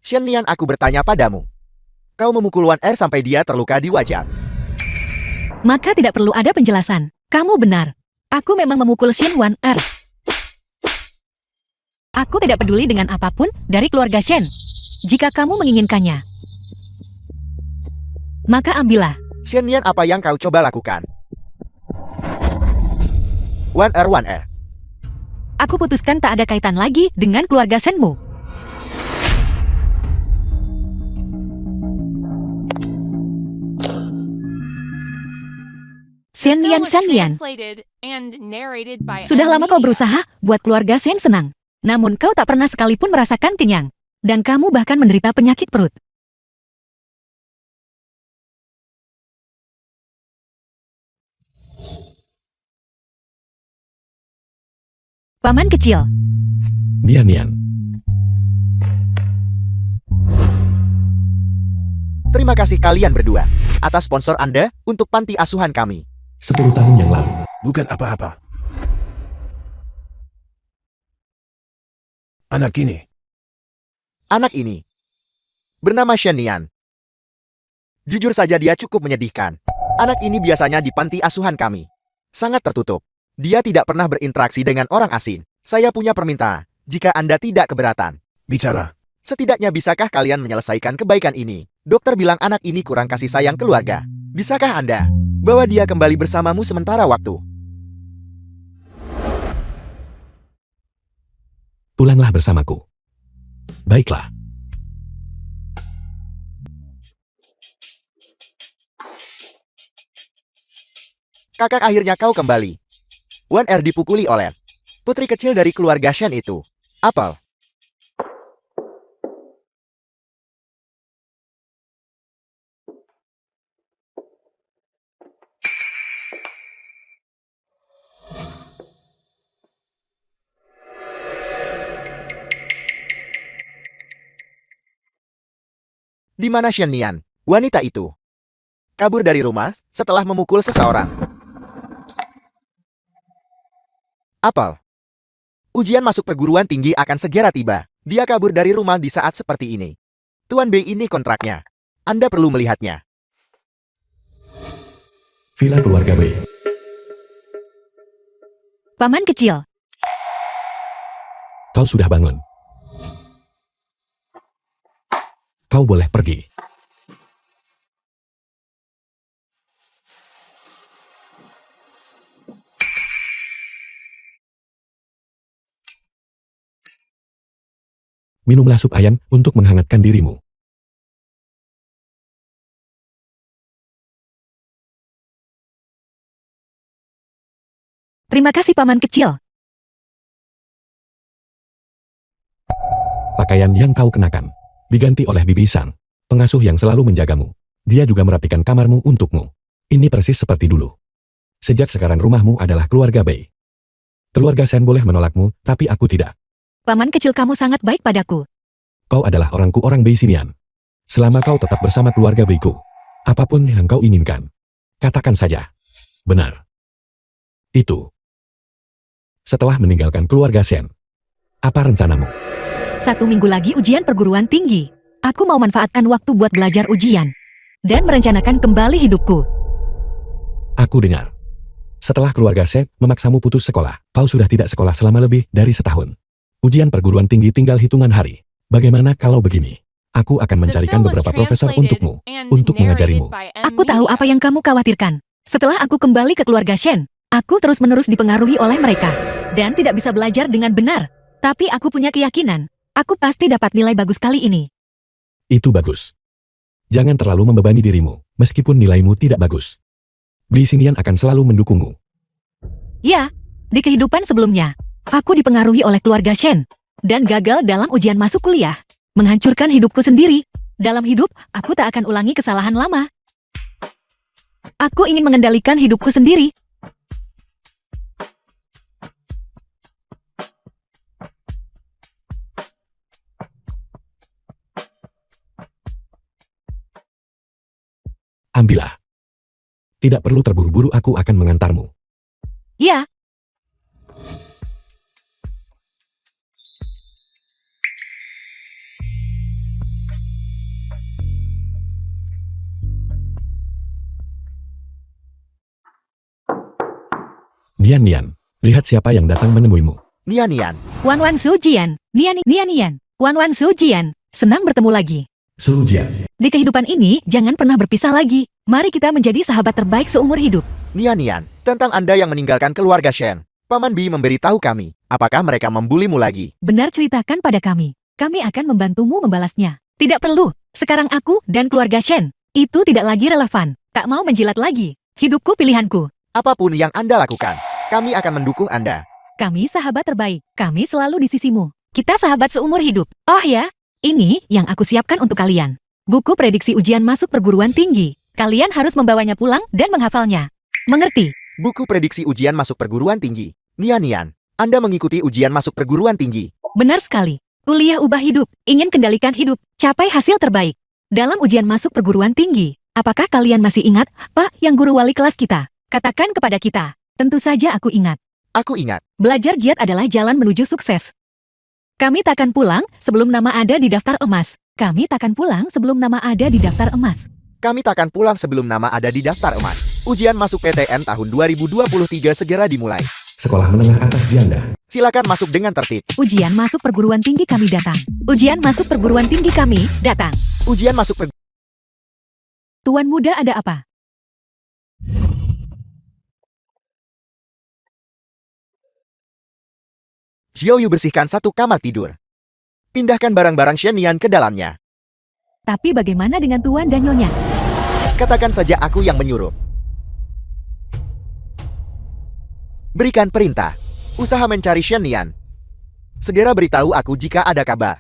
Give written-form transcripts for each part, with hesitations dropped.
Shen aku bertanya padamu. Kau memukul Wan Er sampai dia terluka di wajah. Maka tidak perlu ada penjelasan. Kamu benar. Aku memang memukul Shen Wan Er. Aku tidak peduli dengan apapun dari keluarga Shen. Jika kamu menginginkannya, maka ambillah. Shen apa yang kau coba lakukan? Wan Er. Aku putuskan tak ada kaitan lagi dengan keluarga Shenmu. Shen Lian. Sudah lama kau berusaha buat keluarga Shen senang. Namun kau tak pernah sekalipun merasakan kenyang. Dan kamu bahkan menderita penyakit perut. Paman kecil. Nian. Terima kasih kalian berdua atas sponsor Anda untuk panti asuhan kami. 10 tahun yang lalu. Bukan apa-apa. Anak ini bernama Shen. Jujur saja dia cukup menyedihkan. Anak ini biasanya di panti asuhan kami. Sangat tertutup. Dia tidak pernah berinteraksi dengan orang asing. Saya punya permintaan, jika Anda tidak keberatan. bicara. Setidaknya bisakah kalian menyelesaikan kebaikan ini? Dokter bilang anak ini kurang kasih sayang keluarga. Bisakah Anda bawa dia kembali bersamamu sementara waktu? Pulanglah bersamaku. Baiklah. Kakak, akhirnya kau kembali. Wan Er dipukuli oleh putri kecil dari keluarga Shen itu. Apel. Di mana Shen wanita itu? Kabur dari rumah setelah memukul seseorang. Apel. Ujian masuk perguruan tinggi akan segera tiba. Dia kabur dari rumah di saat seperti ini. Tuan B, ini kontraknya. Anda perlu melihatnya. Villa keluarga B. Paman kecil. Kau sudah bangun. Kau boleh pergi. Minumlah sup ayam untuk menghangatkan dirimu. Terima kasih paman kecil. Pakaian yang kau kenakan diganti oleh Bibi Sang, pengasuh yang selalu menjagamu. Dia juga merapikan kamarmu untukmu. Ini persis seperti dulu. Sejak sekarang rumahmu adalah keluarga Bei. Keluarga Shen boleh menolakmu, tapi aku tidak. Paman kecil kamu sangat baik padaku. Kau adalah orangku, orang Bei Xinian. Selama kau tetap bersama keluarga Beiku, apapun yang kau inginkan, katakan saja. Benar. Itu. Setelah meninggalkan keluarga Shen, apa rencanamu? 1 minggu lagi ujian perguruan tinggi. Aku mau manfaatkan waktu buat belajar ujian. Dan merencanakan kembali hidupku. Aku dengar. Setelah keluarga Shen memaksamu putus sekolah, kau sudah tidak sekolah selama lebih dari setahun. Ujian perguruan tinggi tinggal hitungan hari. Bagaimana kalau begini? Aku akan mencarikan beberapa profesor untukmu, untuk mengajarimu. Aku tahu apa yang kamu khawatirkan. Setelah aku kembali ke keluarga Shen, aku terus-menerus dipengaruhi oleh mereka. Dan tidak bisa belajar dengan benar. Tapi aku punya keyakinan, aku pasti dapat nilai bagus kali ini. Itu bagus. Jangan terlalu membebani dirimu, meskipun nilaimu tidak bagus. Bi Xinian akan selalu mendukungmu. Ya, di kehidupan sebelumnya, aku dipengaruhi oleh keluarga Shen. Dan gagal dalam ujian masuk kuliah. Menghancurkan hidupku sendiri. Dalam hidup, aku tak akan ulangi kesalahan lama. Aku ingin mengendalikan hidupku sendiri. Ambillah. Tidak perlu terburu-buru, aku akan mengantarmu. Ya. Nian, lihat siapa yang datang menemuimu. Nian, Wan Su Jian, Nian, Wan Su Jian, senang bertemu lagi. Su Jian, Di kehidupan ini, jangan pernah berpisah lagi. Mari kita menjadi sahabat terbaik seumur hidup. Nian, tentang Anda yang meninggalkan keluarga Shen. Paman Bi memberitahu kami, apakah mereka membulimu lagi? Benar, ceritakan pada kami. Kami akan membantumu membalasnya. Tidak perlu. Sekarang aku dan keluarga Shen. Itu tidak lagi relevan. Tak mau menjilat lagi. Hidupku pilihanku. Apapun yang Anda lakukan, kami akan mendukung Anda. Kami sahabat terbaik. Kami selalu di sisimu. Kita sahabat seumur hidup. Oh ya, ini yang aku siapkan untuk kalian. Buku prediksi ujian masuk perguruan tinggi. Kalian harus membawanya pulang dan menghafalnya. Mengerti? Buku prediksi ujian masuk perguruan tinggi. Nian, Anda mengikuti ujian masuk perguruan tinggi. Benar sekali. Kuliah ubah hidup. Ingin kendalikan hidup. Capai hasil terbaik. Dalam ujian masuk perguruan tinggi. Apakah kalian masih ingat, Pak, yang guru wali kelas kita? Katakan kepada kita. Tentu saja aku ingat. Aku ingat. Belajar giat adalah jalan menuju sukses. Kami takkan pulang sebelum nama ada di daftar emas. Kami takkan pulang sebelum nama ada di daftar emas. Kami takkan pulang sebelum nama ada di daftar emas. Ujian masuk PTN tahun 2023 segera dimulai. sekolah menengah atas Jianda. Silakan masuk dengan tertib. Ujian masuk perguruan tinggi kami datang. Ujian masuk perguruan tinggi kami datang. Ujian masuk Tuan muda ada apa? Xiaoyu bersihkan satu kamar tidur. Pindahkan barang-barang Shenian ke dalamnya. Tapi bagaimana dengan Tuan dan Nyonya? Katakan saja aku yang menyuruh. Berikan perintah. Usaha mencari Shenian. Segera beritahu aku jika ada kabar.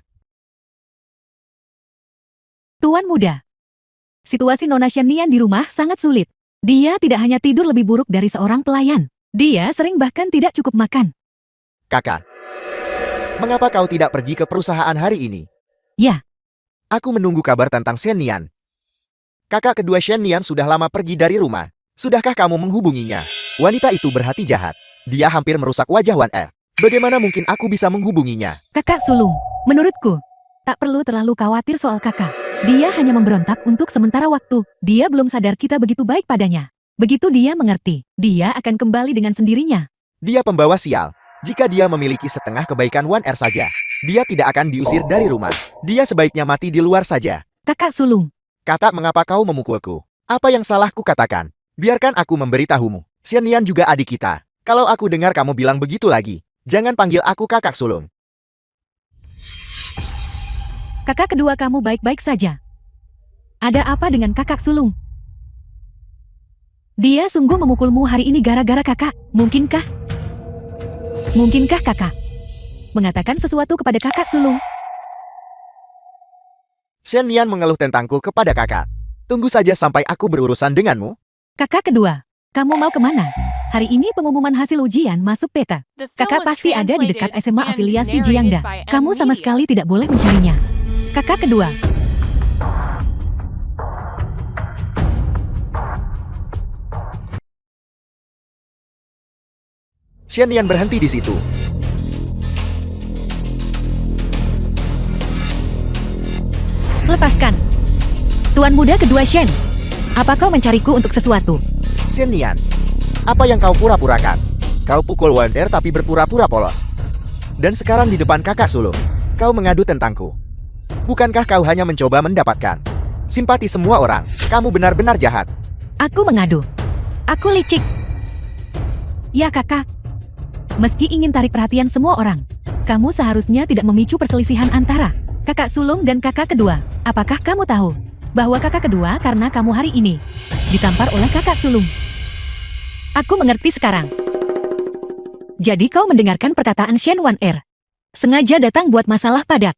Tuan muda. Situasi Nona Shenian di rumah sangat sulit. Dia tidak hanya tidur lebih buruk dari seorang pelayan. Dia sering bahkan tidak cukup makan. Kakak, mengapa kau tidak pergi ke perusahaan hari ini? Ya. Aku menunggu kabar tentang Shenian. Kakak kedua Shenian sudah lama pergi dari rumah. Sudahkah kamu menghubunginya? Wanita itu berhati jahat. Dia hampir merusak wajah Wan Er. Bagaimana mungkin aku bisa menghubunginya? Kakak sulung, menurutku, tak perlu terlalu khawatir soal kakak. Dia hanya memberontak untuk sementara waktu. Dia belum sadar kita begitu baik padanya. Begitu dia mengerti, dia akan kembali dengan sendirinya. Dia pembawa sial. Jika dia memiliki setengah kebaikan Wan Er saja, dia tidak akan diusir dari rumah. Dia sebaiknya mati di luar saja. Kakak sulung, Kakak, mengapa kau memukulku? Apa yang salah ku katakan? Biarkan aku memberitahumu. Shenian juga adik kita. Kalau aku dengar kamu bilang begitu lagi, jangan panggil aku kakak sulung. kakak kedua kamu baik-baik saja. Ada apa dengan kakak sulung? Dia sungguh memukulmu hari ini gara-gara kakak. Mungkinkah? Mungkinkah kakak mengatakan sesuatu kepada kakak sulung? Shenian mengeluh tentangku kepada kakak. Tunggu saja sampai aku berurusan denganmu. Kakak kedua, kamu mau kemana? Hari ini pengumuman hasil ujian masuk peta. Kakak pasti ada di dekat SMA afiliasi Jiangda. Kamu sama sekali tidak boleh mencarinya. Kakak kedua. Shenian berhenti di situ. Lepaskan. Tuan muda kedua Shen. Apa kau mencariku untuk sesuatu? Shenian, apa yang kau pura-purakan? Kau pukul Wan Er tapi berpura-pura polos. Dan sekarang di depan kakak sulung, kau mengadu tentangku. Bukankah kau hanya mencoba mendapatkan simpati semua orang? Kamu benar-benar jahat. Aku mengadu. Aku licik. Ya kakak. Meski ingin tarik perhatian semua orang, kamu seharusnya tidak memicu perselisihan antara kakak sulung dan kakak kedua. Apakah kamu tahu bahwa kakak kedua karena kamu hari ini ditampar oleh kakak sulung? Aku mengerti sekarang. Jadi kau mendengarkan perkataan Shen Wan Er. Sengaja datang buat masalah padak.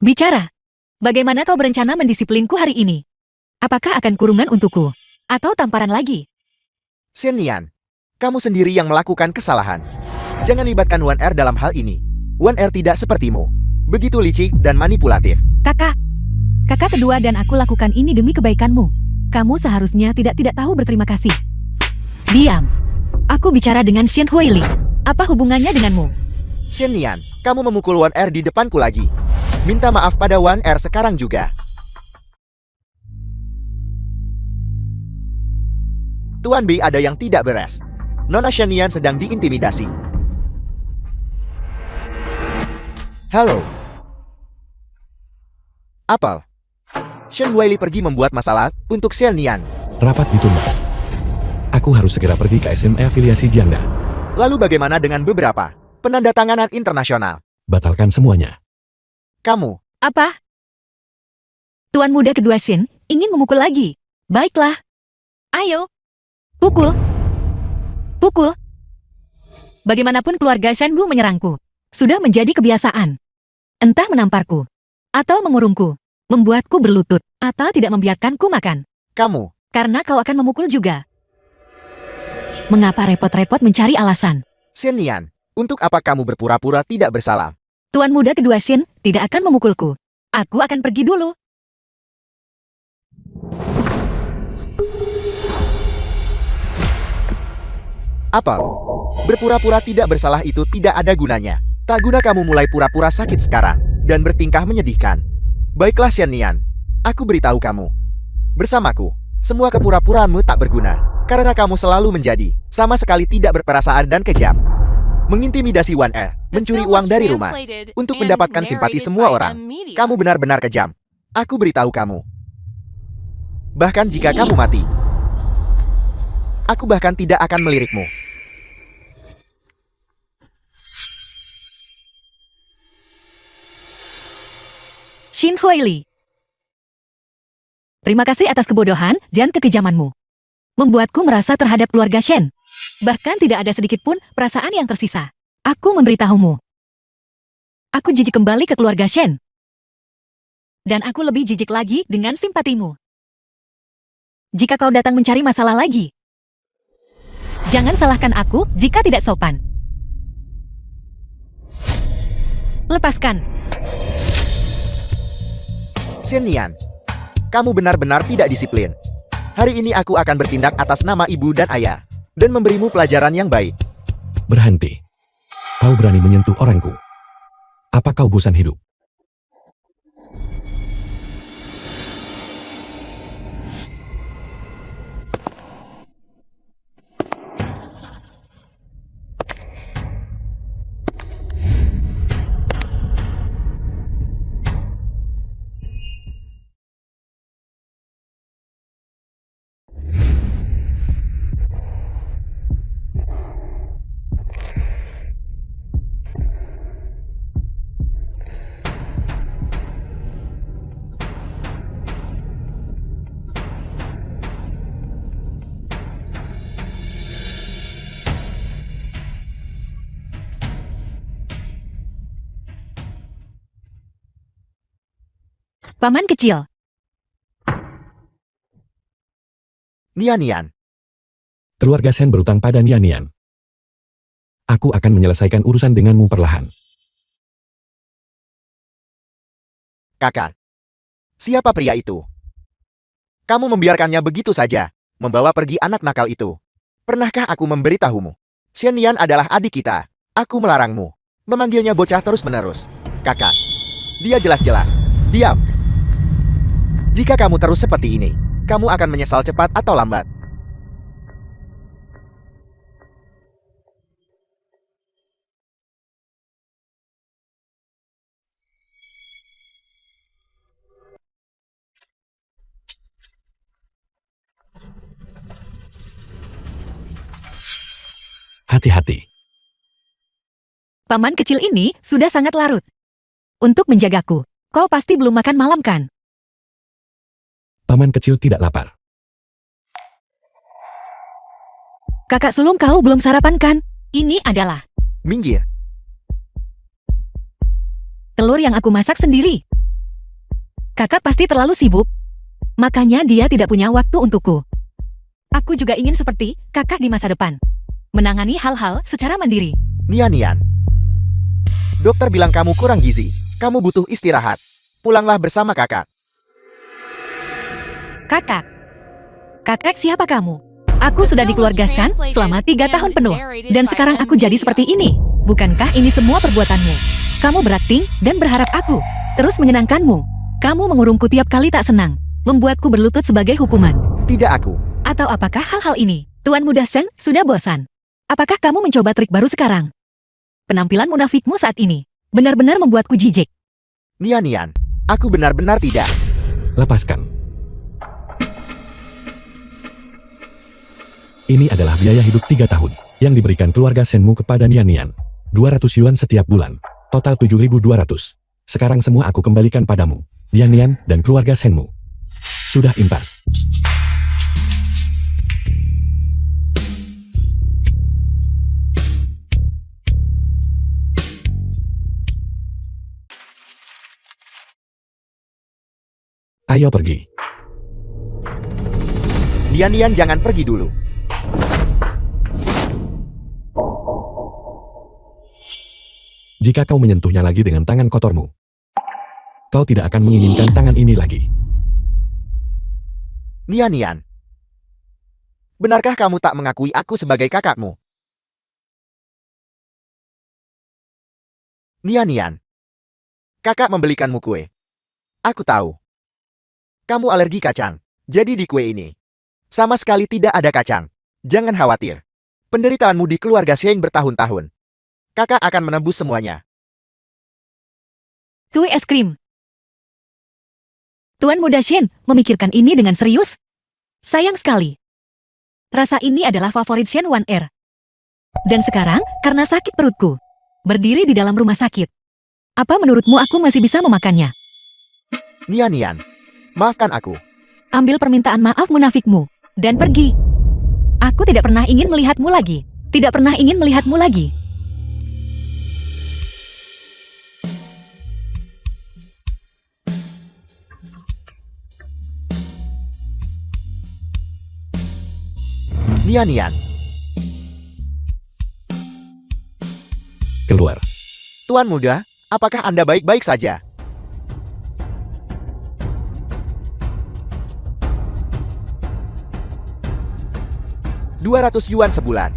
Bicara. Bagaimana kau berencana mendisiplinku hari ini? Apakah akan kurungan untukku? Atau tamparan lagi? Shenian, kamu sendiri yang melakukan kesalahan. Jangan libatkan Wan Er dalam hal ini. Wan Er tidak sepertimu. Begitu licik dan manipulatif. Kakak. Kakak kedua dan aku lakukan ini demi kebaikanmu. Kamu seharusnya tidak tahu berterima kasih. Diam. Aku bicara dengan Shen Huili. Apa hubungannya denganmu? Shenian, kamu memukul Wan Er di depanku lagi. Minta maaf pada Wan Er sekarang juga. Tuan B ada yang tidak beres. Nona Shenian sedang diintimidasi. Halo. Apel. Shen Weili pergi membuat masalah untuk Shenian. Rapat ditunda. Aku harus segera pergi ke SMA afiliasi Jiangda. Lalu bagaimana dengan beberapa penandatanganan internasional? Batalkan semuanya. Kamu, Apa? Tuan muda kedua Shin ingin memukul lagi. Baiklah. Ayo. Pukul. Pukul. Bagaimanapun keluarga Shenwu menyerangku. Sudah menjadi kebiasaan. Entah menamparku. Atau mengurungku. Membuatku berlutut. Atau tidak membiarkanku makan. kamu, Karena kau akan memukul juga. Mengapa repot-repot mencari alasan? Shenian. Untuk apa kamu berpura-pura tidak bersalah? Tuan muda kedua Shin tidak akan memukulku. Aku akan pergi dulu. Apel. Berpura-pura tidak bersalah itu tidak ada gunanya. Tak guna kamu mulai pura-pura sakit sekarang dan bertingkah menyedihkan. Baiklah Shenian. Aku beritahu kamu. Bersamaku, semua kepura-puraanmu tak berguna. Karena kamu selalu menjadi sama sekali tidak berperasaan dan kejam. Mengintimidasi Wan Er, mencuri uang dari rumah untuk mendapatkan simpati semua orang. Kamu benar-benar kejam. Aku beritahu kamu. Bahkan jika kamu mati, aku bahkan tidak akan melirikmu. Shin Huili. Terima kasih atas kebodohan dan kekejamanmu. Membuatku merasa terhadap keluarga Shen. Bahkan tidak ada sedikit pun perasaan yang tersisa. Aku memberitahumu. Aku jijik kembali ke keluarga Shen. Dan aku lebih jijik lagi dengan simpatimu. Jika kau datang mencari masalah lagi, jangan salahkan aku jika tidak sopan. Lepaskan. Shenian, kamu benar-benar tidak disiplin. Hari ini aku akan bertindak atas nama ibu dan ayah, dan memberimu pelajaran yang baik. Berhenti. Kau berani menyentuh orangku. Apa kau bosan hidup? Paman kecil. Nian, Keluarga Shen berutang pada Nian. Aku akan menyelesaikan urusan denganmu perlahan. kakak. Siapa pria itu? Kamu membiarkannya begitu saja, membawa pergi anak nakal itu. Pernahkah aku memberitahumu? Shenian adalah adik kita. Aku melarangmu memanggilnya bocah terus-menerus. Kakak, dia jelas-jelas. Diam. Jika kamu terus seperti ini, kamu akan menyesal cepat atau lambat. Hati-hati. Paman kecil ini sudah sangat larut. Untuk menjagaku, kau pasti belum makan malam kan? Paman kecil tidak lapar. Kakak sulung kau belum sarapan kan? Ini adalah Minggir. telur yang aku masak sendiri. Kakak pasti terlalu sibuk. Makanya dia tidak punya waktu untukku. Aku juga ingin seperti kakak di masa depan. Menangani hal-hal secara mandiri. Nian. Dokter bilang kamu kurang gizi. Kamu butuh istirahat. Pulanglah bersama kakak. Kakak. Kakak siapa kamu? Aku sudah di keluarga San selama 3 tahun penuh. Dan sekarang aku jadi seperti ini. Bukankah ini semua perbuatanmu? Kamu berakting dan berharap aku terus menyenangkanmu. Kamu mengurungku tiap kali tak senang. Membuatku berlutut sebagai hukuman. Tidak aku. Atau apakah hal-hal ini? Tuan muda Sen sudah bosan. Apakah kamu mencoba trik baru sekarang? Penampilan munafikmu saat ini benar-benar membuatku jijik. Nian, aku benar-benar tidak. Lepaskan. Ini adalah biaya hidup 3 tahun yang diberikan keluarga Shenmu kepada Nian. 200 yuan setiap bulan. Total 7.200. Sekarang semua aku kembalikan padamu. Nian dan keluarga Shenmu. Sudah impas. Ayo pergi. Nian, jangan pergi dulu. Jika kau menyentuhnya lagi dengan tangan kotormu, kau tidak akan menginginkan tangan ini lagi. Nian. Benarkah kamu tak mengakui aku sebagai kakakmu? Nian. Kakak membelikanmu kue. Aku tahu. Kamu alergi kacang. Jadi di kue ini sama sekali tidak ada kacang. Jangan khawatir. Penderitaanmu di keluarga Shen bertahun-tahun. Kakak akan menembus semuanya. Kue es krim. Tuan Muda Shen memikirkan ini dengan serius? Sayang sekali. Rasa ini adalah favorit Shen Wan Er. Dan sekarang, karena sakit perutku, berdiri di dalam rumah sakit. Apa menurutmu aku masih bisa memakannya? Nian. Maafkan aku. Ambil permintaan maaf munafikmu, dan pergi. Aku tidak pernah ingin melihatmu lagi. Tidak pernah ingin melihatmu lagi. Nian. Keluar. Tuan muda, apakah Anda baik-baik saja? Rp200 sebulan.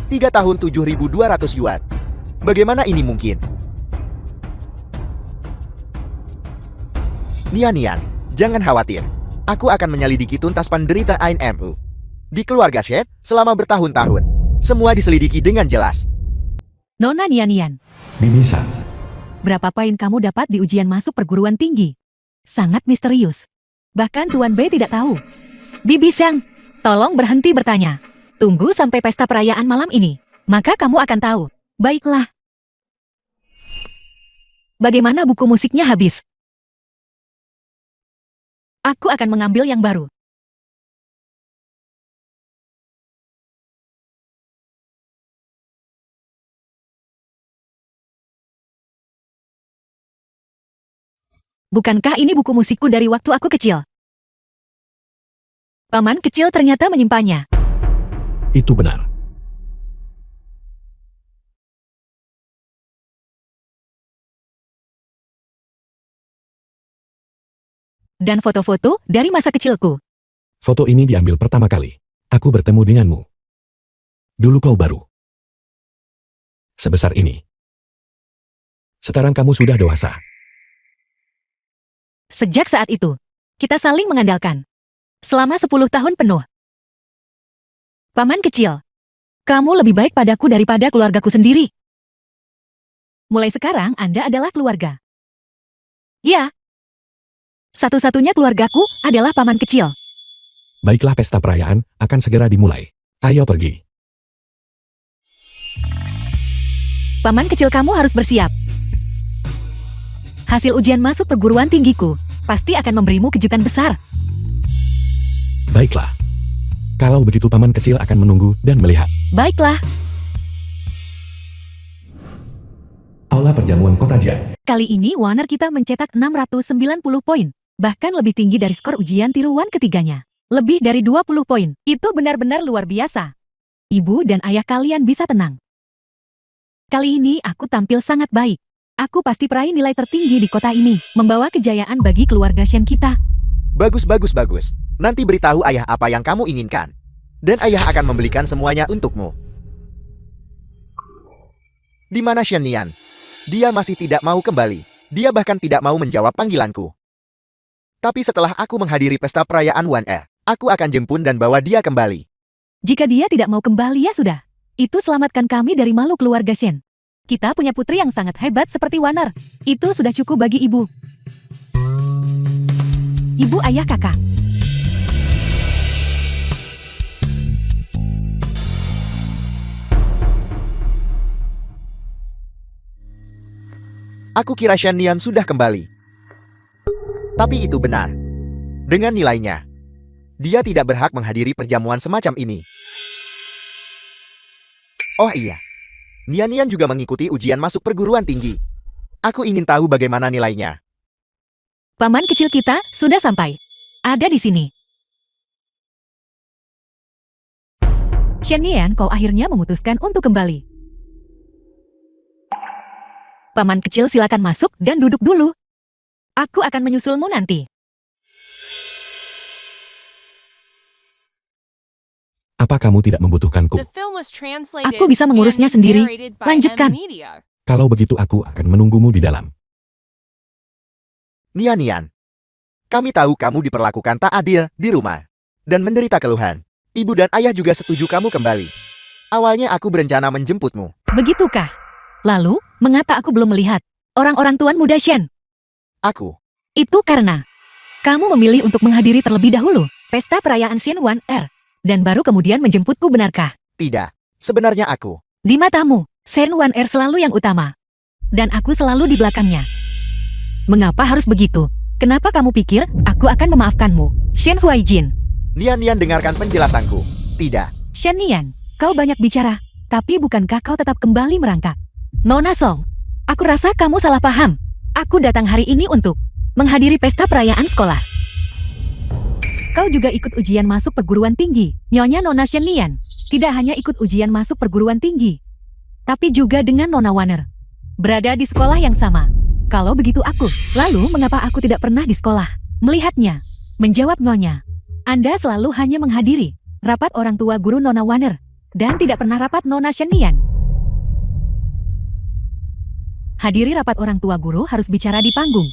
3 tahun 7.200 yuan. Bagaimana ini mungkin? Nian, jangan khawatir. Aku akan menyelidiki tuntas penderita ANMU. Di keluarga Shen, selama bertahun-tahun, semua diselidiki dengan jelas. Nona Nian. Bisa. Berapa poin kamu dapat di ujian masuk perguruan tinggi? Sangat misterius. Bahkan Tuan B tidak tahu. Bibi Xiang, tolong berhenti bertanya. Tunggu sampai pesta perayaan malam ini, maka kamu akan tahu. Baiklah. Bagaimana buku musiknya habis? Aku akan mengambil yang baru. Bukankah ini buku musikku dari waktu aku kecil? Paman kecil ternyata menyimpannya. Itu benar. Dan foto-foto dari masa kecilku. Foto ini diambil pertama kali aku bertemu denganmu. Dulu kau baru sebesar ini. Sekarang kamu sudah dewasa. Sejak saat itu, kita saling mengandalkan. Selama 10 tahun penuh. Paman kecil, kamu lebih baik padaku daripada keluargaku sendiri. Mulai sekarang Anda adalah keluarga. Ya. Satu-satunya keluargaku adalah paman kecil. Baiklah, pesta perayaan akan segera dimulai. Ayo pergi. Paman kecil kamu harus bersiap. Hasil ujian masuk perguruan tinggiku pasti akan memberimu kejutan besar. Baiklah. Kalau begitu paman kecil akan menunggu dan melihat. Baiklah. Aula perjamuan kota Jian. Kali ini Warner kita mencetak 690 poin. Bahkan lebih tinggi dari skor ujian tiruan ketiganya. Lebih dari 20 poin. Itu benar-benar luar biasa. Ibu dan ayah kalian bisa tenang. Kali ini aku tampil sangat baik. Aku pasti peraih nilai tertinggi di kota ini. Membawa kejayaan bagi keluarga Shen kita. Bagus. Nanti beritahu ayah apa yang kamu inginkan. Dan ayah akan membelikan semuanya untukmu. Di mana Shen Nian? Dia masih tidak mau kembali. Dia bahkan tidak mau menjawab panggilanku. Tapi setelah aku menghadiri pesta perayaan Wan Er, aku akan jemput dan bawa dia kembali. Jika dia tidak mau kembali ya sudah. Itu selamatkan kami dari malu keluarga Shen. Kita punya putri yang sangat hebat seperti Wanner. Itu sudah cukup bagi ibu. Ibu, ayah, kakak. Aku kira Shen Nian sudah kembali. Tapi itu benar. Dengan nilainya, dia tidak berhak menghadiri perjamuan semacam ini. Oh iya, Nian juga mengikuti ujian masuk perguruan tinggi. Aku ingin tahu bagaimana nilainya. Paman kecil kita sudah sampai. Ada di sini. Shen Nian, kau akhirnya memutuskan untuk kembali. Paman kecil, silakan masuk dan duduk dulu. Aku akan menyusulmu nanti. Apa kamu tidak membutuhkanku? Aku bisa mengurusnya sendiri. Lanjutkan. Kalau begitu aku akan menunggumu di dalam. Nian, kami tahu kamu diperlakukan tak adil di rumah dan menderita keluhan. Ibu dan ayah juga setuju kamu kembali. Awalnya aku berencana menjemputmu. Begitukah? Lalu, mengapa aku belum melihat orang-orang tuan muda Shen? Aku, Itu karena kamu memilih untuk menghadiri terlebih dahulu pesta perayaan Shen Wan Er, dan baru kemudian menjemputku, benarkah? tidak. Sebenarnya aku, Di matamu, Shen Wan Er selalu yang utama. Dan aku selalu di belakangnya. Mengapa harus begitu? Kenapa kamu pikir aku akan memaafkanmu? Shen Huaijin. Nian dengarkan penjelasanku. Tidak. Shen Nian, kau banyak bicara. Tapi bukankah kau tetap kembali merangkak? Nona Song, aku rasa kamu salah paham. Aku datang hari ini untuk menghadiri pesta perayaan sekolah. Kau juga ikut ujian masuk perguruan tinggi. Nyonya Nona Shen Nian tidak hanya ikut ujian masuk perguruan tinggi, tapi juga dengan Nona Wanner. Berada di sekolah yang sama. Kalau begitu aku, lalu mengapa aku tidak pernah di sekolah? Melihatnya, menjawab Nyonya. Anda selalu hanya menghadiri rapat orang tua guru Nona Wanner, dan tidak pernah rapat Nona Shen Nian. Hadiri rapat orang tua guru harus bicara di panggung.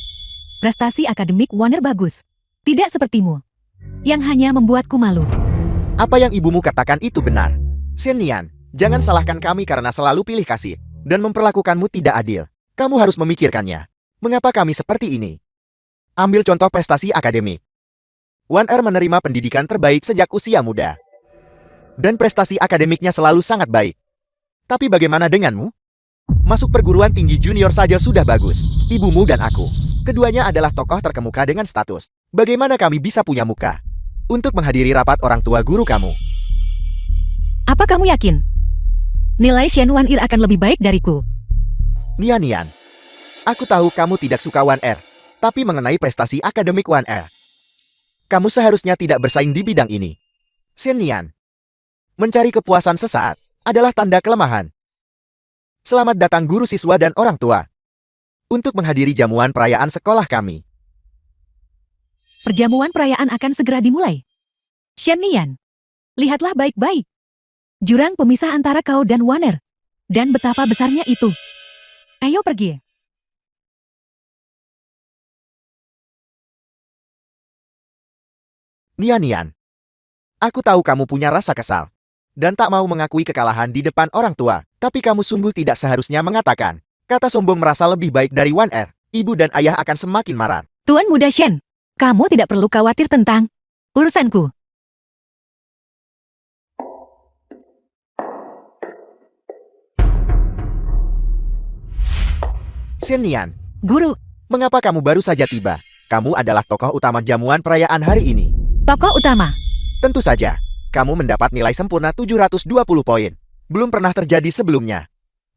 Prestasi akademik Wanner bagus. Tidak sepertimu, yang hanya membuatku malu. Apa yang ibumu katakan itu benar. Shen Nian, jangan salahkan kami karena selalu pilih kasih dan memperlakukanmu tidak adil. Kamu harus memikirkannya. Mengapa kami seperti ini? Ambil contoh prestasi akademik. Wan Er menerima pendidikan terbaik sejak usia muda. Dan prestasi akademiknya selalu sangat baik. Tapi bagaimana denganmu? Masuk perguruan tinggi junior saja sudah bagus. Ibumu dan aku, keduanya adalah tokoh terkemuka dengan status. Bagaimana kami bisa punya muka untuk menghadiri rapat orang tua guru kamu? Apa kamu yakin nilai Shen Wan Ir akan lebih baik dariku? Nian, aku tahu kamu tidak suka Wan Er, tapi mengenai prestasi akademik Wan Er, kamu seharusnya tidak bersaing di bidang ini. Shen Nian, mencari kepuasan sesaat adalah tanda kelemahan. Selamat datang guru siswa dan orang tua untuk menghadiri jamuan perayaan sekolah kami. Perjamuan perayaan akan segera dimulai. Shen Nian, lihatlah baik-baik. Jurang pemisah antara kau dan Wanner. Dan betapa besarnya itu. Ayo pergi. Nian, aku tahu kamu punya rasa kesal dan tak mau mengakui kekalahan di depan orang tua. Tapi kamu sungguh tidak seharusnya mengatakan kata sombong merasa lebih baik dari Wan Er. Ibu dan ayah akan semakin marah. Tuan muda Shen, kamu tidak perlu khawatir tentang urusanku. Shen Nian, Guru, mengapa kamu baru saja tiba? Kamu adalah tokoh utama jamuan perayaan hari ini. tokoh utama. Tentu saja, kamu mendapat nilai sempurna 720 poin. Belum pernah terjadi sebelumnya.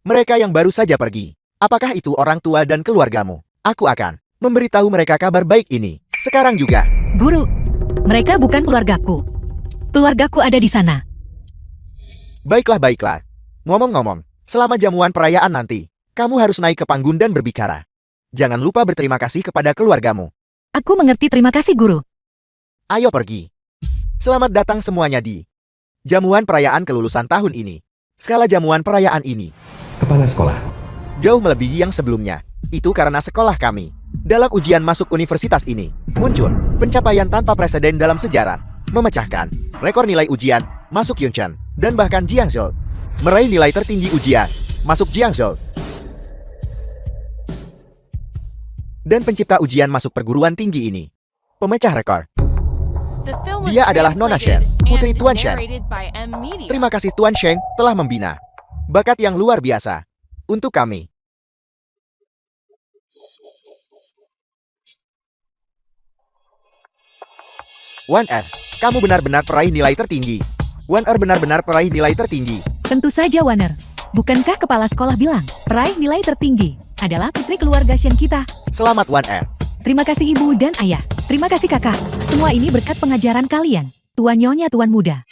Mereka yang baru saja pergi, apakah itu orang tua dan keluargamu? Aku akan memberitahu mereka kabar baik ini. Sekarang juga. Guru, mereka bukan keluargaku. Keluargaku ada di sana. Baiklah. Ngomong-ngomong, selama jamuan perayaan nanti, kamu harus naik ke panggung dan berbicara. Jangan lupa berterima kasih kepada keluargamu. Aku mengerti, terima kasih guru. Ayo pergi. Selamat datang semuanya di jamuan perayaan kelulusan tahun ini. Skala jamuan perayaan ini Kepala sekolah. jauh melebihi yang sebelumnya. Itu karena sekolah kami dalam ujian masuk universitas ini muncul pencapaian tanpa preseden dalam sejarah, memecahkan rekor nilai ujian masuk Yunchen dan bahkan Jiangsu. meraih nilai tertinggi ujian, masuk Jiangsu. Dan pencipta ujian masuk perguruan tinggi ini. Pemecah rekor. Dia adalah Nona Shen, putri Tuan Shen. Terima kasih Tuan Sheng telah membina bakat yang luar biasa untuk kami. Wan Er, kamu benar-benar peraih nilai tertinggi. Wan Er benar-benar peraih nilai tertinggi. Tentu saja, Warner. Bukankah kepala sekolah bilang, peraih nilai tertinggi adalah putri keluarga Shen kita? Selamat Wan Er. Terima kasih ibu dan ayah. Terima kasih kakak. Semua ini berkat pengajaran kalian. Tuan Nyonya Tuan Muda.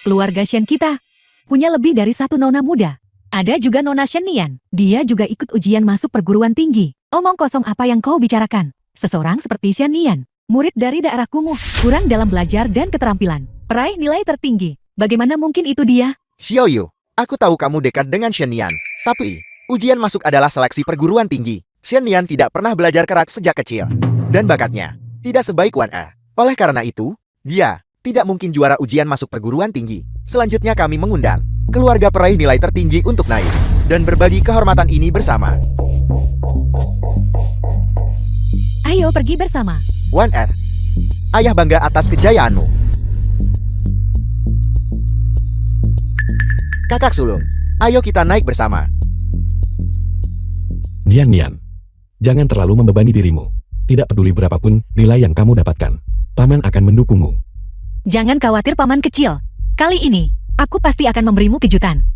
Keluarga Shen kita punya lebih dari satu nona muda. Ada juga Nona Shen Nian. Dia juga ikut ujian masuk perguruan tinggi. Omong kosong apa yang kau bicarakan? Seseorang seperti Shen Nian, murid dari daerah kumuh, kurang dalam belajar dan keterampilan. Peraih nilai tertinggi. Bagaimana mungkin itu dia? Xiao Yu, aku tahu kamu dekat dengan Shen Nian. Tapi, ujian masuk adalah seleksi perguruan tinggi. Shen Nian tidak pernah belajar keras sejak kecil. Dan bakatnya tidak sebaik Wan Er. Oleh karena itu, dia tidak mungkin juara ujian masuk perguruan tinggi. Selanjutnya kami mengundang keluarga peraih nilai tertinggi untuk naik dan berbagi kehormatan ini bersama. Ayo pergi bersama. Wan Er, ayah bangga atas kejayaanmu. Kakak sulung, ayo kita naik bersama. Nian, jangan terlalu membebani dirimu. Tidak peduli berapapun nilai yang kamu dapatkan, paman akan mendukungmu. Jangan khawatir paman kecil. Kali ini, aku pasti akan memberimu kejutan.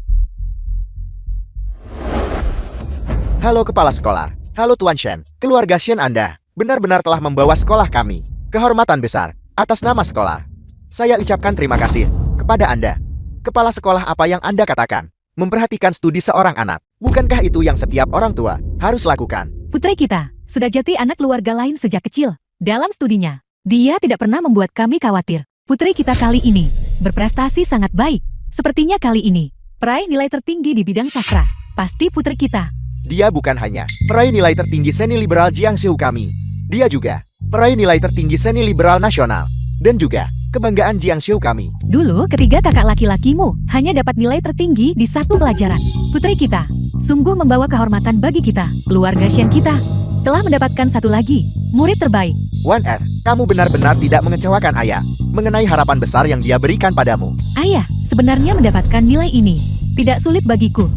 Halo kepala sekolah, halo Tuan Shen, keluarga Shen Anda benar-benar telah membawa sekolah kami kehormatan besar atas nama sekolah. Saya ucapkan terima kasih kepada Anda. Kepala sekolah, apa yang Anda katakan? Memperhatikan studi seorang anak. Bukankah itu yang setiap orang tua harus lakukan? Putri kita sudah jadi anak keluarga lain sejak kecil. Dalam studinya, dia tidak pernah membuat kami khawatir. Putri kita kali ini berprestasi sangat baik. Sepertinya kali ini peraih nilai tertinggi di bidang sastra. Pasti putri kita. Dia bukan hanya peraih nilai tertinggi seni liberal Jiangsu kami. Dia juga peraih nilai tertinggi seni liberal nasional. Dan juga kebanggaan Jiangsu kami. Dulu ketiga kakak laki-lakimu hanya dapat nilai tertinggi di satu pelajaran. Putri kita sungguh membawa kehormatan bagi kita. Keluarga Shen kita telah mendapatkan satu lagi murid terbaik. Wan Er, kamu benar-benar tidak mengecewakan ayah mengenai harapan besar yang dia berikan padamu. Ayah, sebenarnya mendapatkan nilai ini tidak sulit bagiku.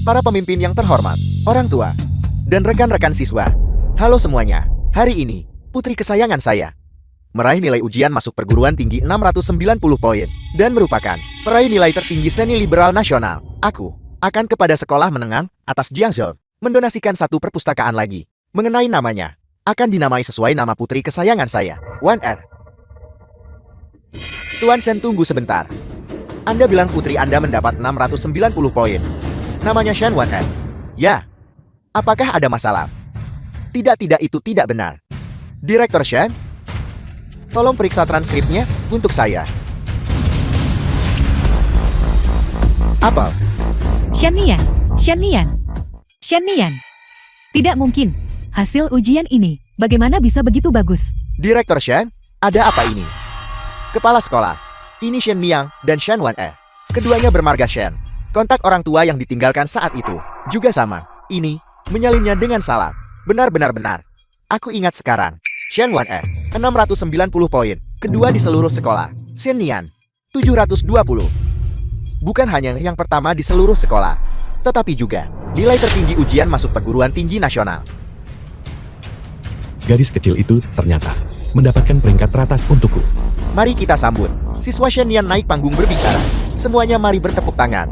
Para pemimpin yang terhormat, orang tua, dan rekan-rekan siswa. Halo semuanya. Hari ini, putri kesayangan saya meraih nilai ujian masuk perguruan tinggi 690 poin dan merupakan peraih nilai tertinggi seni liberal nasional. Aku akan kepada sekolah menengah atas Jiangsu mendonasikan satu perpustakaan lagi. Mengenai namanya, akan dinamai sesuai nama putri kesayangan saya, Wan Er. Tuan Shen, tunggu sebentar. Anda bilang putri Anda mendapat 690 poin. Namanya Shen Wan Er. Ya. Apakah ada masalah? Tidak, itu tidak benar. Direktur Shen, tolong periksa transkripnya untuk saya. Apa? Shen Nian. Tidak mungkin. Hasil ujian ini bagaimana bisa begitu bagus? Direktur Shen, ada apa ini? Kepala sekolah, ini Shen Niang dan Shen Wan Er. Keduanya bermarga Shen. Kontak orang tua yang ditinggalkan saat itu juga sama. Ini menyalinnya dengan salah. Benar. Aku ingat sekarang. Shen Wan Er, 690 poin. Kedua di seluruh sekolah. Shen Nian, 720. Bukan hanya yang pertama di seluruh sekolah, tetapi juga nilai tertinggi ujian masuk perguruan tinggi nasional. Gadis kecil itu ternyata mendapatkan peringkat teratas untukku. Mari kita sambut siswa Shen Nian naik panggung berbicara. Semuanya mari bertepuk tangan.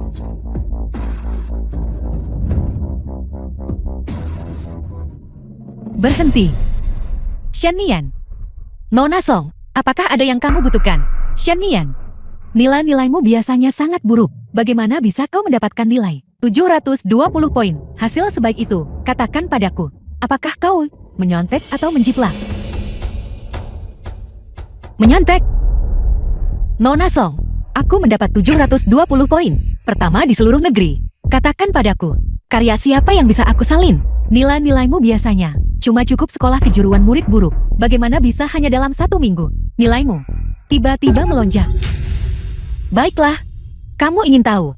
Berhenti. Shen Nian. Nona Song, apakah ada yang kamu butuhkan? Shen Nian, nilai-nilaimu biasanya sangat buruk. Bagaimana bisa kau mendapatkan nilai 720 poin? Hasil sebaik itu, katakan padaku. Apakah kau menyontek atau menjiplak? Menyontek. Nona Song, aku mendapat 720 poin. Pertama di seluruh negeri. Katakan padaku, karya siapa yang bisa aku salin? Nilai-nilaimu biasanya cuma cukup sekolah kejuruan murid buruk. Bagaimana bisa hanya dalam 1 minggu nilaimu tiba-tiba melonjak? Baiklah. Kamu ingin tahu?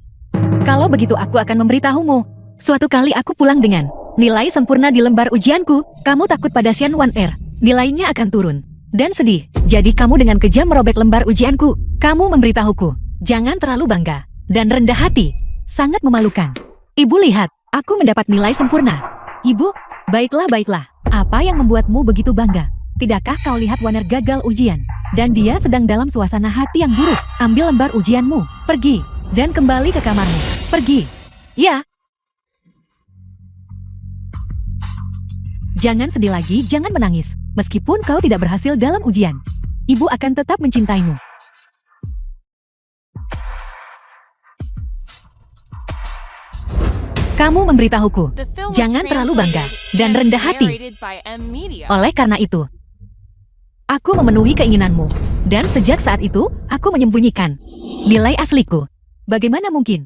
Kalau begitu aku akan memberitahumu. Suatu kali aku pulang dengan nilai sempurna di lembar ujianku. Kamu takut pada Xian Wan Er. Nilainya akan turun. Dan sedih. Jadi kamu dengan kejam merobek lembar ujianku. Kamu memberitahuku. Jangan terlalu bangga. Dan rendah hati. Sangat memalukan. Ibu lihat. Aku mendapat nilai sempurna. Ibu, baiklah. Apa yang membuatmu begitu bangga? Tidakkah kau lihat Waner gagal ujian? Dan dia sedang dalam suasana hati yang buruk. Ambil lembar ujianmu. Pergi. Dan kembali ke kamarmu. Pergi. Ya. Jangan sedih lagi, jangan menangis. Meskipun kau tidak berhasil dalam ujian, ibu akan tetap mencintaimu. Kamu memberitahuku, The film was jangan terlalu bangga translated dan and rendah hati. narrated by M Media. Oleh karena itu, aku memenuhi keinginanmu. Dan sejak saat itu, aku menyembunyikan nilai asliku. Bagaimana mungkin?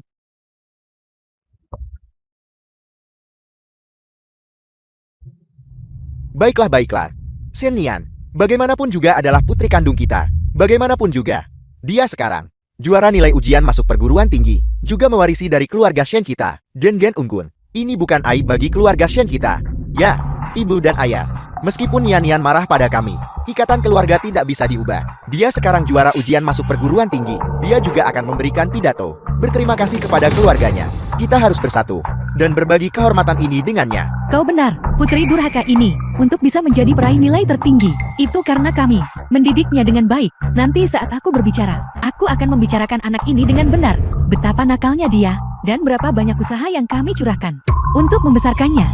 Baiklah. Xian Nian, bagaimanapun juga adalah putri kandung kita. Bagaimanapun juga, dia sekarang juara nilai ujian masuk perguruan tinggi, juga mewarisi dari keluarga Shen kita, Gen Unggun. Ini bukan aib bagi keluarga Shen kita. Ya, ibu dan ayah. Meskipun Nian marah pada kami, ikatan keluarga tidak bisa diubah. Dia sekarang juara ujian masuk perguruan tinggi. Dia juga akan memberikan pidato. Berterima kasih kepada keluarganya. Kita harus bersatu dan berbagi kehormatan ini dengannya. Kau benar, putri durhaka ini, untuk bisa menjadi peraih nilai tertinggi. Itu karena kami mendidiknya dengan baik. Nanti saat aku berbicara, aku akan membicarakan anak ini dengan benar. Betapa nakalnya dia, dan berapa banyak usaha yang kami curahkan untuk membesarkannya.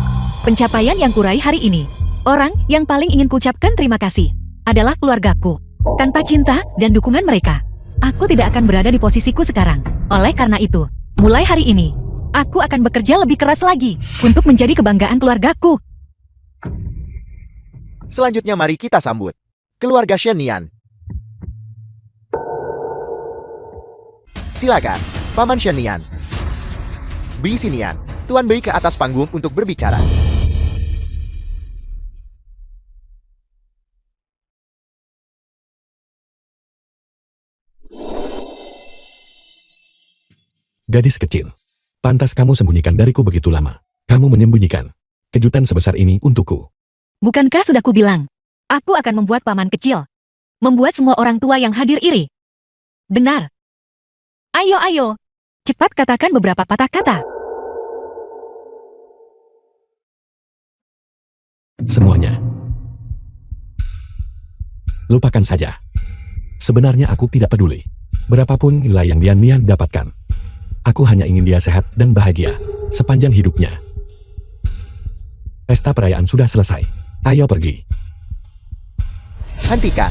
Pencapaian yang kurai hari ini, orang yang paling ingin kuucapkan terima kasih adalah keluargaku. Tanpa cinta dan dukungan mereka, aku tidak akan berada di posisiku sekarang. Oleh karena itu, mulai hari ini, aku akan bekerja lebih keras lagi untuk menjadi kebanggaan keluargaku. Selanjutnya mari kita sambut keluarga Shen Nian. Silakan, Paman Shen Nian. Bi Xinian, Tuan Bei ke atas panggung untuk berbicara. Gadis kecil. Pantas kamu sembunyikan dariku begitu lama. Kamu menyembunyikan kejutan sebesar ini untukku. Bukankah sudah kubilang, aku akan membuat paman kecil, membuat semua orang tua yang hadir iri. Benar. Ayo, cepat katakan beberapa patah kata. Semuanya. Lupakan saja. Sebenarnya aku tidak peduli. Berapapun nilai yang Nian dapatkan. Aku hanya ingin dia sehat dan bahagia sepanjang hidupnya. Pesta perayaan sudah selesai. Ayo pergi. Hentikan.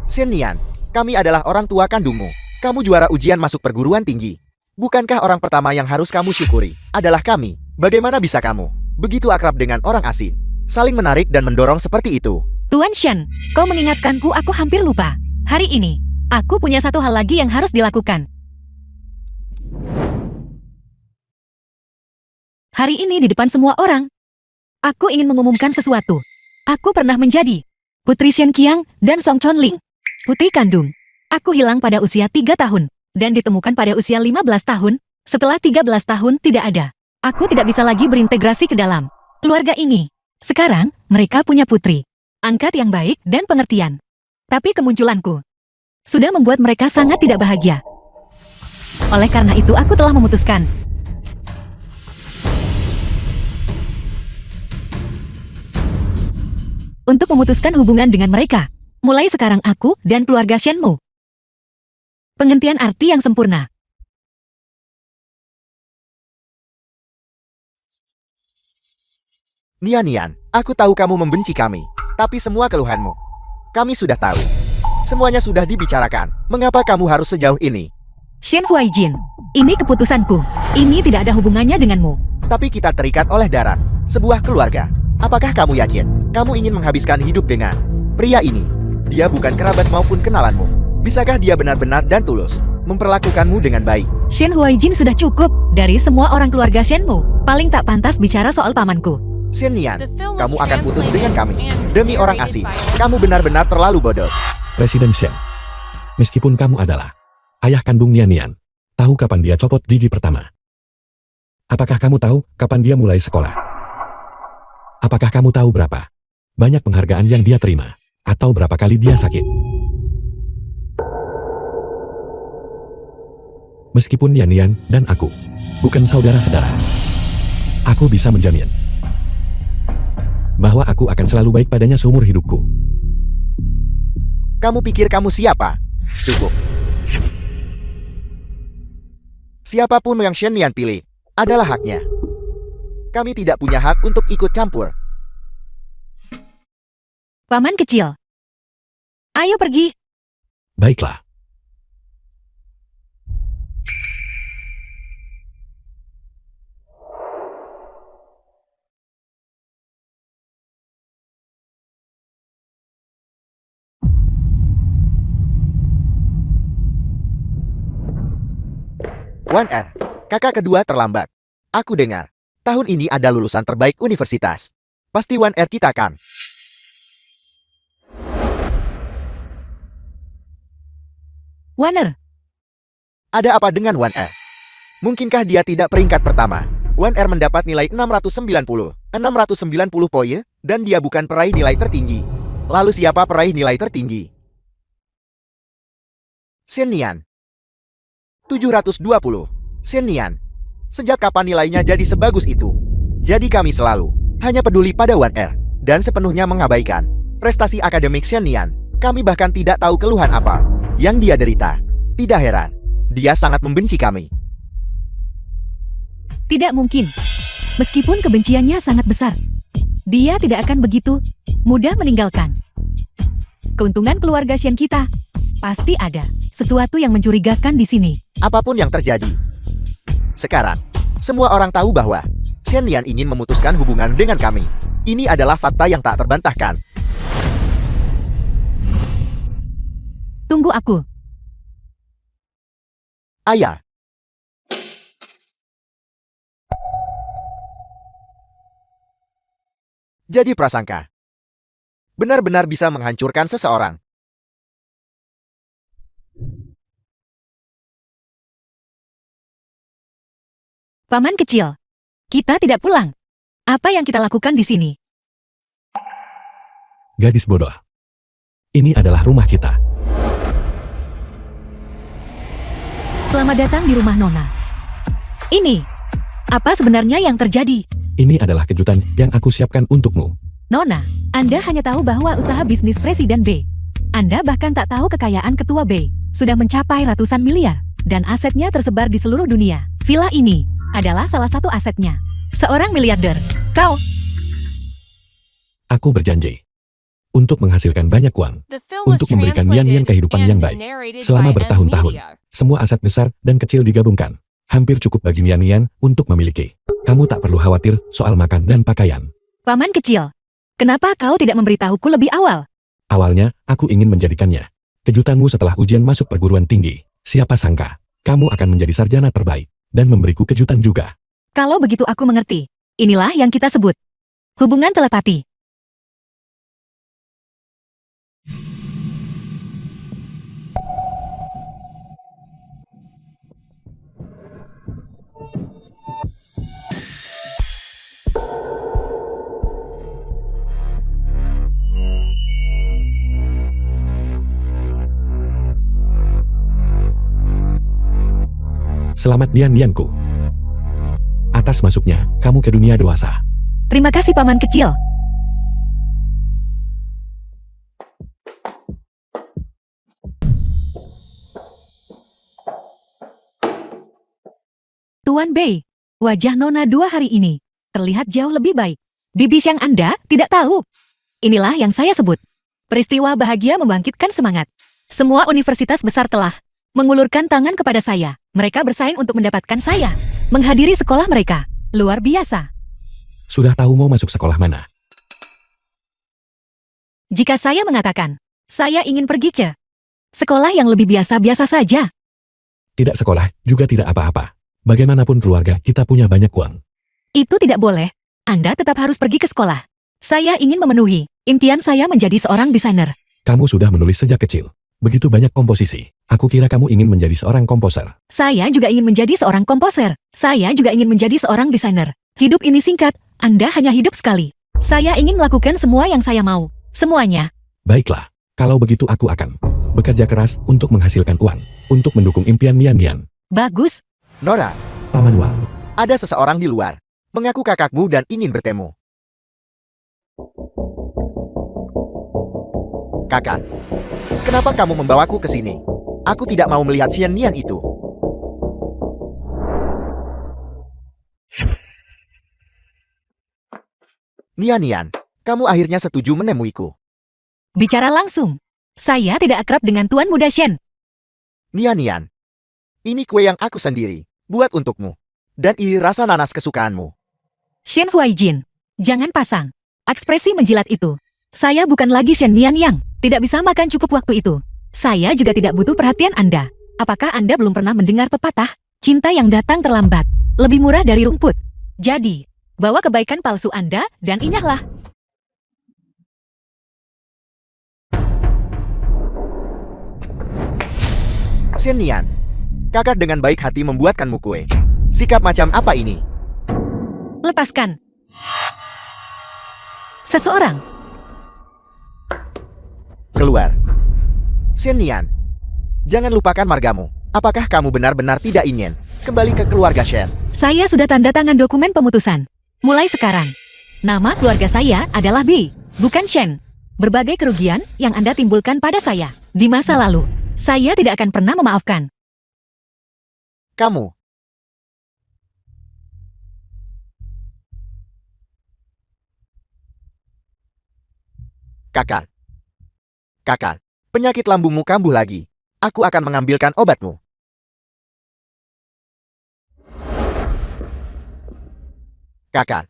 Shen Nian, kami adalah orang tua kandungmu. Kamu juara ujian masuk perguruan tinggi. Bukankah orang pertama yang harus kamu syukuri adalah kami? Bagaimana bisa kamu begitu akrab dengan orang asing, saling menarik dan mendorong seperti itu? Tuan Shen, kau mengingatkanku, aku hampir lupa. Hari ini, aku punya satu hal lagi yang harus dilakukan. Hari ini di depan semua orang, aku ingin mengumumkan sesuatu. Aku pernah menjadi Putri Shen Qiang dan Song Chonling, putri kandung. Aku hilang pada usia 3 tahun, dan ditemukan pada usia 15 tahun. Setelah 13 tahun tidak ada. Aku tidak bisa lagi berintegrasi ke dalam keluarga ini. Sekarang, mereka punya putri. Angkat yang baik dan pengertian. Tapi kemunculanku sudah membuat mereka sangat tidak bahagia. Oleh karena itu aku telah memutuskan untuk memutuskan hubungan dengan mereka. Mulai sekarang aku dan keluarga Shenmu. Penghentian arti yang sempurna. Nian, aku tahu kamu membenci kami, tapi semua keluhanmu kami sudah tahu. Semuanya sudah dibicarakan. Mengapa kamu harus sejauh ini? Shen Huaijin, ini keputusanku. Ini tidak ada hubungannya denganmu. Tapi kita terikat oleh darah, sebuah keluarga. Apakah kamu yakin kamu ingin menghabiskan hidup dengan pria ini? Dia bukan kerabat maupun kenalanmu. Bisakah dia benar-benar dan tulus memperlakukanmu dengan baik? Shen Huaijin sudah cukup. Dari semua orang keluarga Shenmu, paling tak pantas bicara soal pamanku. Shen Nian, The film was kamu akan putus dengan kami translated and demi orang narrated asing. by Kamu benar-benar terlalu bodoh. Presiden Shen. Meskipun kamu adalah ayah kandung Nian Nian. Tahu kapan dia copot gigi pertama? Apakah kamu tahu kapan dia mulai sekolah? Apakah kamu tahu berapa banyak penghargaan yang dia terima? Atau berapa kali dia sakit? Meskipun Nian Nian dan aku bukan saudara-saudara, aku bisa menjamin bahwa aku akan selalu baik padanya seumur hidupku. Kamu pikir kamu siapa? Cukup. Siapapun yang Shen Nian pilih adalah haknya. Kami tidak punya hak untuk ikut campur. Paman kecil. Ayo pergi. Baiklah. Wan Er, kakak kedua terlambat. Aku dengar, tahun ini ada lulusan terbaik universitas. Pasti Wan Er kita kan? Warner, Ada apa dengan Wan Er? Mungkinkah dia tidak peringkat pertama? Wan Er mendapat nilai 690 poin, dan dia bukan peraih nilai tertinggi. Lalu siapa peraih nilai tertinggi? Shen Nian. 720. Shen Nian. Sejak kapan nilainya jadi sebagus itu? Jadi kami selalu hanya peduli pada Wan Er dan sepenuhnya mengabaikan prestasi akademik Shen Nian. Kami bahkan tidak tahu keluhan apa yang dia derita. Tidak heran, dia sangat membenci kami. tidak mungkin. Meskipun kebenciannya sangat besar, dia tidak akan begitu mudah meninggalkan. Keuntungan keluarga Shen kita pasti ada sesuatu yang mencurigakan di sini. Apapun yang terjadi. Sekarang, semua orang tahu bahwa Shen Nian ingin memutuskan hubungan dengan kami. Ini adalah fakta yang tak terbantahkan. Tunggu aku. Ayah. Jadi prasangka benar-benar bisa menghancurkan seseorang. Paman kecil, kita tidak pulang. Apa yang kita lakukan di sini? Gadis bodoh. Ini adalah rumah kita. Selamat datang di rumah Nona. Ini, apa sebenarnya yang terjadi? Ini adalah kejutan yang aku siapkan untukmu. Nona, Anda hanya tahu bahwa usaha bisnis Presiden B. Anda bahkan tak tahu kekayaan Ketua B. Sudah mencapai ratusan miliar, dan asetnya tersebar di seluruh dunia. Villa ini adalah salah satu asetnya. Seorang miliarder. Kau, Aku berjanji untuk menghasilkan banyak uang, The film was untuk memberikan Nian Nian translated kehidupan and yang baik. narrated Selama by M bertahun-tahun, Media. semua aset besar dan kecil digabungkan. Hampir cukup bagi Nian Nian untuk memiliki. Kamu tak perlu khawatir soal makan dan pakaian. paman kecil. Kenapa kau tidak memberitahuku lebih awal? Awalnya, aku ingin menjadikannya kejutanmu setelah ujian masuk perguruan tinggi. Siapa sangka, kamu akan menjadi sarjana terbaik dan memberiku kejutan juga. Kalau begitu aku mengerti. Inilah yang kita sebut hubungan telepati. Selamat Nian Nianku. Atas masuknya, kamu ke dunia dewasa. Terima kasih paman kecil. Tuan Bei, wajah Nona 2 hari ini terlihat jauh lebih baik. Bibis yang Anda tidak tahu. Inilah yang saya sebut peristiwa bahagia membangkitkan semangat. Semua universitas besar telah mengulurkan tangan kepada saya. Mereka bersaing untuk mendapatkan saya menghadiri sekolah mereka. Luar biasa. Sudah tahu mau masuk sekolah mana? Jika saya mengatakan, saya ingin pergi ke sekolah yang lebih biasa-biasa saja. Tidak sekolah, juga tidak apa-apa. Bagaimanapun keluarga, kita punya banyak uang. Itu tidak boleh. Anda tetap harus pergi ke sekolah. Saya ingin memenuhi impian saya menjadi seorang desainer. Kamu sudah menulis sejak kecil. Begitu banyak komposisi. Aku kira kamu ingin menjadi seorang komposer. Saya juga ingin menjadi seorang komposer. Saya juga ingin menjadi seorang desainer. Hidup ini singkat, Anda hanya hidup sekali. Saya ingin melakukan semua yang saya mau. Semuanya. Baiklah, kalau begitu aku akan bekerja keras untuk menghasilkan uang, untuk mendukung impian Nian. Bagus. Nora, Paman Wang, ada seseorang di luar. Mengaku kakakmu dan ingin bertemu. Kakak, kenapa kamu membawaku ke sini? Aku tidak mau melihat Xian Nian itu. Nian, kamu akhirnya setuju menemuiku. Bicara langsung. Saya tidak akrab dengan Tuan Muda Shen. Nian, ini kue yang aku sendiri buat untukmu. Dan ini rasa nanas kesukaanmu. Shen Huaijin, jangan pasang ekspresi menjilat itu. Saya bukan lagi Shen Nian yang tidak bisa makan cukup waktu itu. Saya juga tidak butuh perhatian Anda. Apakah Anda belum pernah mendengar pepatah? Cinta yang datang terlambat, lebih murah dari rumput. Jadi, bawa kebaikan palsu Anda dan inyahlah. Xian Nian, kakak dengan baik hati membuatkanmu kue. Sikap macam apa ini? Lepaskan. Seseorang. Keluar. Xian Nian, jangan lupakan margamu. Apakah kamu benar-benar tidak ingin kembali ke keluarga Shen? Saya sudah tanda tangan dokumen pemutusan. Mulai sekarang, nama keluarga saya adalah Bi, bukan Shen. Berbagai kerugian yang Anda timbulkan pada saya di masa lalu, saya tidak akan pernah memaafkan. Kamu. Kakak, penyakit lambungmu kambuh lagi. Aku akan mengambilkan obatmu. Kakak.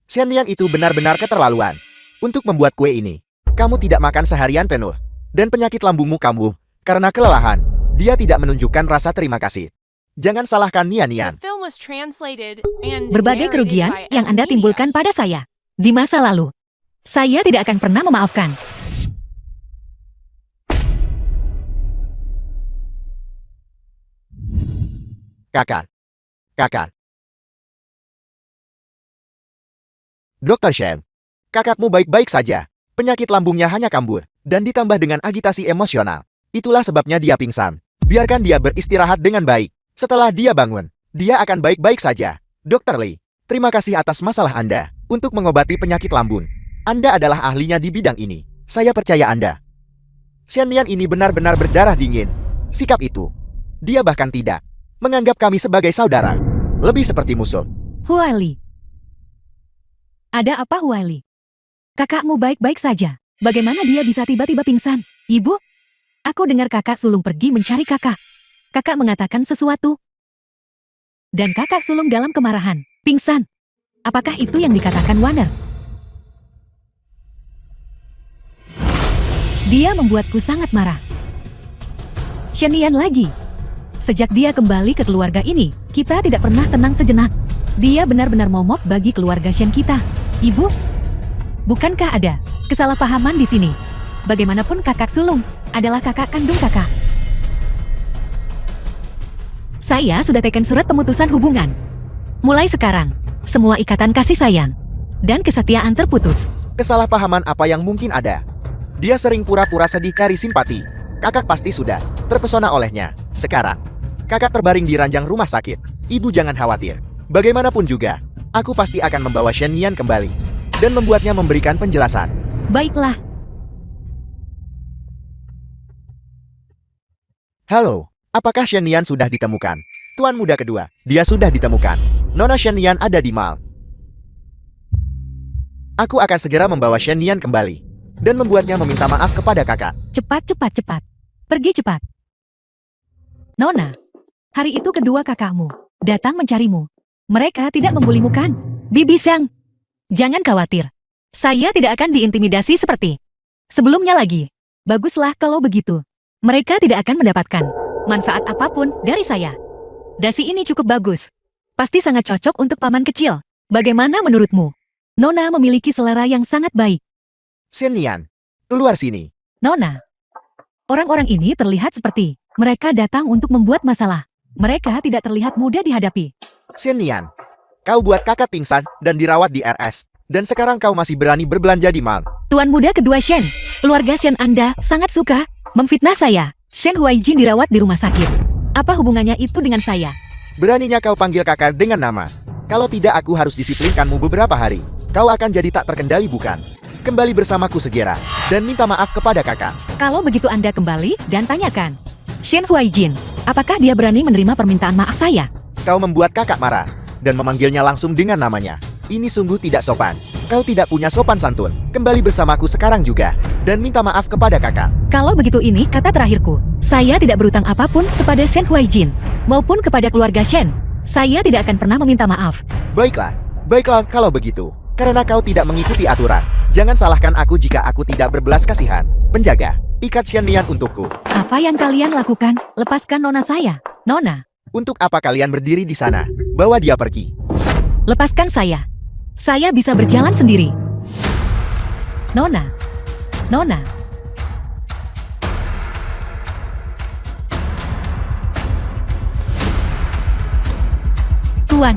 Xian Nian itu benar-benar keterlaluan. Untuk membuat kue ini, kamu tidak makan seharian penuh. Dan penyakit lambungmu kambuh karena kelelahan. Dia tidak menunjukkan rasa terima kasih. Jangan salahkan Nian. Berbagai kerugian yang Anda timbulkan pada saya di masa lalu, saya tidak akan pernah memaafkan. Kakak. Dr. Shen, kakakmu baik-baik saja. Penyakit lambungnya hanya kambuh, dan ditambah dengan agitasi emosional. Itulah sebabnya dia pingsan. Biarkan dia beristirahat dengan baik. Setelah dia bangun, dia akan baik-baik saja. Dr. Lee, terima kasih atas masalah Anda untuk mengobati penyakit lambung. Anda adalah ahlinya di bidang ini. Saya percaya Anda. Xian Nian ini benar-benar berdarah dingin. Sikap itu. Dia bahkan tidak menganggap kami sebagai saudara. Lebih seperti musuh. Huali. Ada apa Huali? Kakakmu baik-baik saja. Bagaimana dia bisa tiba-tiba pingsan? Ibu? Aku dengar kakak sulung pergi mencari kakak. Kakak mengatakan sesuatu. Dan kakak sulung dalam kemarahan. Pingsan. Apakah itu yang dikatakan Warner? Dia membuatku sangat marah. Xian Nian lagi. Sejak dia kembali ke keluarga ini, kita tidak pernah tenang sejenak. Dia benar-benar momok bagi keluarga Shen kita. Ibu? Bukankah ada kesalahpahaman di sini? Bagaimanapun kakak sulung adalah kakak kandung kakak. Saya sudah tekan surat pemutusan hubungan. Mulai sekarang, semua ikatan kasih sayang dan kesetiaan terputus. Kesalahpahaman apa yang mungkin ada? Dia sering pura-pura sedih cari simpati. Kakak pasti sudah terpesona olehnya. Sekarang, kakak terbaring di ranjang rumah sakit. Ibu jangan khawatir. Bagaimanapun juga, aku pasti akan membawa Xian Nian kembali dan membuatnya memberikan penjelasan. Baiklah. Halo, apakah Xian Nian sudah ditemukan? Tuan muda kedua, dia sudah ditemukan. Nona Xian Nian ada di mal. Aku akan segera membawa Xian Nian kembali dan membuatnya meminta maaf kepada kakak. Cepat. Pergi cepat. Nona, hari itu kedua kakakmu datang mencarimu. Mereka tidak membulimu kan? Bibi Xiang, jangan khawatir. Saya tidak akan diintimidasi seperti sebelumnya lagi. Baguslah kalau begitu. Mereka tidak akan mendapatkan manfaat apapun dari saya. Dasi ini cukup bagus. Pasti sangat cocok untuk paman kecil. Bagaimana menurutmu? Nona memiliki selera yang sangat baik. Xian Nian, keluar sini. Nona. Orang-orang ini terlihat seperti mereka datang untuk membuat masalah. Mereka tidak terlihat mudah dihadapi. Shen Nian, kau buat kakak pingsan dan dirawat di RS. Dan sekarang kau masih berani berbelanja di mall. Tuan muda kedua Shen, keluarga Shen Anda sangat suka memfitnah saya. Shen Huaijin dirawat di rumah sakit. Apa hubungannya itu dengan saya? Beraninya kau panggil kakak dengan nama. Kalau tidak aku harus disiplinkanmu beberapa hari. Kau akan jadi tak terkendali bukan? Kembali bersamaku segera. Dan minta maaf kepada kakak. Kalau begitu Anda kembali dan tanyakan. Shen Huaijin, apakah dia berani menerima permintaan maaf saya? Kau membuat kakak marah. Dan memanggilnya langsung dengan namanya. Ini sungguh tidak sopan. Kau tidak punya sopan santun. Kembali bersamaku sekarang juga. Dan minta maaf kepada kakak. Kalau begitu ini kata terakhirku. Saya tidak berutang apapun kepada Shen Huaijin. Maupun kepada keluarga Shen. Saya tidak akan pernah meminta maaf. Baiklah. Baiklah kalau begitu. Karena kau tidak mengikuti aturan. Jangan salahkan aku jika aku tidak berbelas kasihan. Penjaga, ikat Shen Nian untukku. Apa yang kalian lakukan? Lepaskan nona saya. Nona, Untuk apa kalian berdiri di sana? Bawa dia pergi. lepaskan saya. Saya bisa berjalan sendiri. Nona. Nona. Tuan.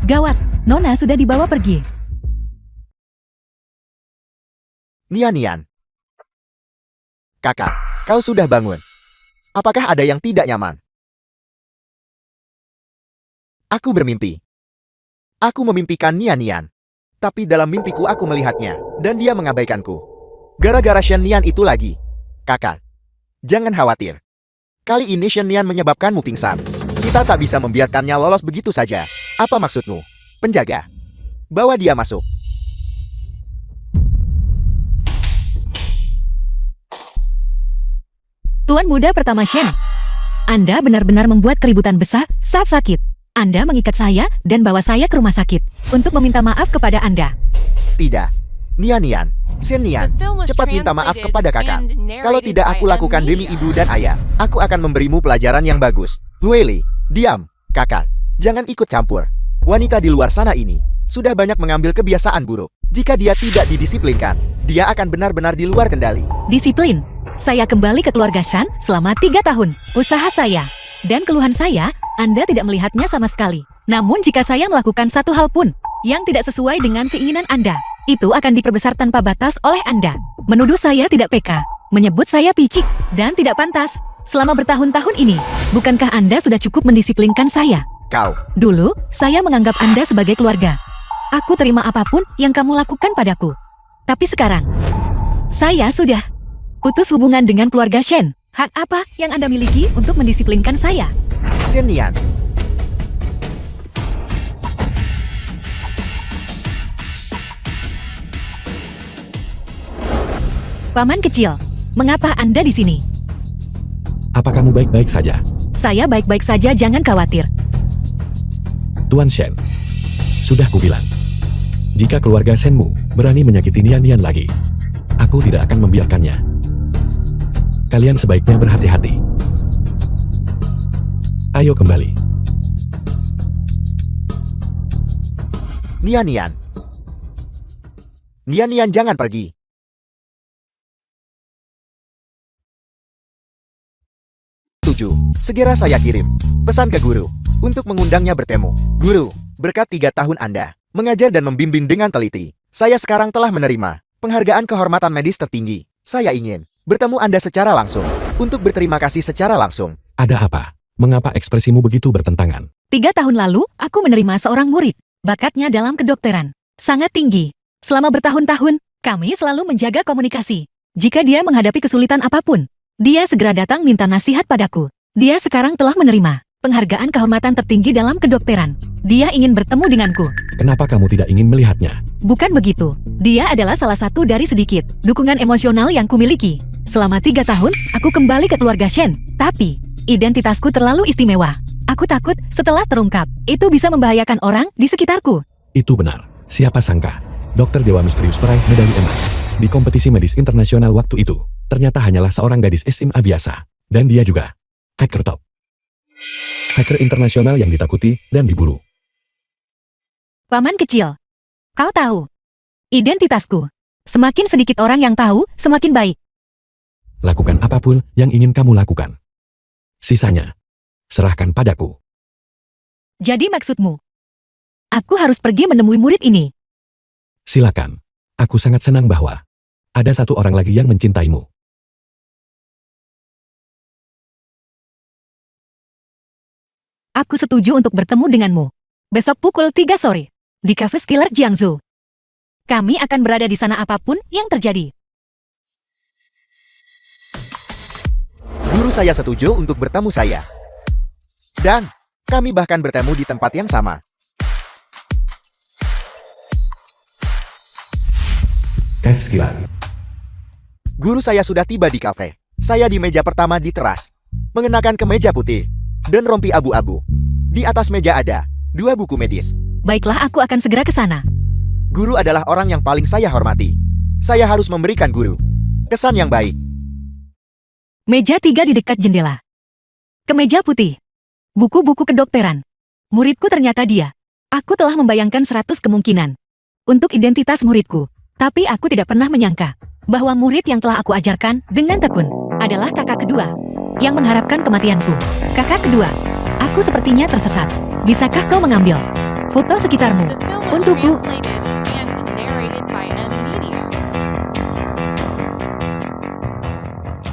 Gawat, Nona sudah dibawa pergi. Nian. Kakak, kau sudah bangun. Apakah ada yang tidak nyaman? Aku bermimpi. Aku memimpikan Nian. Tapi dalam mimpiku aku melihatnya, dan dia mengabaikanku. Gara-gara Shen Nian itu lagi. Kakak, jangan khawatir. Kali ini Shen Nian menyebabkanmu pingsan. Kita tak bisa membiarkannya lolos begitu saja. Apa maksudmu? Penjaga, bawa dia masuk. Tuan muda pertama Shen. Anda benar-benar membuat keributan besar saat sakit. Anda mengikat saya dan bawa saya ke rumah sakit untuk meminta maaf kepada Anda. Tidak. Nian, Shen Nian, cepat minta maaf kepada kakak. Kalau tidak aku lakukan demi ibu dan ayah, aku akan memberimu pelajaran yang bagus. Huili, diam, kakak. Jangan ikut campur. Wanita di luar sana ini sudah banyak mengambil kebiasaan buruk. Jika dia tidak didisiplinkan, dia akan benar-benar di luar kendali. Disiplin. Saya kembali ke keluarga Shan selama 3 tahun. Usaha saya dan keluhan saya, Anda tidak melihatnya sama sekali. Namun jika saya melakukan satu hal pun yang tidak sesuai dengan keinginan Anda, itu akan diperbesar tanpa batas oleh Anda. Menuduh saya tidak peka, menyebut saya picik, dan tidak pantas. Selama bertahun-tahun ini, bukankah Anda sudah cukup mendisiplinkan saya? Kau, Dulu, saya menganggap Anda sebagai keluarga. Aku terima apapun yang kamu lakukan padaku. Tapi sekarang, saya sudah putus hubungan dengan keluarga Shen. Hak apa yang Anda miliki untuk mendisiplinkan saya? Shen Nian. Paman kecil, mengapa Anda di sini? Apa kamu baik-baik saja? Saya baik-baik saja, jangan khawatir. Tuan Shen, sudah kubilang. Jika keluarga Shenmu berani menyakiti Nian lagi, aku tidak akan membiarkannya. Kalian sebaiknya berhati-hati. Ayo kembali. Nian. Nian jangan pergi. Segera saya kirim pesan ke guru untuk mengundangnya bertemu. Guru, berkat 3 tahun Anda mengajar dan membimbing dengan teliti, saya sekarang telah menerima penghargaan kehormatan medis tertinggi. Saya ingin bertemu Anda secara langsung untuk berterima kasih secara langsung. Ada apa? Mengapa ekspresimu begitu bertentangan? 3 tahun lalu, aku menerima seorang murid. Bakatnya dalam kedokteran sangat tinggi. Selama bertahun-tahun, kami selalu menjaga komunikasi. Jika dia menghadapi kesulitan apapun, dia segera datang minta nasihat padaku. Dia sekarang telah menerima penghargaan kehormatan tertinggi dalam kedokteran. Dia ingin bertemu denganku. Kenapa kamu tidak ingin melihatnya? Bukan begitu. Dia adalah salah satu dari sedikit dukungan emosional yang kumiliki. Selama 3 tahun, aku kembali ke keluarga Shen. Tapi, identitasku terlalu istimewa. Aku takut setelah terungkap, itu bisa membahayakan orang di sekitarku. Itu benar. Siapa sangka? Dokter Dewa misterius peraih medali emas di kompetisi medis internasional waktu itu. Ternyata hanyalah seorang gadis SMA biasa. Dan dia juga hacker top. Hacker internasional yang ditakuti dan diburu. Paman kecil, kau tahu identitasku. Semakin sedikit orang yang tahu, semakin baik. Lakukan apapun yang ingin kamu lakukan. Sisanya, serahkan padaku. Jadi maksudmu, aku harus pergi menemui murid ini. Silakan. Aku sangat senang bahwa ada satu orang lagi yang mencintaimu. Aku setuju untuk bertemu denganmu. Besok pukul 3 sore, di Cafe Skiller Jiangsu. Kami akan berada di sana apapun yang terjadi. Guru saya setuju untuk bertemu saya. Dan, kami bahkan bertemu di tempat yang sama. Cafe Skiller. Guru saya sudah tiba di kafe. Saya di meja pertama di teras, mengenakan kemeja putih dan rompi abu-abu. Di atas meja ada 2 buku medis. Baiklah, aku akan segera ke sana. Guru adalah orang yang paling saya hormati. Saya harus memberikan guru kesan yang baik. Meja 3 di dekat jendela. Kemeja putih. Buku-buku kedokteran. Muridku ternyata dia. Aku telah membayangkan 100 kemungkinan untuk identitas muridku. Tapi aku tidak pernah menyangka bahwa murid yang telah aku ajarkan dengan tekun adalah kakak kedua yang mengharapkan kematianku. Kakak kedua, aku sepertinya tersesat. Bisakah kau mengambil foto sekitarmu The film was untukku? translated and narrated by M. Media.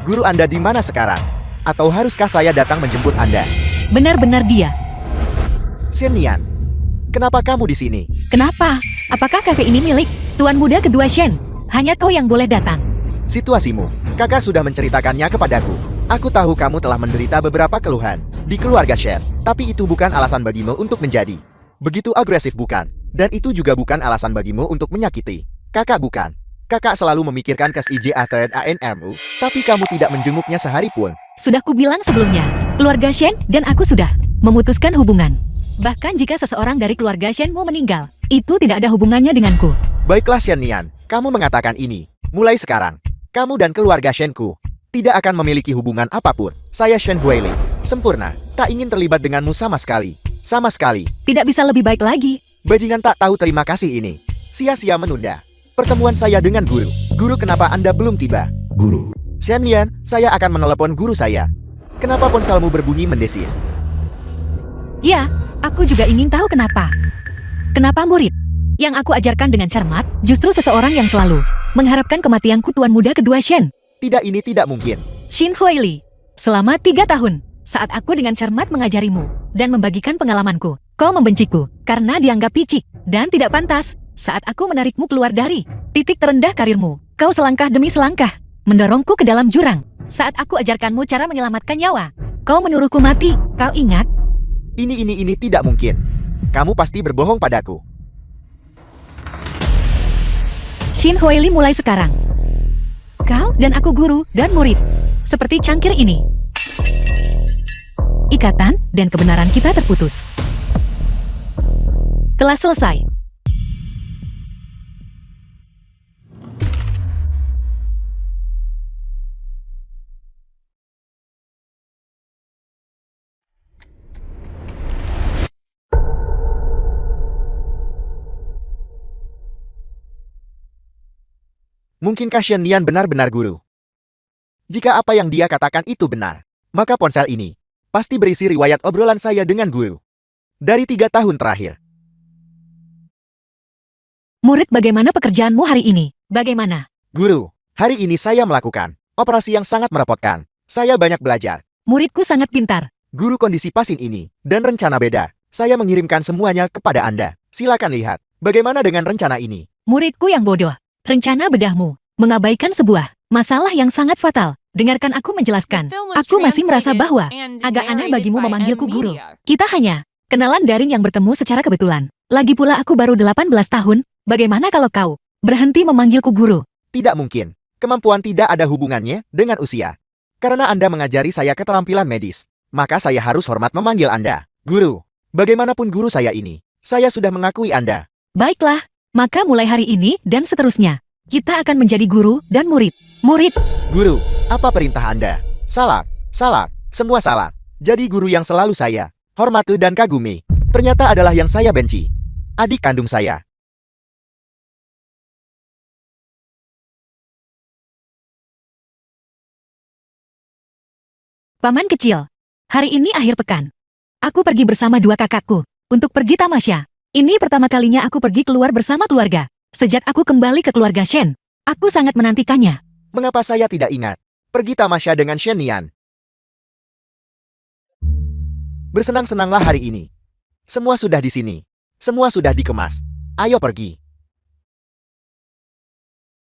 Guru Anda di mana sekarang? Atau haruskah saya datang menjemput Anda? Benar-benar dia. Shen Nian, kenapa kamu di sini? Kenapa? Apakah kafe ini milik Tuan Muda kedua Shen? Hanya kau yang boleh datang. Situasimu, kakak sudah menceritakannya kepadaku. Aku tahu kamu telah menderita beberapa keluhan di keluarga Shen, tapi itu bukan alasan bagimu untuk menjadi begitu agresif, bukan? Dan itu juga bukan alasan bagimu untuk menyakiti kakak, bukan? Kakak selalu memikirkan KSIJ-ANMU, tapi kamu tidak menjenguknya sehari pun. Sudah kubilang sebelumnya, keluarga Shen dan aku sudah memutuskan hubungan. Bahkan jika seseorang dari keluarga Shen mau meninggal, itu tidak ada hubungannya denganku. Baiklah Shen Nian, kamu mengatakan ini. Mulai sekarang, kamu dan keluarga Shenku tidak akan memiliki hubungan apapun. Saya Shen Huili, sempurna, tak ingin terlibat denganmu sama sekali. Sama sekali. Tidak bisa lebih baik lagi. Bajingan tak tahu terima kasih ini. Sia-sia menunda pertemuan saya dengan guru. Guru, kenapa Anda belum tiba? Guru. Shen Nian, saya akan menelepon guru saya. Kenapa ponselmu berbunyi mendesis? Ya, aku juga ingin tahu kenapa. Kenapa murid yang aku ajarkan dengan cermat justru seseorang yang selalu mengharapkan kematianku Tuan Muda kedua Shen? Tidak, ini tidak mungkin. Shin Huili, selama 3 tahun, saat aku dengan cermat mengajarimu dan membagikan pengalamanku, kau membenciku karena dianggap picik dan tidak pantas. Saat aku menarikmu keluar dari titik terendah karirmu, kau selangkah demi selangkah mendorongku ke dalam jurang. Saat aku ajarkanmu cara menyelamatkan nyawa, kau menyuruhku mati. Kau ingat? Ini tidak mungkin. Kamu pasti berbohong padaku. Shin Huili, mulai sekarang, kau dan aku guru dan murid. Seperti cangkir ini. Ikatan dan kebenaran kita terputus. Kelas selesai. Mungkinkah Shen Nian benar-benar guru? Jika apa yang dia katakan itu benar, maka ponsel ini pasti berisi riwayat obrolan saya dengan guru dari 3 tahun terakhir. Murid, bagaimana pekerjaanmu hari ini? Bagaimana? Guru, hari ini saya melakukan operasi yang sangat merepotkan. Saya banyak belajar. Muridku sangat pintar. Guru, kondisi pasien ini dan rencana beda. Saya mengirimkan semuanya kepada Anda. Silakan lihat. Bagaimana dengan rencana ini? Muridku yang bodoh. Rencana bedahmu mengabaikan sebuah masalah yang sangat fatal. Dengarkan aku menjelaskan. The film was Aku masih merasa translated bahwa and agak aneh narrated bagimu by memanggilku M. guru. Media. Kita hanya kenalan daring yang bertemu secara kebetulan. Lagi pula aku baru 18 tahun. Bagaimana kalau kau berhenti memanggilku guru? Tidak mungkin. Kemampuan tidak ada hubungannya dengan usia. Karena Anda mengajari saya keterampilan medis, maka saya harus hormat memanggil Anda guru. Bagaimanapun guru saya ini, saya sudah mengakui Anda. Baiklah, maka mulai hari ini dan seterusnya, kita akan menjadi guru dan murid. Murid, Guru, apa perintah Anda? Salah, semua salah. Jadi guru yang selalu saya hormati dan kagumi, ternyata adalah yang saya benci. Adik kandung saya. Paman kecil, hari ini akhir pekan. Aku pergi bersama dua kakakku untuk pergi tamasya. Ini pertama kalinya aku pergi keluar bersama keluarga. Sejak aku kembali ke keluarga Shen, aku sangat menantikannya. Mengapa saya tidak ingat? Pergi tamasya dengan Shen Nian. Bersenang-senanglah hari ini. Semua sudah di sini. Semua sudah dikemas. Ayo pergi.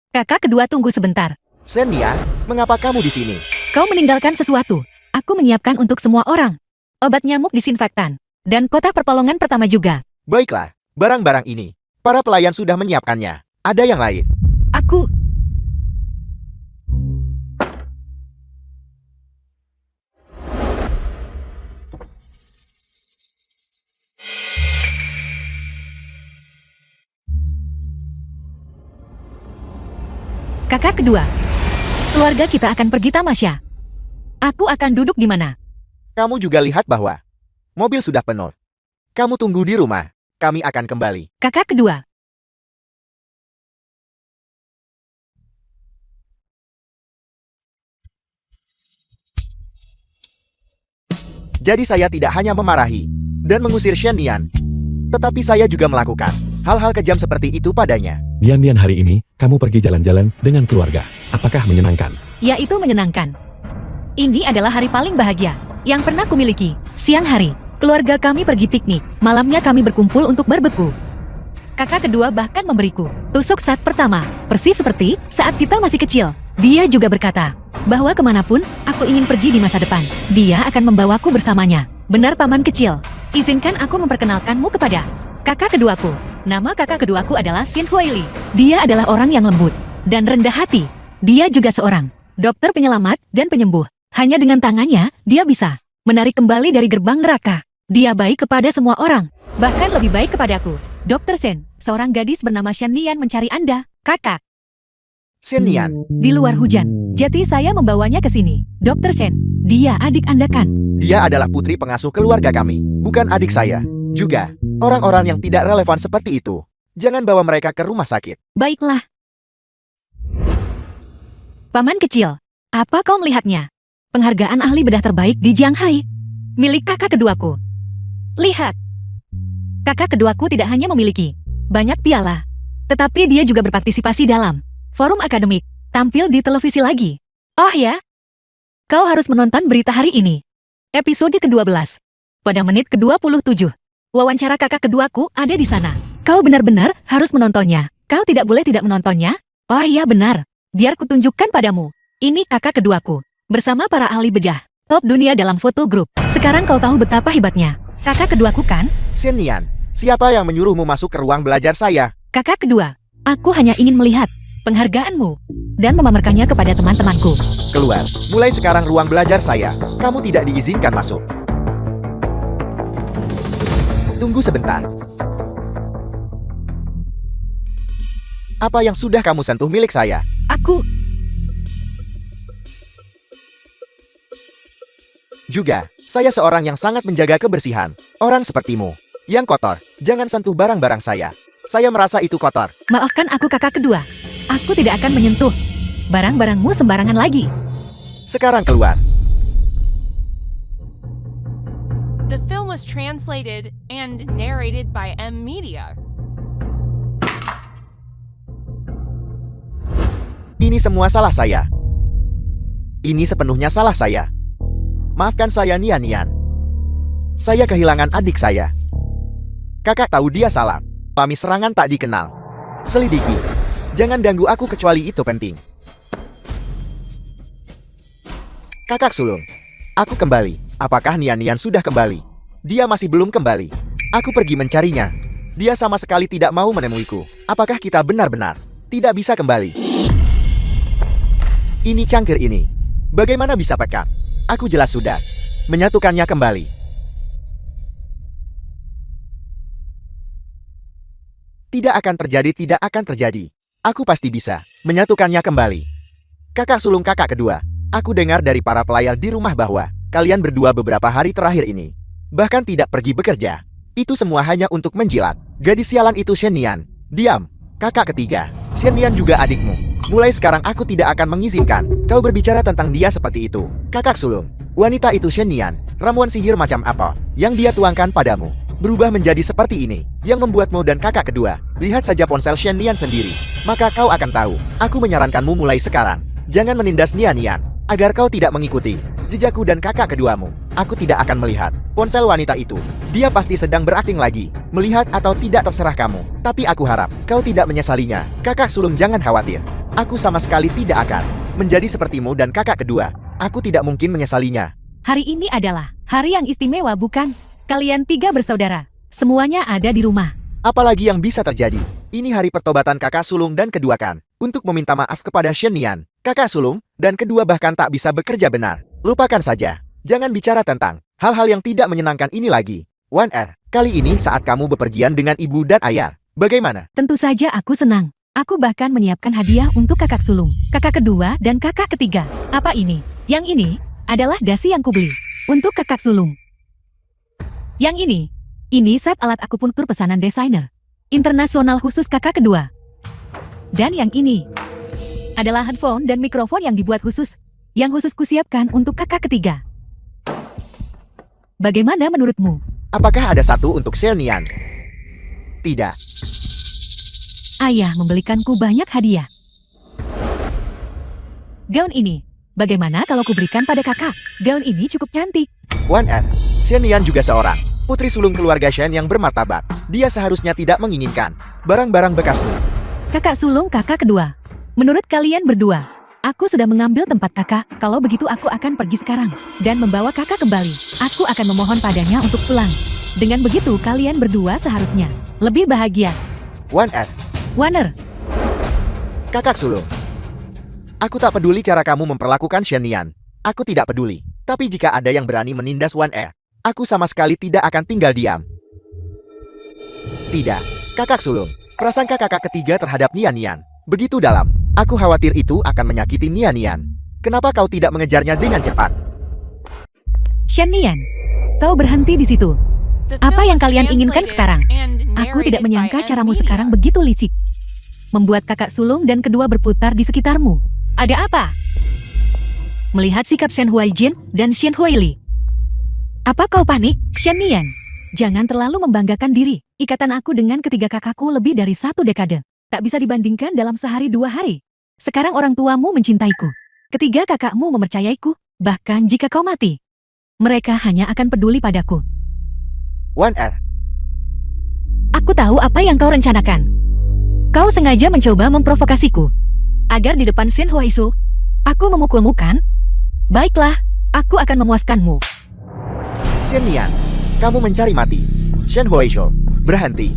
Kakak kedua tunggu sebentar. Shen Nian, mengapa kamu di sini? Kau meninggalkan sesuatu. Aku menyiapkan untuk semua orang. Obat nyamuk disinfektan. Dan kotak pertolongan pertama juga. Baiklah, barang-barang ini. Para pelayan sudah menyiapkannya. Ada yang lain. Aku... Kakak kedua. Keluarga kita akan pergi tamasya. Aku akan duduk di mana? Kamu juga lihat bahwa mobil sudah penuh. Kamu tunggu di rumah. Kami akan kembali. Kakak kedua. Jadi saya tidak hanya memarahi dan mengusir Shen Nian, tetapi saya juga melakukan hal-hal kejam seperti itu padanya. Nian, hari ini, kamu pergi jalan-jalan dengan keluarga. Apakah menyenangkan? Ya, itu menyenangkan. Ini adalah hari paling bahagia yang pernah kumiliki. Siang hari, keluarga kami pergi piknik. Malamnya kami berkumpul untuk barbeque. Kakak kedua bahkan memberiku tusuk saat pertama, persis seperti saat kita masih kecil. Dia juga berkata bahwa kemanapun aku ingin pergi di masa depan, dia akan membawaku bersamanya. Benar, paman kecil. Izinkan aku memperkenalkanmu kepada kakak keduaku. Nama kakak keduaku adalah Xin Huili. Dia adalah orang yang lembut dan rendah hati. Dia juga seorang dokter penyelamat dan penyembuh. Hanya dengan tangannya, dia bisa menarik kembali dari gerbang neraka. Dia baik kepada semua orang, bahkan lebih baik kepadaku. Dr. Shen, seorang gadis bernama Shen Nian mencari Anda, kakak. Shen Nian, Di luar hujan, jadi saya membawanya ke sini. Dr. Shen, dia adik Anda kan? dia adalah putri pengasuh keluarga kami, bukan adik saya. Juga, orang-orang yang tidak relevan seperti itu. Jangan bawa mereka ke rumah sakit. Baiklah. Paman kecil, apa kau melihatnya? Penghargaan ahli bedah terbaik di Jianghai, milik kakak keduaku. Lihat. Kakak keduaku tidak hanya memiliki banyak piala, tetapi dia juga berpartisipasi dalam forum akademik, tampil di televisi lagi. Oh ya? Kau harus menonton berita hari ini. Episode ke-12. Pada menit ke-27. Wawancara kakak keduaku ada di sana. Kau benar-benar harus menontonnya. Kau tidak boleh tidak menontonnya. Oh iya benar. Biar kutunjukkan padamu. Ini kakak keduaku. Bersama para ahli bedah. Top dunia dalam foto grup. Sekarang kau tahu betapa hebatnya kakak keduaku kan? Shen Nian, siapa yang menyuruhmu masuk ke ruang belajar saya? Kakak kedua. Aku hanya ingin melihat penghargaanmu dan memamerkannya kepada teman-temanku. Keluar. Mulai sekarang ruang belajar saya. Kamu tidak diizinkan masuk. Tunggu sebentar. Apa yang sudah kamu sentuh milik saya? Aku... Juga, saya seorang yang sangat menjaga kebersihan. Orang sepertimu, yang kotor, jangan sentuh barang-barang saya. Saya merasa itu kotor. Maafkan aku kakak kedua. Aku tidak akan menyentuh barang-barangmu sembarangan lagi. Sekarang keluar. The film was translated and narrated by M Media. Ini semua salah saya. Ini sepenuhnya salah saya. Maafkan saya, Nian. Saya kehilangan adik saya. Kakak tahu dia salah. Alami serangan tak dikenal. Selidiki. Jangan ganggu aku kecuali itu penting. Kakak sulung. Aku kembali. Apakah Nian sudah kembali? Dia masih belum kembali. Aku pergi mencarinya. Dia sama sekali tidak mau menemuiku. Apakah kita benar-benar tidak bisa kembali? Ini cangkir ini. Bagaimana bisa pekat? Aku jelas sudah menyatukannya kembali. Tidak akan terjadi. Aku pasti bisa menyatukannya kembali. Kakak sulung kakak kedua. Aku dengar dari para pelayar di rumah bahwa kalian berdua beberapa hari terakhir ini bahkan tidak pergi bekerja. Itu semua hanya untuk menjilat gadis sialan itu, Shen Nian. Diam. Kakak ketiga, Shen Nian juga adikmu. Mulai sekarang aku tidak akan mengizinkan kau berbicara tentang dia seperti itu. Kakak sulung, Wanita itu Shen Nian, ramuan sihir macam apa yang dia tuangkan padamu berubah menjadi seperti ini, yang membuatmu dan kakak kedua. Lihat saja ponsel Shen Nian sendiri, maka kau akan tahu. Aku menyarankanmu mulai sekarang, jangan menindas Nian Nian, agar kau tidak mengikuti jejakku dan kakak keduamu. Aku tidak akan melihat ponsel wanita itu. Dia pasti sedang berakting lagi. Melihat atau tidak terserah kamu. Tapi aku harap kau tidak menyesalinya. Kakak sulung jangan khawatir. Aku sama sekali tidak akan menjadi sepertimu dan kakak kedua. Aku tidak mungkin menyesalinya. Hari ini adalah hari yang istimewa, bukan? Kalian 3 bersaudara. Semuanya ada di rumah. Apalagi yang bisa terjadi? Ini hari pertobatan kakak sulung dan kedua kan. Untuk meminta maaf kepada Shen Nian. Kakak sulung dan kedua bahkan tak bisa bekerja benar. Lupakan saja. Jangan bicara tentang hal-hal yang tidak menyenangkan ini lagi. Wan Er, kali ini saat kamu bepergian dengan ibu dan ayah. Bagaimana? Tentu saja aku senang. Aku bahkan menyiapkan hadiah untuk kakak sulung, kakak kedua, dan kakak ketiga. Apa ini? Yang ini adalah dasi yang kubeli untuk kakak sulung. Yang ini set alat akupuntur pesanan desainer internasional khusus kakak kedua. Dan yang ini adalah headphone dan mikrofon yang dibuat khusus, yang khusus kusiapkan untuk kakak ketiga. Bagaimana menurutmu? Apakah ada satu untuk Shen Nian? Tidak. Ayah membelikanku banyak hadiah. Gaun ini, bagaimana kalau kuberikan pada kakak? Gaun ini cukup cantik. Wan Er, Shen Nian juga seorang putri sulung keluarga Shen yang bermartabat. Dia seharusnya tidak menginginkan barang-barang bekasmu. Kakak sulung kakak kedua. Menurut kalian berdua, aku sudah mengambil tempat kakak. Kalau begitu aku akan pergi sekarang dan membawa kakak kembali. Aku akan memohon padanya untuk pulang. Dengan begitu kalian berdua seharusnya lebih bahagia. Wan Er, Warner, kakak sulung. Aku tak peduli cara kamu memperlakukan Shen Nian. Aku tidak peduli. Tapi jika ada yang berani menindas Wan Er, aku sama sekali tidak akan tinggal diam. Tidak, kakak sulung. Prasangka kakak ketiga terhadap Nian Nian begitu dalam. Aku khawatir itu akan menyakiti Nian Nian. Kenapa kau tidak mengejarnya dengan cepat? Shen Nian, kau berhenti di situ. The film Apa yang was kalian inginkan translated sekarang? and Aku tidak narrated by menyangka M caramu Media. sekarang begitu licik. Membuat kakak sulung dan kedua berputar di sekitarmu. Ada apa? Melihat sikap Shen Huaijin dan Shen Huaili. Apa kau panik, Shen Nian? Jangan terlalu membanggakan diri. Ikatan aku dengan ketiga kakakku lebih dari 1 dekade. Tak bisa dibandingkan dalam sehari 2 hari. Sekarang orang tuamu mencintaiku. Ketiga kakakmu mempercayaiku. Bahkan jika kau mati, mereka hanya akan peduli padaku. Wan Er, Aku tahu apa yang kau rencanakan. Kau sengaja mencoba memprovokasiku. Agar di depan Shen Huaisu, aku memukulmu kan? Baiklah, aku akan memuaskanmu. Shen Nian, kamu mencari mati. Shen Huaishou, berhenti.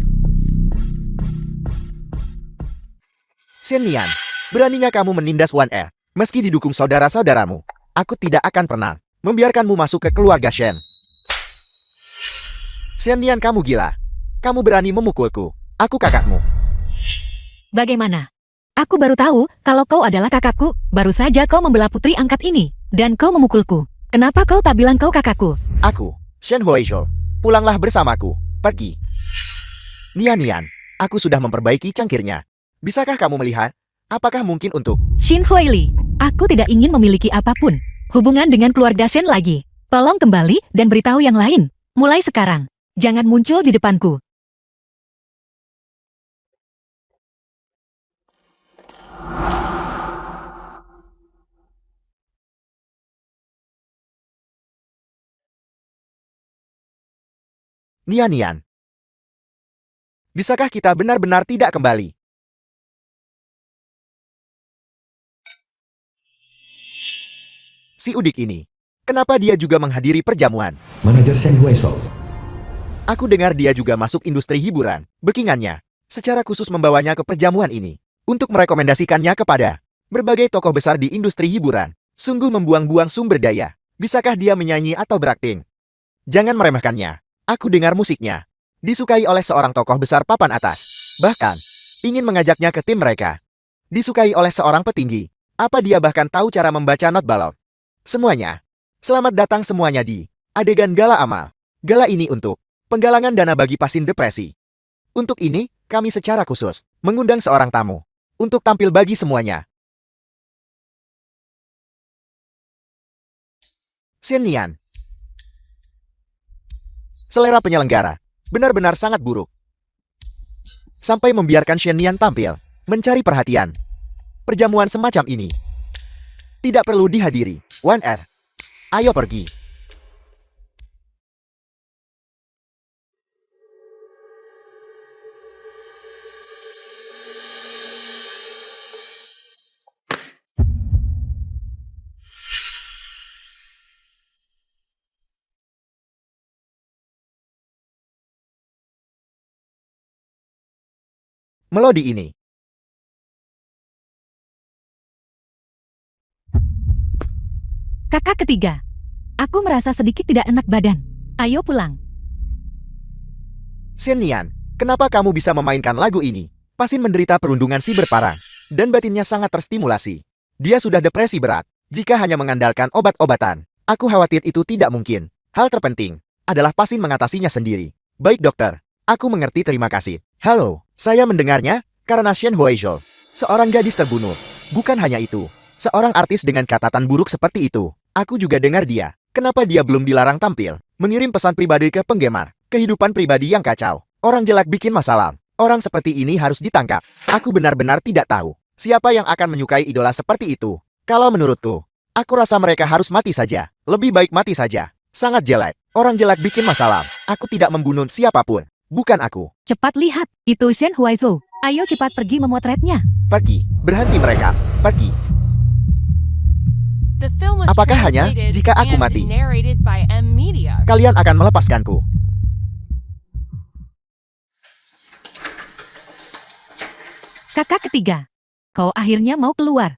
Shen Nian, beraninya kamu menindas Wan Er, meski didukung saudara-saudaramu. Aku tidak akan pernah membiarkanmu masuk ke keluarga Shen. Shen Nian, kamu gila. Kamu berani memukulku. Aku kakakmu. Bagaimana? Aku baru tahu kalau kau adalah kakakku. Baru saja kau membela putri angkat ini. Dan kau memukulku. Kenapa kau tak bilang kau kakakku? Aku, Shen Huaishou. Pulanglah bersamaku. Pergi. Nian Nian, aku sudah memperbaiki cangkirnya. Bisakah kamu melihat? Apakah mungkin untuk... Shin Huaili, aku tidak ingin memiliki apapun hubungan dengan keluarga Shen lagi. Tolong kembali dan beritahu yang lain. Mulai sekarang, jangan muncul di depanku. Nian Nian. Bisakah kita benar-benar tidak kembali? Si udik ini. Kenapa dia juga menghadiri perjamuan? Manajer Shen Huaishou. Aku dengar dia juga masuk industri hiburan. Backingannya secara khusus membawanya ke perjamuan ini untuk merekomendasikannya kepada berbagai tokoh besar di industri hiburan. Sungguh membuang-buang sumber daya. Bisakah dia menyanyi atau berakting? Jangan meremehkannya. Aku dengar musiknya disukai oleh seorang tokoh besar papan atas. Bahkan ingin mengajaknya ke tim mereka. Disukai oleh seorang petinggi. Apa dia bahkan tahu cara membaca not balok? Semuanya. Selamat datang semuanya di adegan gala amal. Gala ini untuk penggalangan dana bagi pasien depresi. Untuk ini, kami secara khusus mengundang seorang tamu untuk tampil bagi semuanya. Shen Nian. Selera penyelenggara benar-benar sangat buruk. Sampai membiarkan Shen Nian tampil, mencari perhatian. Perjamuan semacam ini tidak perlu dihadiri. Wan Er, ayo pergi. Melodi ini Kakak ketiga. Aku merasa sedikit tidak enak badan. Ayo pulang. Shen Nian, kenapa kamu bisa memainkan lagu ini? Pasin menderita perundungan siber parah, dan batinnya sangat terstimulasi. Dia sudah depresi berat. Jika hanya mengandalkan obat-obatan, aku khawatir itu tidak mungkin. Hal terpenting adalah Pasin mengatasinya sendiri. Baik dokter, aku mengerti, terima kasih. Halo, saya mendengarnya karena Shen Huaizhou, seorang gadis terbunuh. Bukan hanya itu, seorang artis dengan catatan buruk seperti itu. Aku juga dengar dia. Kenapa dia belum dilarang tampil? Mengirim pesan pribadi ke penggemar. Kehidupan pribadi yang kacau. Orang jelek bikin masalah. Orang seperti ini harus ditangkap. Aku benar-benar tidak tahu siapa yang akan menyukai idola seperti itu. Kalau menurutku, aku rasa mereka harus mati saja. Lebih baik mati saja. Sangat jelek. Orang jelek bikin masalah. Aku tidak membunuh siapapun. Bukan aku. Cepat lihat, itu Shen Huaizhou. Ayo cepat pergi memotretnya. Pergi. Berhenti mereka. Pergi. The film was Apakah hanya translated jika aku and mati? narrated by M Media. Kalian akan melepaskanku. Kakak ketiga. Kau akhirnya mau keluar.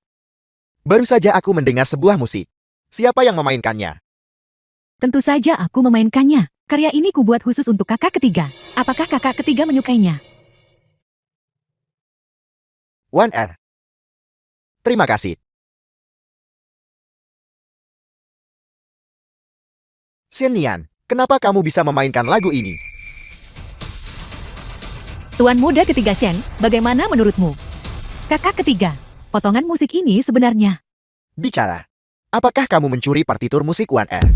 Baru saja aku mendengar sebuah musik. Siapa yang memainkannya? Tentu saja aku memainkannya. Karya ini kubuat khusus untuk kakak ketiga. Apakah kakak ketiga menyukainya? Wan Er. Terima kasih. Shen Nian, kenapa kamu bisa memainkan lagu ini? Tuan muda ketiga Shen, bagaimana menurutmu? Kakak ketiga, potongan musik ini sebenarnya. Bicara. Apakah kamu mencuri partitur musik Wan Er?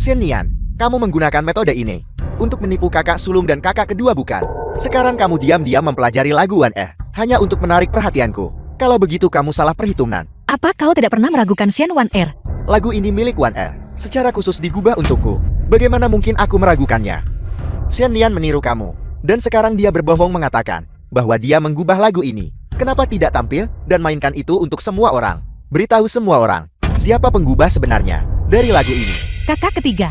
Shen Nian, kamu menggunakan metode ini untuk menipu kakak sulung dan kakak kedua, bukan? Sekarang kamu diam-diam mempelajari lagu Wan Er hanya untuk menarik perhatianku. Kalau begitu kamu salah perhitungan. Apa kau tidak pernah meragukan Shen Wan Er? Lagu ini milik Wan Er, secara khusus digubah untukku. Bagaimana mungkin aku meragukannya? Shen Nian meniru kamu, dan sekarang dia berbohong mengatakan bahwa dia menggubah lagu ini. Kenapa tidak tampil dan mainkan itu untuk semua orang? Beritahu semua orang, siapa penggubah sebenarnya dari lagu ini? Kakak ketiga,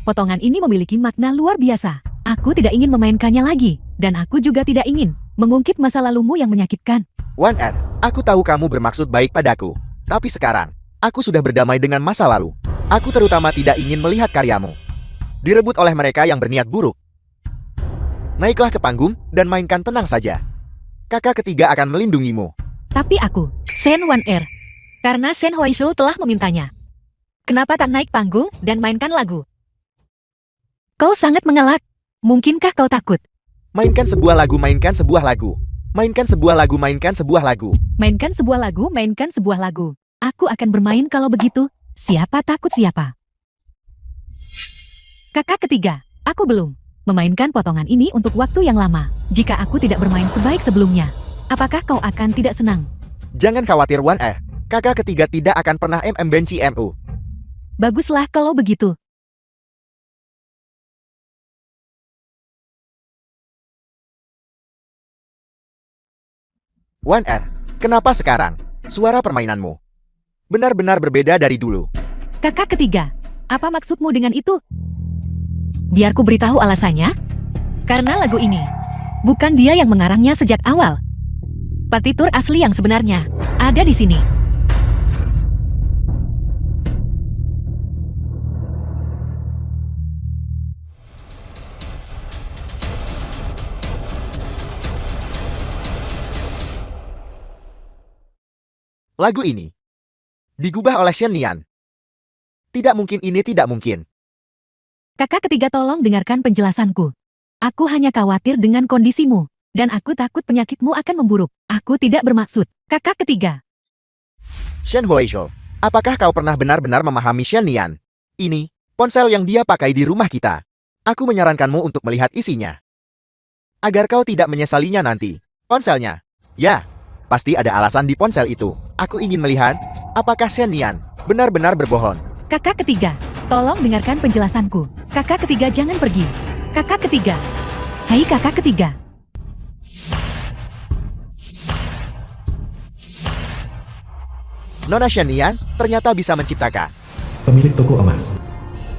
potongan ini memiliki makna luar biasa. Aku tidak ingin memainkannya lagi, dan aku juga tidak ingin mengungkit masa lalumu yang menyakitkan. Wan Er, aku tahu kamu bermaksud baik padaku, tapi sekarang aku sudah berdamai dengan masa lalu. Aku terutama tidak ingin melihat karyamu direbut oleh mereka yang berniat buruk. Naiklah ke panggung dan mainkan tenang saja. Kakak ketiga akan melindungimu. Tapi aku, Shen Wan Er, karena Shen Huaizhou telah memintanya. Kenapa tak naik panggung dan mainkan lagu? Kau sangat mengelak. Mungkinkah kau takut? Mainkan sebuah lagu, mainkan sebuah lagu. Mainkan sebuah lagu, mainkan sebuah lagu. Mainkan sebuah lagu, mainkan sebuah lagu. Aku akan bermain kalau begitu. Siapa takut siapa? Kakak ketiga, aku belum memainkan potongan ini untuk waktu yang lama. Jika aku tidak bermain sebaik sebelumnya, apakah kau akan tidak senang? Jangan khawatir Wan Er, kakak ketiga tidak akan pernah membenci MU. Baguslah kalau begitu. Wan Er, kenapa sekarang suara permainanmu benar-benar berbeda dari dulu? Kakak ketiga, apa maksudmu dengan itu? Biar ku beritahu alasannya. Karena lagu ini bukan dia yang mengarangnya sejak awal. Partitur asli yang sebenarnya ada di sini. Lagu ini digubah oleh Shen Nian. Tidak mungkin, ini tidak mungkin. Kakak ketiga, tolong dengarkan penjelasanku. Aku hanya khawatir dengan kondisimu, dan aku takut penyakitmu akan memburuk. Aku tidak bermaksud. Kakak ketiga, Shen Huaizhou, apakah kau pernah benar-benar memahami Shen Nian? Ini, ponsel yang dia pakai di rumah kita. Aku menyarankanmu untuk melihat isinya. Agar kau tidak menyesalinya nanti. Ponselnya. Ya, pasti ada alasan di ponsel itu. Aku ingin melihat, apakah Shen Nian benar-benar berbohong. Kakak ketiga, tolong dengarkan penjelasanku. Kakak ketiga jangan pergi. Kakak ketiga. Hai kakak ketiga. Nona Shen Nian ternyata bisa menciptakan Pemilik toko emas.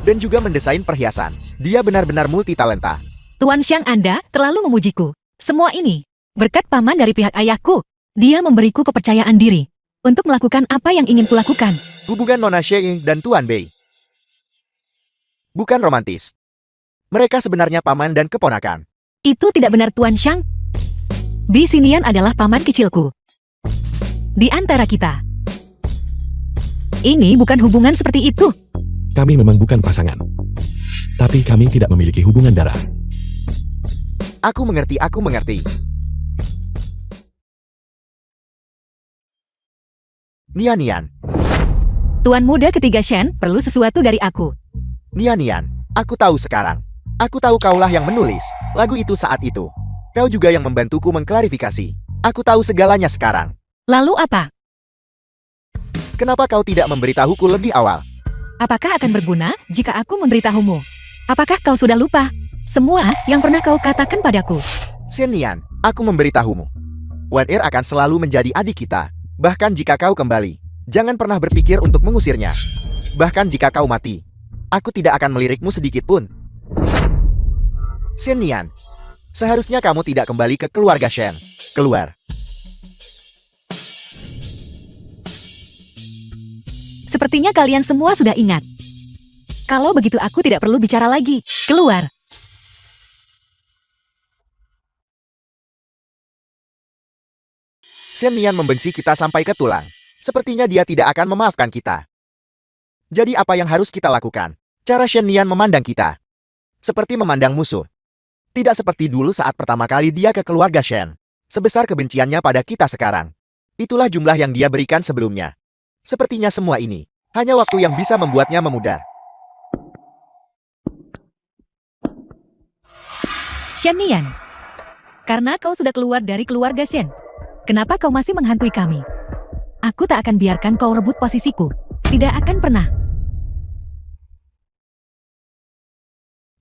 dan juga mendesain perhiasan. Dia benar-benar multitalenta. Tuan Xiang Anda terlalu memujiku. Semua ini berkat paman dari pihak ayahku. Dia memberiku kepercayaan diri untuk melakukan apa yang ingin kulakukan. Hubungan Nona Shen dan Tuan Bei bukan romantis. Mereka sebenarnya paman dan keponakan. Itu tidak benar Tuan Xiang. Bi Xinian adalah paman kecilku. Di antara kita. Ini bukan hubungan seperti itu. Kami memang bukan pasangan. Tapi kami tidak memiliki hubungan darah. Aku mengerti, aku mengerti. Nian Nian, Tuan muda ketiga Shen perlu sesuatu dari aku. Nian Nian, aku tahu sekarang. Aku tahu kaulah yang menulis lagu itu saat itu. Kau juga yang membantuku mengklarifikasi. Aku tahu segalanya sekarang. Lalu apa? Kenapa kau tidak memberitahuku lebih awal? Apakah akan berguna jika aku memberitahumu? Apakah kau sudah lupa semua yang pernah kau katakan padaku? Shen Nian, aku memberitahumu. Wan Er akan selalu menjadi adik kita. Bahkan jika kau kembali, jangan pernah berpikir untuk mengusirnya. Bahkan jika kau mati, aku tidak akan melirikmu sedikit pun. Shen Nian, seharusnya kamu tidak kembali ke keluarga Shen. Keluar. Sepertinya kalian semua sudah ingat. Kalau begitu aku tidak perlu bicara lagi. Keluar. Shen Nian membenci kita sampai ke tulang. Sepertinya dia tidak akan memaafkan kita. Jadi apa yang harus kita lakukan? Cara Shen Nian memandang kita seperti memandang musuh. Tidak seperti dulu saat pertama kali dia ke keluarga Shen. Sebesar kebenciannya pada kita sekarang. Itulah jumlah yang dia berikan sebelumnya. Sepertinya semua ini hanya waktu yang bisa membuatnya memudar. Shen Nian, karena kau sudah keluar dari keluarga Shen, kenapa kau masih menghantui kami? Aku tak akan biarkan kau rebut posisiku. Tidak akan pernah.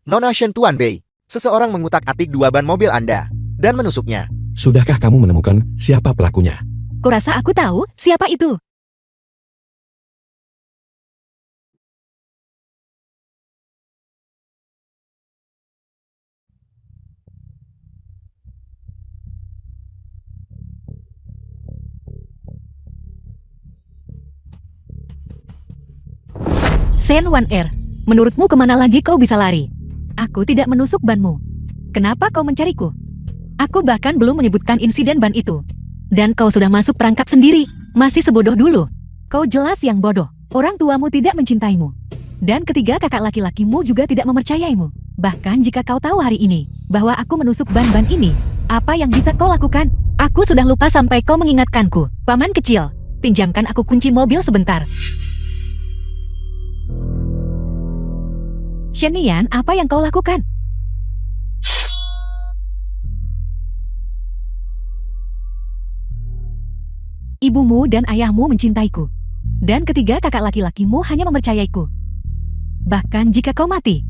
Nona Shen Tuan Bei, seseorang mengutak-atik dua ban mobil Anda dan menusuknya. Sudahkah kamu menemukan siapa pelakunya? Kurasa aku tahu siapa itu. Shen Wan Er, menurutmu kemana lagi kau bisa lari? Aku tidak menusuk banmu. Kenapa kau mencariku? Aku bahkan belum menyebutkan insiden ban itu. Dan kau sudah masuk perangkap sendiri. Masih sebodoh dulu. Kau jelas yang bodoh. Orang tuamu tidak mencintaimu. Dan ketiga kakak laki-lakimu juga tidak mempercayaimu. Bahkan jika kau tahu hari ini bahwa aku menusuk ban-ban ini, apa yang bisa kau lakukan? Aku sudah lupa sampai kau mengingatkanku. Paman kecil, pinjamkan aku kunci mobil sebentar. Shen Nian, apa yang kau lakukan? Ibumu dan ayahmu mencintaiku. Dan ketiga kakak laki-lakimu hanya mempercayaiku. Bahkan jika kau mati,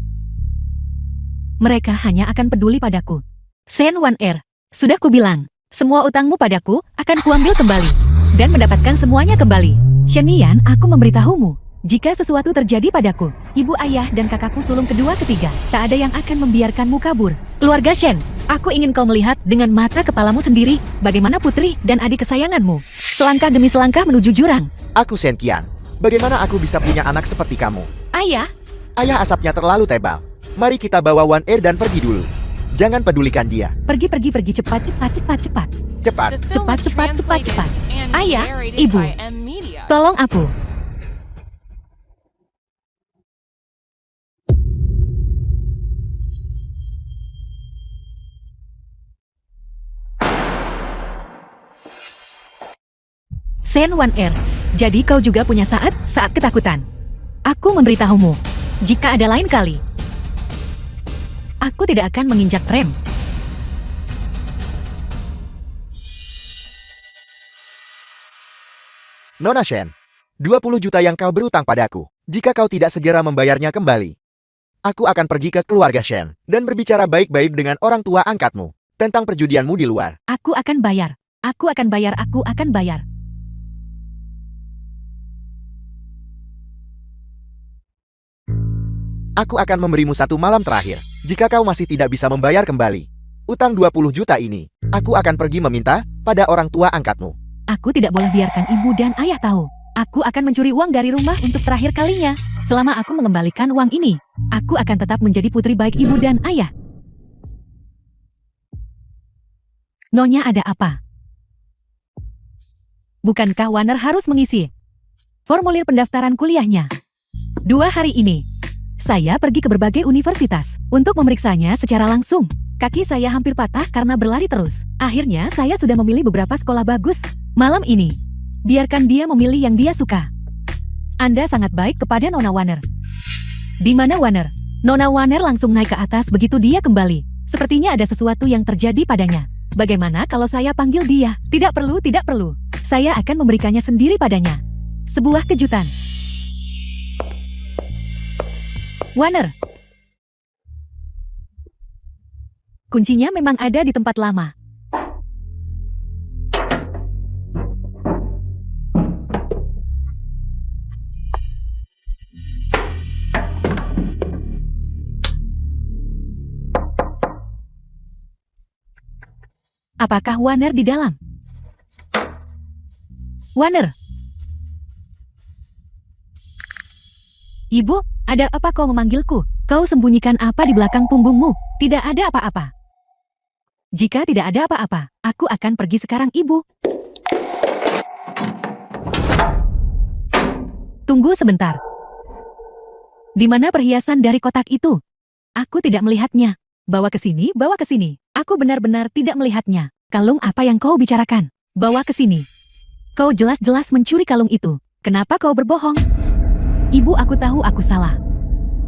mereka hanya akan peduli padaku. Shen Wan Er, sudah kubilang, semua utangmu padaku akan kuambil kembali. Dan mendapatkan semuanya kembali. Shen Nian, aku memberitahumu. Jika sesuatu terjadi padaku, ibu ayah dan kakakku sulung kedua ketiga, tak ada yang akan membiarkanmu kabur. Keluarga Shen, aku ingin kau melihat dengan mata kepalamu sendiri bagaimana putri dan adik kesayanganmu selangkah demi selangkah menuju jurang. Aku Shen Qian. Bagaimana aku bisa punya anak seperti kamu? Ayah, Ayah asapnya terlalu tebal. Mari kita bawa Wan Er dan pergi dulu. Jangan pedulikan dia. pergi cepat. Cepat. The film Cepat, was cepat, translated cepat. and Ayah, narrated ibu. by M Media. Tolong aku. Shen Wan Er, jadi kau juga punya saat ketakutan. Aku memberitahumu, Jika ada lain kali, aku tidak akan menginjak rem. Nona Shen, 20 juta yang kau berutang padaku. Jika kau tidak segera membayarnya kembali, aku akan pergi ke keluarga Shen dan berbicara baik-baik dengan orang tua angkatmu tentang perjudianmu di luar. Aku akan bayar. Aku akan bayar. Aku akan bayar. Aku akan memberimu 1 malam terakhir. Jika kau masih tidak bisa membayar kembali utang 20 juta ini, aku akan pergi meminta pada orang tua angkatmu. Aku tidak boleh biarkan ibu dan ayah tahu. Aku akan mencuri uang dari rumah untuk terakhir kalinya. Selama aku mengembalikan uang ini, aku akan tetap menjadi putri baik ibu dan ayah. Nyonya, ada apa? Bukankah Warner harus mengisi formulir pendaftaran kuliahnya? 2 hari ini, saya pergi ke berbagai universitas untuk memeriksanya secara langsung. Kaki saya hampir patah karena berlari terus. Akhirnya saya sudah memilih beberapa sekolah bagus. Malam ini, biarkan dia memilih yang dia suka. Anda sangat baik kepada Nona Warner. Di mana Warner? Nona Warner langsung naik ke atas begitu dia kembali. Sepertinya ada sesuatu yang terjadi padanya. Bagaimana kalau saya panggil dia? Tidak perlu, tidak perlu. Saya akan memberikannya sendiri padanya. Sebuah kejutan. Warner. Kuncinya memang ada di tempat lama. Apakah Warner di dalam? Warner. Ibu, ada apa kau memanggilku? Kau sembunyikan apa di belakang punggungmu? Tidak ada apa-apa. Jika tidak ada apa-apa, aku akan pergi sekarang, Ibu. Tunggu sebentar. Di mana perhiasan dari kotak itu? Aku tidak melihatnya. Bawa ke sini, bawa ke sini. Aku benar-benar tidak melihatnya. Kalung apa yang kau bicarakan? Bawa ke sini. Kau jelas-jelas mencuri kalung itu. Kenapa kau berbohong? Ibu, aku tahu aku salah.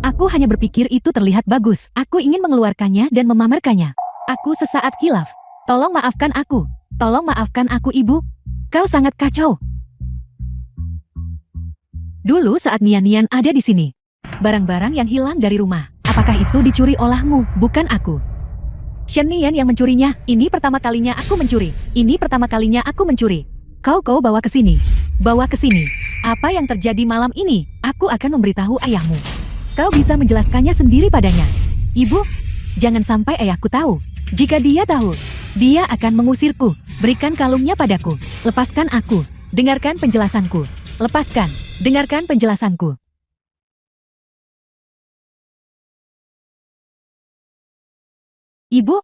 Aku hanya berpikir itu terlihat bagus. Aku ingin mengeluarkannya dan memamerkannya. Aku sesaat hilaf. Tolong maafkan aku. Tolong maafkan aku, Ibu. Kau sangat kacau. Dulu saat Nian-Nian ada di sini, barang-barang yang hilang dari rumah. Apakah itu dicuri olehmu? Bukan aku. Shen Nian yang mencurinya. Ini pertama kalinya aku mencuri. Ini pertama kalinya aku mencuri. Kau bawa ke sini. Bawa ke sini. Apa yang terjadi malam ini? Aku akan memberitahu ayahmu. Kau bisa menjelaskannya sendiri padanya. Ibu, jangan sampai ayahku tahu. Jika dia tahu, dia akan mengusirku. Berikan kalungnya padaku. Lepaskan aku. Dengarkan penjelasanku. Lepaskan. Dengarkan penjelasanku. Ibu?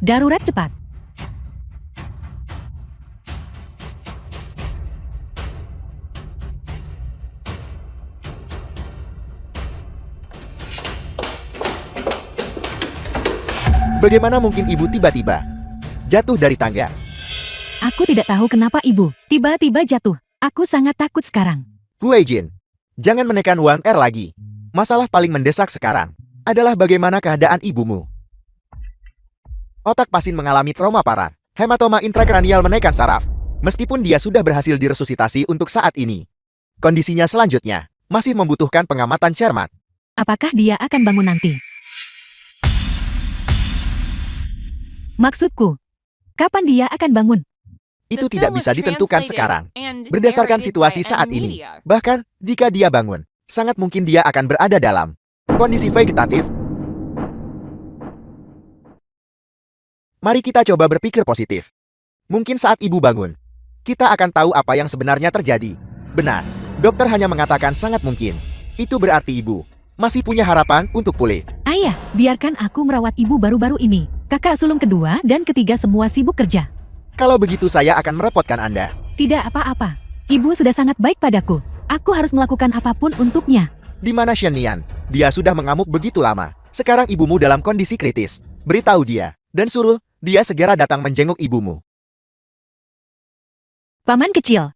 Darurat cepat. Bagaimana mungkin ibu tiba-tiba jatuh dari tangga? Aku tidak tahu kenapa ibu tiba-tiba jatuh. Aku sangat takut sekarang. Wei Jin, jangan menekan Wang Er lagi. Masalah paling mendesak sekarang adalah bagaimana keadaan ibumu. Otak pasien mengalami trauma parah. Hematoma intrakranial menekan saraf. Meskipun dia sudah berhasil diresusitasi untuk saat ini, kondisinya selanjutnya masih membutuhkan pengamatan cermat. Apakah dia akan bangun nanti? Maksudku, kapan dia akan bangun? Itu tidak bisa ditentukan sekarang. Berdasarkan situasi saat ini, bahkan jika dia bangun, sangat mungkin dia akan berada dalam kondisi vegetatif. Mari kita coba berpikir positif. Mungkin saat ibu bangun, kita akan tahu apa yang sebenarnya terjadi. Benar, dokter hanya mengatakan sangat mungkin. Itu berarti ibu masih punya harapan untuk pulih. Ayah, biarkan aku merawat ibu baru-baru ini. Kakak sulung kedua dan ketiga semua sibuk kerja. Kalau begitu saya akan merepotkan Anda. Tidak apa-apa. Ibu sudah sangat baik padaku. Aku harus melakukan apapun untuknya. Di mana Shen Nian? Dia sudah mengamuk begitu lama. Sekarang ibumu dalam kondisi kritis. Beritahu dia, dan suruh dia segera datang menjenguk ibumu. Paman kecil.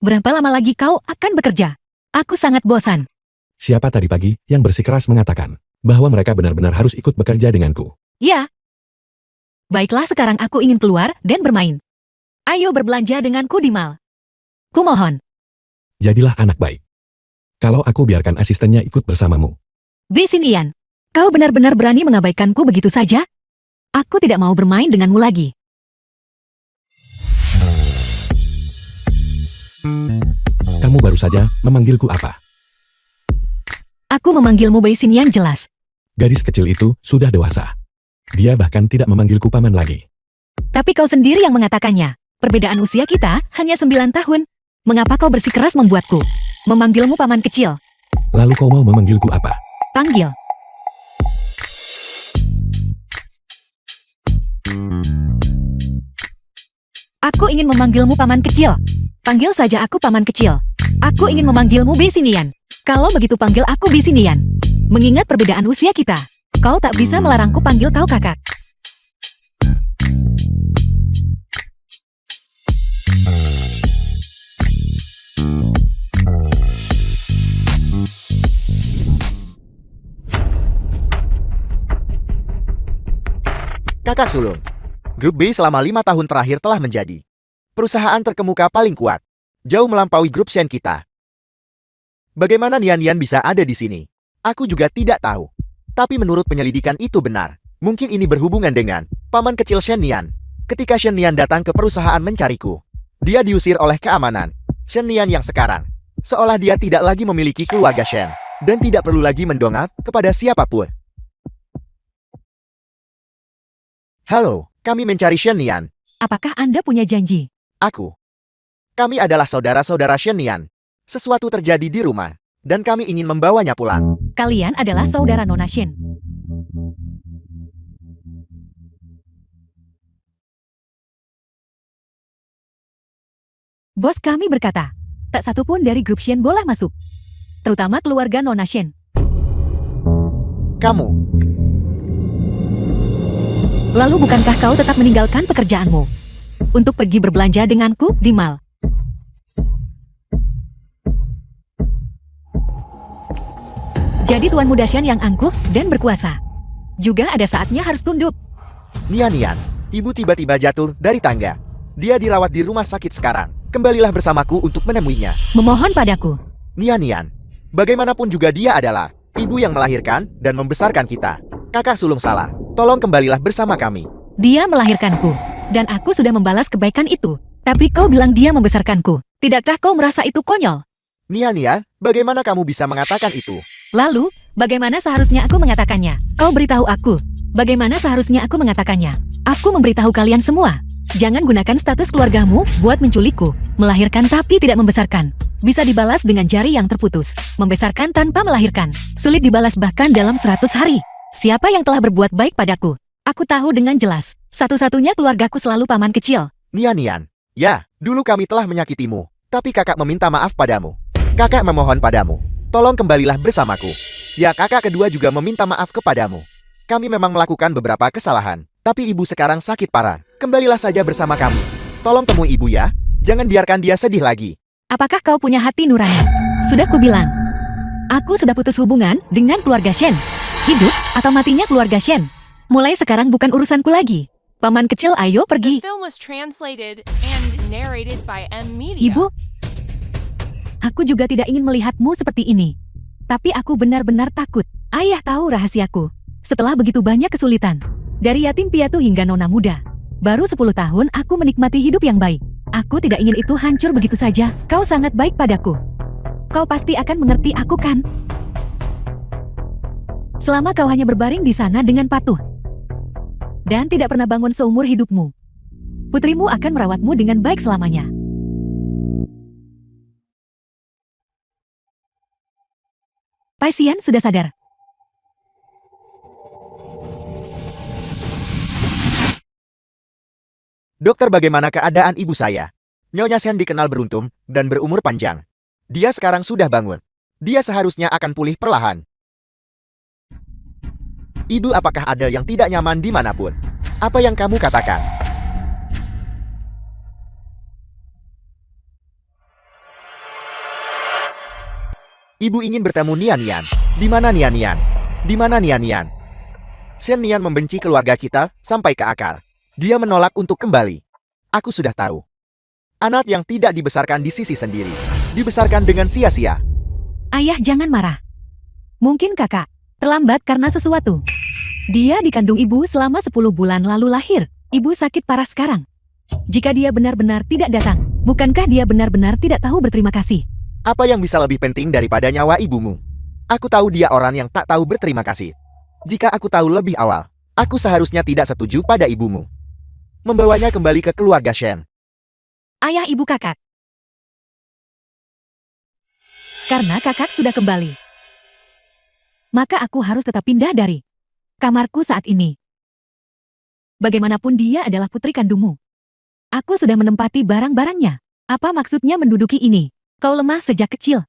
Berapa lama lagi kau akan bekerja? Aku sangat bosan. Siapa tadi pagi yang bersikeras mengatakan bahwa mereka benar-benar harus ikut bekerja denganku? Ya. Baiklah, sekarang aku ingin keluar dan bermain. Ayo berbelanja denganku di mall. Kumohon. Jadilah anak baik. Kalau aku biarkan asistennya ikut bersamamu. Besin Ian. Kau benar-benar berani mengabaikanku begitu saja? Aku tidak mau bermain denganmu lagi. Kamu baru saja memanggilku apa? Aku memanggilmu Besin Ian jelas. Gadis kecil itu sudah dewasa. Dia bahkan tidak memanggilku paman lagi. Tapi kau sendiri yang mengatakannya. Perbedaan usia kita hanya 9 tahun. Mengapa kau bersikeras membuatku memanggilmu paman kecil? Lalu kau mau memanggilku apa? Panggil. Aku ingin memanggilmu paman kecil. Panggil saja aku paman kecil. Aku ingin memanggilmu Besinian. Kalau begitu panggil aku Besinian. Mengingat perbedaan usia kita, kau tak bisa melarangku panggil kau kakak. Kakak sulung. Grup B selama 5 tahun terakhir telah menjadi perusahaan terkemuka paling kuat, jauh melampaui grup Shen kita. Bagaimana Nian bisa ada di sini? Aku juga tidak tahu. Tapi menurut penyelidikan itu benar. Mungkin ini berhubungan dengan paman kecil Shen Nian. Ketika Shen Nian datang ke perusahaan mencariku, dia diusir oleh keamanan. Shen Nian yang sekarang, seolah dia tidak lagi memiliki keluarga Shen, dan tidak perlu lagi mendongak kepada siapapun. Halo, kami mencari Shen Nian. Apakah Anda punya janji? Aku. Kami adalah saudara-saudara Shen Nian. Sesuatu terjadi di rumah, dan kami ingin membawanya pulang. Kalian adalah saudara Nona Shen. Bos kami berkata, tak satu pun dari grup Shen boleh masuk. Terutama keluarga Nona Shen. Kamu, Lalu bukankah kau tetap meninggalkan pekerjaanmu untuk pergi berbelanja denganku di mall? Jadi Tuan Muda Shen yang angkuh dan berkuasa. Juga ada saatnya harus tunduk. Nian, ibu tiba-tiba jatuh dari tangga. Dia dirawat di rumah sakit sekarang. Kembalilah bersamaku untuk menemuinya. Memohon padaku. Nian, bagaimanapun juga dia adalah ibu yang melahirkan dan membesarkan kita. Kakak sulung salah. Tolong kembalilah bersama kami. Dia melahirkanku, dan aku sudah membalas kebaikan itu. Tapi kau bilang dia membesarkanku. Tidakkah kau merasa itu konyol? Nian, bagaimana kamu bisa mengatakan itu? Lalu, bagaimana seharusnya aku mengatakannya? Kau beritahu aku. Bagaimana seharusnya aku mengatakannya? Aku memberitahu kalian semua. Jangan gunakan status keluargamu buat menculikku. Melahirkan tapi tidak membesarkan. Bisa dibalas dengan jari yang terputus. Membesarkan tanpa melahirkan. Sulit dibalas bahkan dalam 100 hari. Siapa yang telah berbuat baik padaku? Aku tahu dengan jelas. Satu-satunya keluargaku selalu paman kecil. Nian, ya, dulu kami telah menyakitimu. Tapi kakak meminta maaf padamu. Kakak memohon padamu. Tolong kembalilah bersamaku. Ya, kakak kedua juga meminta maaf kepadamu. Kami memang melakukan beberapa kesalahan. Tapi ibu sekarang sakit parah. Kembalilah saja bersama kami. Tolong temui ibu ya. Jangan biarkan dia sedih lagi. Apakah kau punya hati nurani? Sudah kubilang. Aku sudah putus hubungan dengan keluarga Shen. Hidup atau matinya keluarga Shen. Mulai sekarang bukan urusanku lagi. Paman kecil, ayo The pergi. film was translated and narrated by M Media. Ibu, aku juga tidak ingin melihatmu seperti ini. Tapi aku benar-benar takut. Ayah tahu rahasiaku. Setelah begitu banyak kesulitan. Dari yatim piatu hingga nona muda. Baru 10 tahun aku menikmati hidup yang baik. Aku tidak ingin itu hancur begitu saja. Kau sangat baik padaku. Kau pasti akan mengerti aku kan? Selama kau hanya berbaring di sana dengan patuh. Dan tidak pernah bangun seumur hidupmu. Putrimu akan merawatmu dengan baik selamanya. Paisian sudah sadar. Dokter, bagaimana keadaan ibu saya? Nyonya Shen dikenal beruntung dan berumur panjang. Dia sekarang sudah bangun. Dia seharusnya akan pulih perlahan. Ibu, apakah ada yang tidak nyaman dimanapun? Apa yang kamu katakan? Ibu ingin bertemu Nian Nian. Di mana Nian Nian? Di mana Nian Nian? Shen Nian membenci keluarga kita sampai ke akar. Dia menolak untuk kembali. Aku sudah tahu. Anak yang tidak dibesarkan di sisi sendiri, dibesarkan dengan sia-sia. Ayah jangan marah. Mungkin kakak terlambat karena sesuatu. Dia dikandung ibu selama 10 bulan lalu lahir. Ibu sakit parah sekarang. Jika dia benar-benar tidak datang, bukankah dia benar-benar tidak tahu berterima kasih? Apa yang bisa lebih penting daripada nyawa ibumu? Aku tahu dia orang yang tak tahu berterima kasih. Jika aku tahu lebih awal, aku seharusnya tidak setuju pada ibumu. Membawanya kembali ke keluarga Shen. Ayah ibu kakak. Karena kakak sudah kembali, maka aku harus tetap pindah dari kamarku saat ini. Bagaimanapun dia adalah putri kandungmu. Aku sudah menempati barang-barangnya. Apa maksudnya menduduki ini? Kau lemah sejak kecil.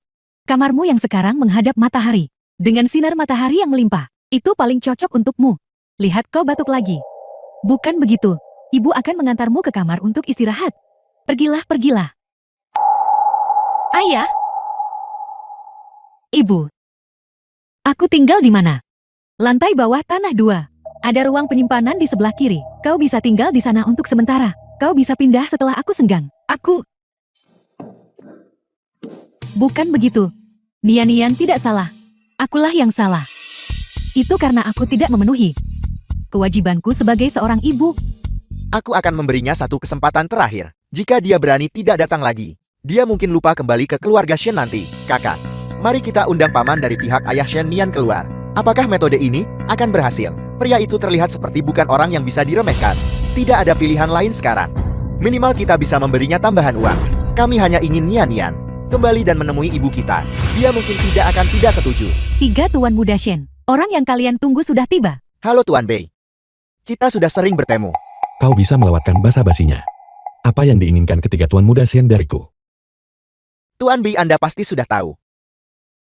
Kamarmu yang sekarang menghadap matahari, dengan sinar matahari yang melimpah, itu paling cocok untukmu. Lihat kau batuk lagi. Bukan begitu. Ibu akan mengantarmu ke kamar untuk istirahat. Pergilah, pergilah. Ayah. Ibu. Aku tinggal di mana? Lantai bawah tanah 2. Ada ruang penyimpanan di sebelah kiri. Kau bisa tinggal di sana untuk sementara. Kau bisa pindah setelah aku senggang. Aku... Bukan begitu. Nian-Nian tidak salah. Akulah yang salah. Itu karena aku tidak memenuhi kewajibanku sebagai seorang ibu. Aku akan memberinya satu kesempatan terakhir. Jika dia berani tidak datang lagi, dia mungkin lupa kembali ke keluarga Shen nanti. Kakak, mari kita undang paman dari pihak ayah Shen Nian keluar. Apakah metode ini akan berhasil? Pria itu terlihat seperti bukan orang yang bisa diremehkan. Tidak ada pilihan lain sekarang. Minimal kita bisa memberinya tambahan uang. Kami hanya ingin Nian Nian kembali dan menemui ibu kita. Dia mungkin tidak setuju. 3 Tuan Muda Shen. Orang yang kalian tunggu sudah tiba. Halo Tuan Bei. Kita sudah sering bertemu. Kau bisa melewatkan basa-basinya. Apa yang diinginkan ketiga tuan muda Shen dariku? Tuan Bei, Anda pasti sudah tahu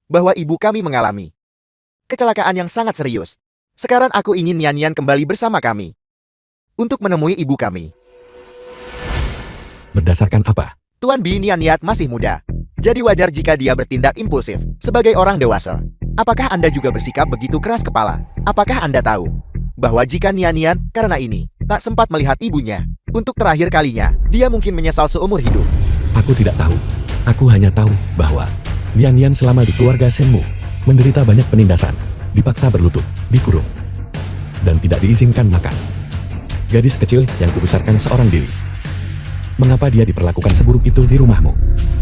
bahwa ibu kami mengalami kecelakaan yang sangat serius. Sekarang aku ingin Nian Nian kembali bersama kami untuk menemui ibu kami. Berdasarkan apa? Tuan Bei, Nian Nian masih muda. Jadi wajar jika dia bertindak impulsif sebagai orang dewasa. Apakah Anda juga bersikap begitu keras kepala? Apakah Anda tahu bahwa jika Nian Nian karena ini tak sempat melihat ibunya untuk terakhir kalinya, dia mungkin menyesal seumur hidup? Aku tidak tahu. Aku hanya tahu bahwa Nian-Nian selama di keluarga Shenmu menderita banyak penindasan, dipaksa berlutut, dikurung, dan tidak diizinkan makan. Gadis kecil yang kubesarkan seorang diri. Mengapa dia diperlakukan seburuk itu di rumahmu?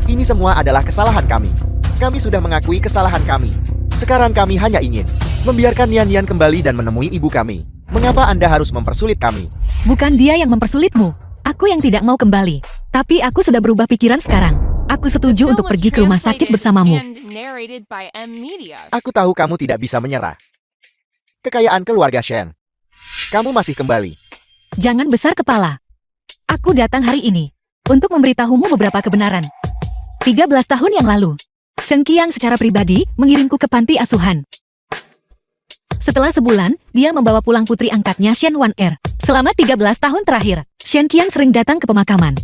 Ini semua adalah kesalahan kami. Kami sudah mengakui kesalahan kami. Sekarang kami hanya ingin membiarkan Nian Nian kembali dan menemui ibu kami. Mengapa Anda harus mempersulit kami? Bukan dia yang mempersulitmu. Aku yang tidak mau kembali. Tapi aku sudah berubah pikiran sekarang. Aku setuju untuk pergi ke rumah sakit bersamamu. Aku tahu kamu tidak bisa menyerah. Kekayaan keluarga Shen. Kamu masih kembali. Jangan besar kepala. Aku datang hari ini untuk memberitahumu beberapa kebenaran. 13 tahun yang lalu, Shen Qiang secara pribadi mengirimku ke panti asuhan. Setelah sebulan, dia membawa pulang putri angkatnya Shen Wan-er. Selama 13 tahun terakhir, Shen Qiang sering datang ke pemakaman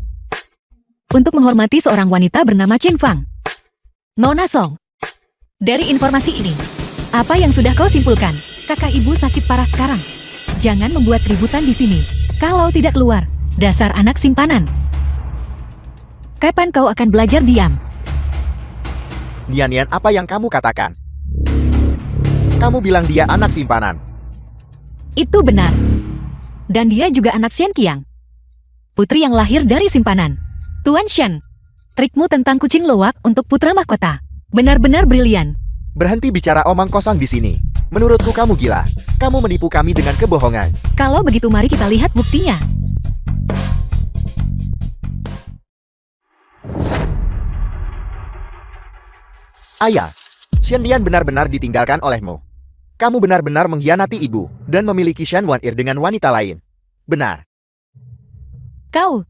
untuk menghormati seorang wanita bernama Chen Fang. Nona Song. Dari informasi ini, apa yang sudah kau simpulkan? Kakak ibu sakit parah sekarang. Jangan membuat ributan di sini. Kalau tidak keluar, dasar anak simpanan. Kapan kau akan belajar diam? Nian Nian, apa yang kamu katakan? Kamu bilang dia anak simpanan. Itu benar. Dan dia juga anak Shen Qiang, putri yang lahir dari simpanan. Tuan Shen, trikmu tentang kucing luwak untuk putra mahkota benar-benar brilian. Berhenti bicara omong kosong di sini. Menurutku kamu gila. Kamu menipu kami dengan kebohongan. Kalau begitu mari kita lihat buktinya. Ayah, Shen Nian benar-benar ditinggalkan olehmu. Kamu benar-benar mengkhianati ibu dan memiliki Shen Wan-er dengan wanita lain. Benar. Kau.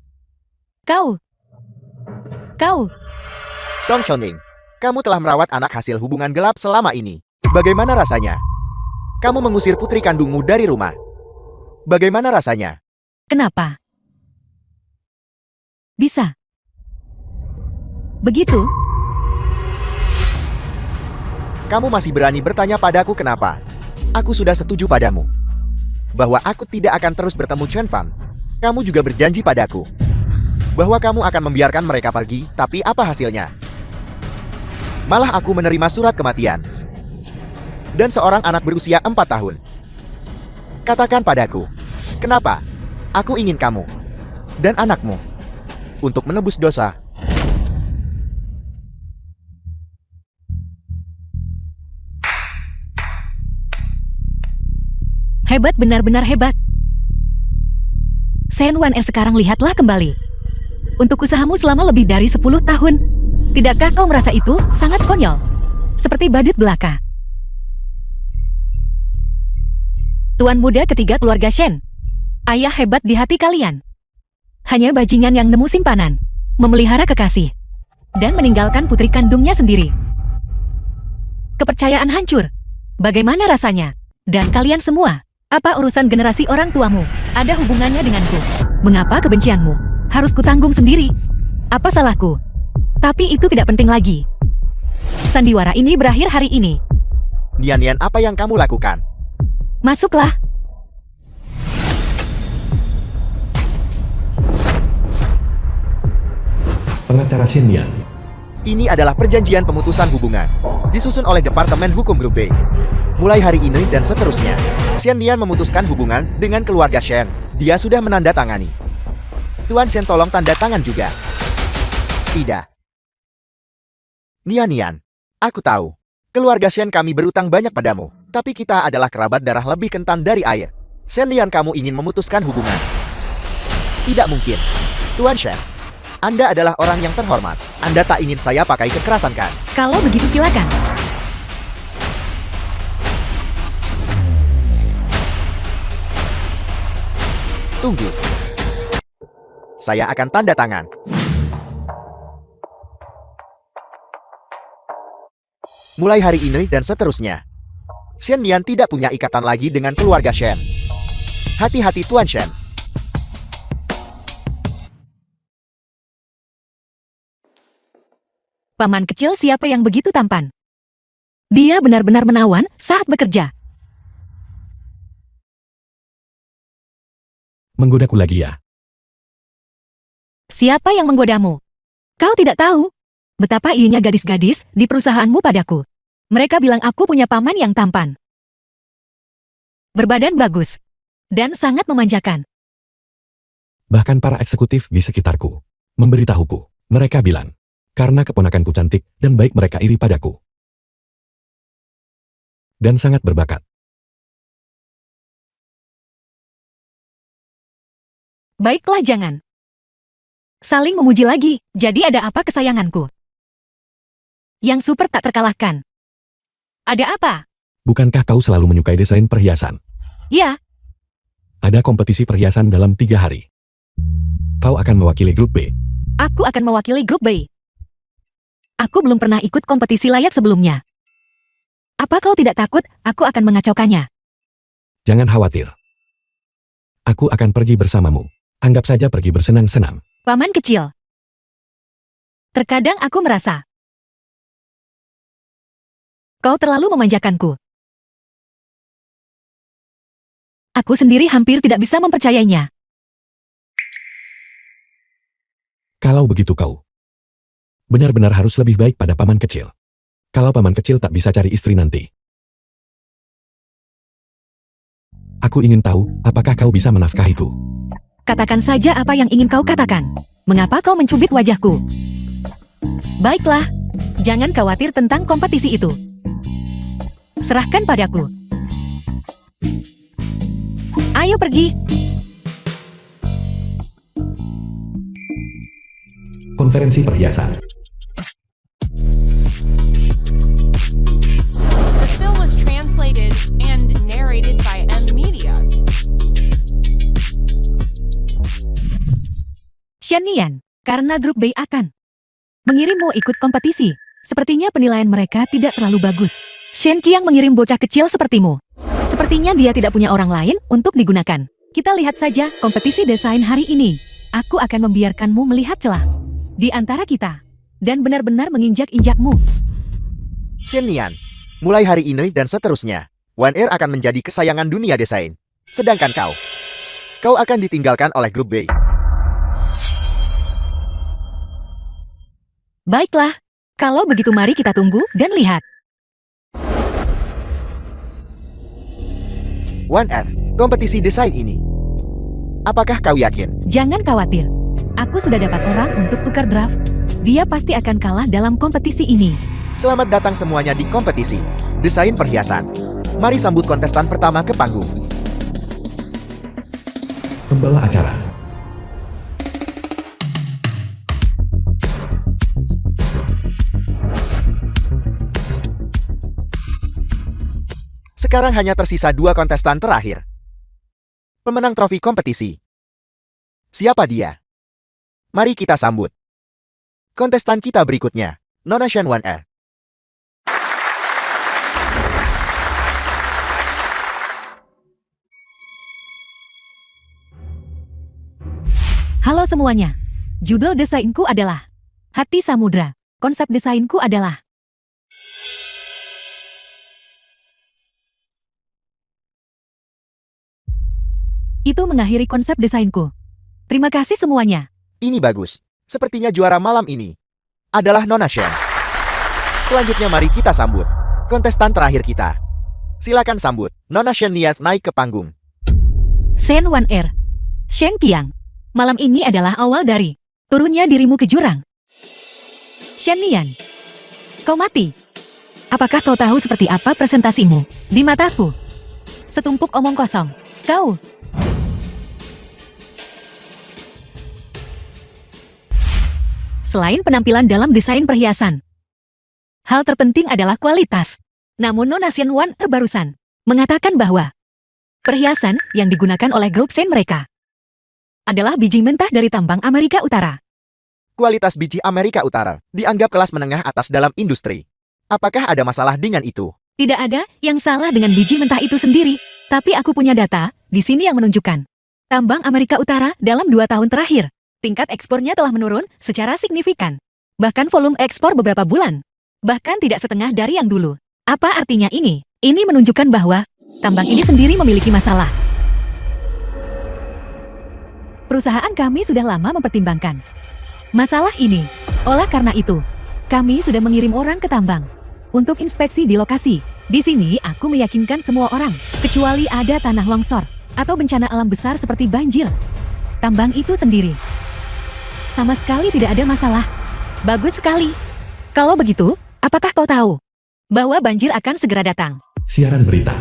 Song Choning, kamu telah merawat anak hasil hubungan gelap selama ini. Bagaimana rasanya? Kamu mengusir putri kandungmu dari rumah. Bagaimana rasanya? Kenapa? Bisa. Begitu? Kamu masih berani bertanya padaku kenapa? Aku sudah setuju padamu. Bahwa aku tidak akan terus bertemu Chen Fan. Kamu juga berjanji padaku. Bahwa kamu akan membiarkan mereka pergi, tapi apa hasilnya? Malah aku menerima surat kematian. Dan seorang anak berusia 4 tahun. Katakan padaku, kenapa? Aku ingin kamu dan anakmu untuk menebus dosa. Hebat, benar-benar hebat. Shen Wan sekarang lihatlah kembali. Untuk usahamu selama lebih dari 10 tahun. Tidakkah kau merasa itu sangat konyol? Seperti badut belaka. Tuan muda ketiga keluarga Shen. Ayah hebat di hati kalian. Hanya bajingan yang nemu simpanan, memelihara kekasih, dan meninggalkan putri kandungnya sendiri. Kepercayaan hancur. Bagaimana rasanya? Dan kalian semua, apa urusan generasi orang tuamu ada hubungannya denganku? Mengapa kebencianmu harus kutanggung sendiri? Apa salahku? Tapi itu tidak penting lagi. Sandiwara ini berakhir hari ini. Nian, apa yang kamu lakukan? Masuklah. Pengacara Shen Nian. Ini adalah perjanjian pemutusan hubungan, disusun oleh Departemen Hukum Grup B. Mulai hari ini dan seterusnya, Shen Nian memutuskan hubungan dengan keluarga Shen. Dia sudah menandatangani. Tuan Shen tolong tanda tangan juga. Tidak. Nian, aku tahu. Keluarga Shen kami berutang banyak padamu, tapi kita adalah kerabat darah lebih kental dari air. Shen Nian, kamu ingin memutuskan hubungan. Tidak mungkin. Tuan Shen, Anda adalah orang yang terhormat. Anda tak ingin saya pakai kekerasan kan? Kalau begitu silakan. Tunggu. Saya akan tanda tangan. Mulai hari ini dan seterusnya, Shen Nian tidak punya ikatan lagi dengan keluarga Shen. Hati-hati Tuan Shen. Paman kecil siapa yang begitu tampan? Dia benar-benar menawan saat bekerja. Menggodaku lagi ya? Siapa yang menggodamu? Kau tidak tahu betapa irinya gadis-gadis di perusahaanmu padaku. Mereka bilang aku punya paman yang tampan, berbadan bagus, dan sangat memanjakan. Bahkan para eksekutif di sekitarku memberitahuku. Mereka bilang, karena keponakanku cantik dan baik mereka iri padaku. Dan sangat berbakat. Baiklah, jangan saling memuji lagi. Jadi ada apa kesayanganku? Yang super tak terkalahkan. Ada apa? Bukankah kau selalu menyukai desain perhiasan? Ya, Ada kompetisi perhiasan dalam 3 hari. Kau akan mewakili grup B. aku akan mewakili grup B. Aku belum pernah ikut kompetisi layak sebelumnya. Apa kau tidak takut aku akan mengacaukannya? Jangan khawatir. Aku akan pergi bersamamu. Anggap saja pergi bersenang-senang. Paman kecil. Terkadang aku merasa kau terlalu memanjakanku. Aku sendiri hampir tidak bisa mempercayainya. Kalau begitu kau benar-benar harus lebih baik pada paman kecil. Kalau paman kecil tak bisa cari istri nanti. Aku ingin tahu, apakah kau bisa menafkahiku? Katakan saja apa yang ingin kau katakan. Mengapa kau mencubit wajahku? Baiklah, jangan khawatir tentang kompetisi itu. Serahkan padaku. Ayo pergi. Konferensi perhiasan. The film was translated and narrated by M Media. Shen Nian, karena grup B akan mengirimmu ikut kompetisi. Sepertinya penilaian mereka tidak terlalu bagus. Shen Qiang mengirim bocah kecil sepertimu. Sepertinya dia tidak punya orang lain untuk digunakan. Kita lihat saja kompetisi desain hari ini. Aku akan membiarkanmu melihat celah di antara kita dan benar-benar menginjak-injakmu. Shen Nian, Mulai hari ini dan seterusnya, One Air akan menjadi kesayangan dunia desain. Sedangkan kau akan ditinggalkan oleh grup B. Baiklah, kalau begitu mari kita tunggu dan lihat. One Air, kompetisi desain ini. Apakah kau yakin? Jangan khawatir, aku sudah dapat orang untuk tukar draft. Dia pasti akan kalah dalam kompetisi ini. Selamat datang semuanya di kompetisi desain perhiasan. Mari sambut kontestan pertama ke panggung. Pembawa acara. Sekarang hanya tersisa 2 kontestan terakhir. Pemenang trofi kompetisi. Siapa dia? Mari kita sambut. Kontestan kita berikutnya, Nona Shen One Air. Halo semuanya. Judul desainku adalah Hati Samudra. Konsep desainku adalah itu mengakhiri konsep desainku. Terima kasih semuanya. Ini bagus. Sepertinya juara malam ini adalah Nona Shen. Selanjutnya mari kita sambut kontestan terakhir kita. Silakan sambut Nona Shen Niat naik ke panggung. Shen One Air. Sheng Tiang. Malam ini adalah awal dari turunnya dirimu ke jurang. Shen Nian. Kau mati. Apakah kau tahu seperti apa presentasimu di mataku? Setumpuk omong kosong. Kau. Selain penampilan dalam desain perhiasan, hal terpenting adalah kualitas. Namun Nona Shen One Air barusan mengatakan bahwa perhiasan yang digunakan oleh grup Shen mereka adalah biji mentah dari tambang Amerika Utara. Kualitas biji Amerika Utara dianggap kelas menengah atas dalam industri. Apakah ada masalah dengan itu? Tidak ada yang salah dengan biji mentah itu sendiri, tapi aku punya data di sini yang menunjukkan tambang Amerika Utara dalam 2 tahun terakhir, tingkat ekspornya telah menurun secara signifikan. Bahkan volume ekspor beberapa bulan, bahkan tidak setengah dari yang dulu. Apa artinya ini? Ini menunjukkan bahwa tambang ini sendiri memiliki masalah. Perusahaan kami sudah lama mempertimbangkan masalah ini. Oleh karena itu, kami sudah mengirim orang ke tambang untuk inspeksi di lokasi. Di sini aku meyakinkan semua orang, kecuali ada tanah longsor atau bencana alam besar seperti banjir. Tambang itu sendiri sama sekali tidak ada masalah. Bagus sekali. Kalau begitu, apakah kau tahu bahwa banjir akan segera datang? Siaran berita.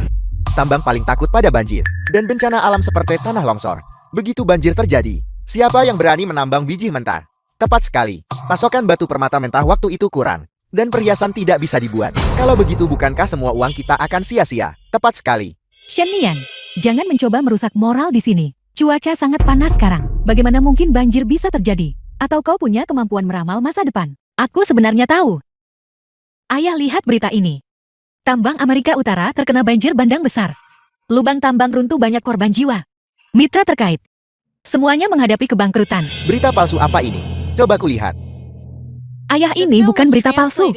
Tambang paling takut pada banjir dan bencana alam seperti tanah longsor. Begitu banjir terjadi, siapa yang berani menambang biji mentah? Tepat sekali, pasokan batu permata mentah waktu itu kurang, dan perhiasan tidak bisa dibuat. Kalau begitu bukankah semua uang kita akan sia-sia? Tepat sekali. Shen Nian, jangan mencoba merusak moral di sini. Cuaca sangat panas sekarang. Bagaimana mungkin banjir bisa terjadi? Atau kau punya kemampuan meramal masa depan? Aku sebenarnya tahu. Ayah, lihat berita ini. Tambang Amerika Utara terkena banjir bandang besar. Lubang tambang runtuh, banyak korban jiwa. Mitra terkait semuanya menghadapi kebangkrutan. Berita palsu apa ini? Coba kulihat. Ayah, ini bukan berita palsu.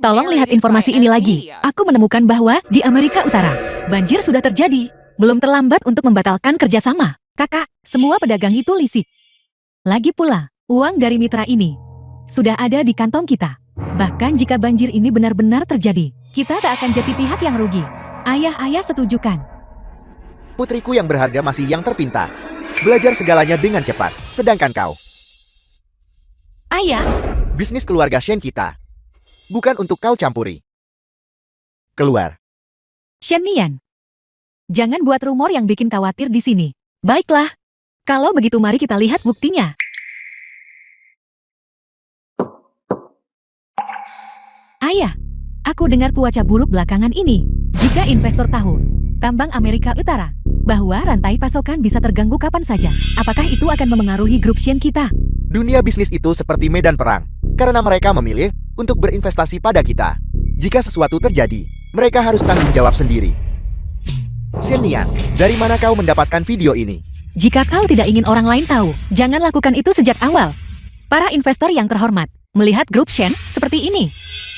Tolong lihat informasi ini lagi. Aku menemukan bahwa di Amerika Utara, banjir sudah terjadi. Belum terlambat untuk membatalkan kerjasama. Kakak, semua pedagang itu lisik. Lagi pula, uang dari mitra ini sudah ada di kantong kita. Bahkan jika banjir ini benar-benar terjadi, kita tak akan jadi pihak yang rugi. Ayah setujukan. Putriku yang berharga masih yang terpintar. Belajar segalanya dengan cepat. Sedangkan kau, Ayah, bisnis keluarga Shen kita bukan untuk kau campuri. Keluar. Shen Nian, jangan buat rumor yang bikin khawatir di sini. Baiklah, kalau begitu mari kita lihat buktinya. Ayah, aku dengar cuaca buruk belakangan ini. Jika investor tahu tambang Amerika Utara bahwa rantai pasokan bisa terganggu kapan saja, apakah itu akan memengaruhi grup Shen kita? Dunia bisnis itu seperti medan perang, karena mereka memilih untuk berinvestasi pada kita. Jika sesuatu terjadi, mereka harus tanggung jawab sendiri. Shen Nian, dari mana kau mendapatkan video ini? Jika kau tidak ingin orang lain tahu, jangan lakukan itu sejak awal. Para investor yang terhormat, Melihat grup Shen seperti ini,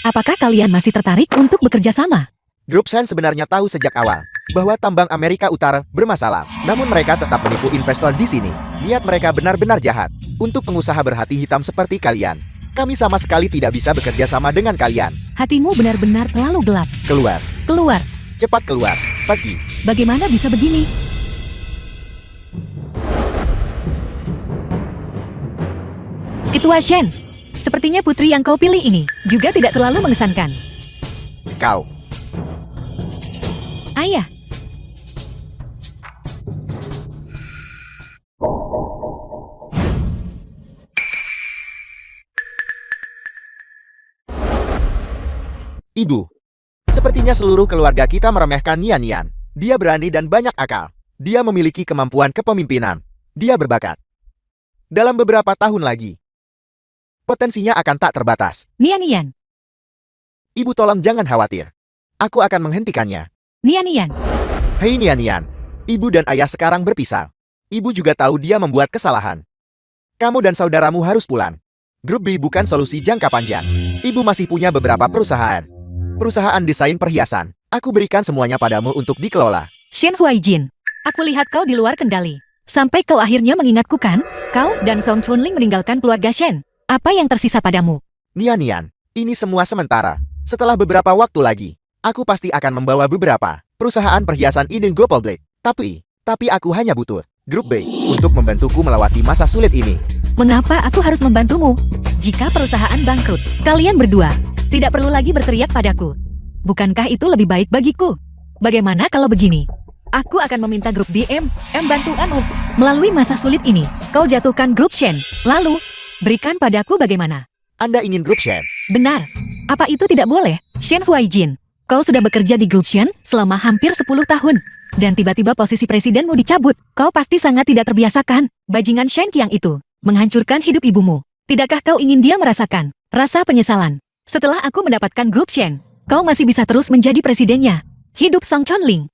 apakah kalian masih tertarik untuk bekerja sama? Grup Shen sebenarnya tahu sejak awal bahwa tambang Amerika Utara bermasalah. Namun mereka tetap menipu investor di sini. Niat mereka benar-benar jahat. Untuk pengusaha berhati hitam seperti kalian, kami sama sekali tidak bisa bekerja sama dengan kalian. Hatimu benar-benar terlalu gelap. Keluar. Keluar. Cepat keluar. Pergi. Bagaimana bisa begini? Ketua Shen, sepertinya putri yang kau pilih ini juga tidak terlalu mengesankan. Kau. Ayah, Ibu. Sepertinya seluruh keluarga kita meremehkan Nian Nian. Dia berani dan banyak akal. Dia memiliki kemampuan kepemimpinan. Dia berbakat. Dalam beberapa tahun lagi, potensinya akan tak terbatas. Nian Nian, Ibu tolong jangan khawatir. Aku akan menghentikannya. Nian Nian. Hei Nian Nian. Ibu dan ayah sekarang berpisah. Ibu juga tahu dia membuat kesalahan. Kamu dan saudaramu harus pulang. Grup B bukan solusi jangka panjang. Ibu masih punya beberapa perusahaan. Perusahaan desain perhiasan. Aku berikan semuanya padamu untuk dikelola. Shen Huaijin, aku lihat kau di luar kendali. Sampai kau akhirnya mengingatku kan? Kau dan Song Chunling meninggalkan keluarga Shen. Apa yang tersisa padamu? Nian Nian, ini semua sementara. Setelah beberapa waktu lagi, aku pasti akan membawa beberapa perusahaan perhiasan ini go public. Tapi aku hanya butuh Grup B untuk membantuku melewati masa sulit ini. Mengapa aku harus membantumu? Jika perusahaan bangkrut, kalian berdua tidak perlu lagi berteriak padaku. Bukankah itu lebih baik bagiku? Bagaimana kalau begini? Aku akan meminta grup DM bantuanmu. Melalui masa sulit ini, kau jatuhkan grup Shen. Lalu, berikan padaku bagaimana? Anda ingin grup Shen? Benar. Apa itu tidak boleh? Shen Huaijin, kau sudah bekerja di grup Shen selama hampir 10 tahun. Dan tiba-tiba posisi presidenmu dicabut. Kau pasti sangat tidak terbiasakan. Bajingan Shen Qiang itu menghancurkan hidup ibumu. Tidakkah kau ingin dia merasakan rasa penyesalan? Setelah aku mendapatkan grup Shen, kau masih bisa terus menjadi presidennya. Hidup Song Chunling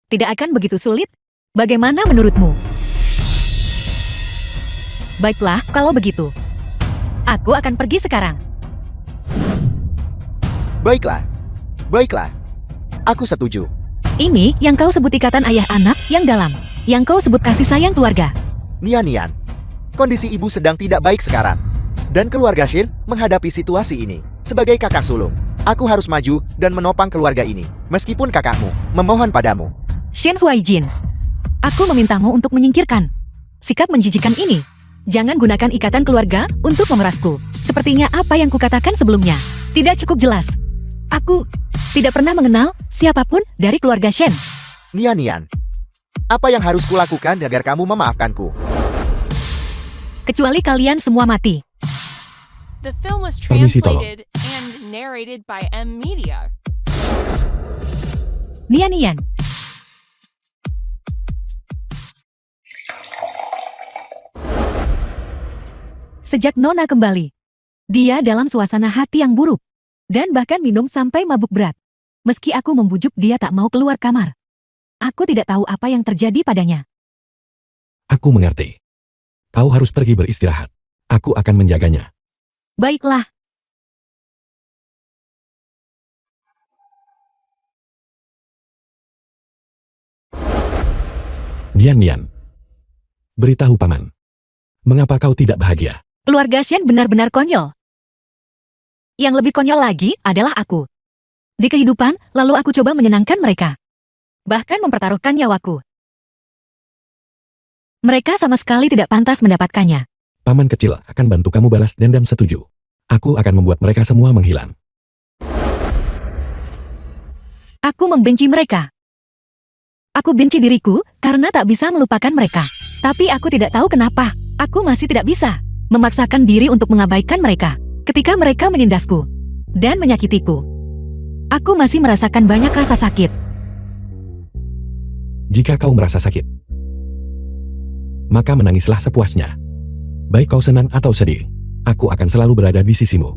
tidak akan begitu sulit. Bagaimana menurutmu? Baiklah, kalau begitu, aku akan pergi sekarang. Baiklah. Aku setuju. Ini yang kau sebut ikatan ayah anak yang dalam. Yang kau sebut kasih sayang keluarga. Nian Nian, kondisi ibu sedang tidak baik sekarang. Dan keluarga Shen menghadapi situasi ini. Sebagai kakak sulung, aku harus maju dan menopang keluarga ini. Meskipun kakakmu memohon padamu. Shen Huaijin, aku memintamu untuk menyingkirkan sikap menjijikan ini. Jangan gunakan ikatan keluarga untuk memerasku. Sepertinya apa yang kukatakan sebelumnya tidak cukup jelas. Aku tidak pernah mengenal siapapun dari keluarga Shen. Nian Nian, apa yang harus kulakukan agar kamu memaafkanku? Kecuali kalian semua mati. The film was Permisi, tolong. translated and narrated by M Media. Nian Nian, sejak Nona kembali, dia dalam suasana hati yang buruk. Dan bahkan minum sampai mabuk berat. Meski aku membujuk dia tak mau keluar kamar. Aku tidak tahu apa yang terjadi padanya. Aku mengerti. Kau harus pergi beristirahat. Aku akan menjaganya. Baiklah. Nian Nian. Beritahu paman. Mengapa kau tidak bahagia? Keluarga Shen benar-benar konyol. Yang lebih konyol lagi adalah aku. Di kehidupan, lalu aku coba menyenangkan mereka. Bahkan mempertaruhkan nyawaku. Mereka sama sekali tidak pantas mendapatkannya. Paman kecil akan bantu kamu balas dendam setuju. Aku akan membuat mereka semua menghilang. Aku membenci mereka. Aku benci diriku karena tak bisa melupakan mereka. Tapi aku tidak tahu kenapa. Aku masih tidak bisa memaksakan diri untuk mengabaikan mereka. Ketika mereka menindasku dan menyakitiku, aku masih merasakan banyak rasa sakit. Jika kau merasa sakit, maka menangislah sepuasnya. Baik kau senang atau sedih, aku akan selalu berada di sisimu.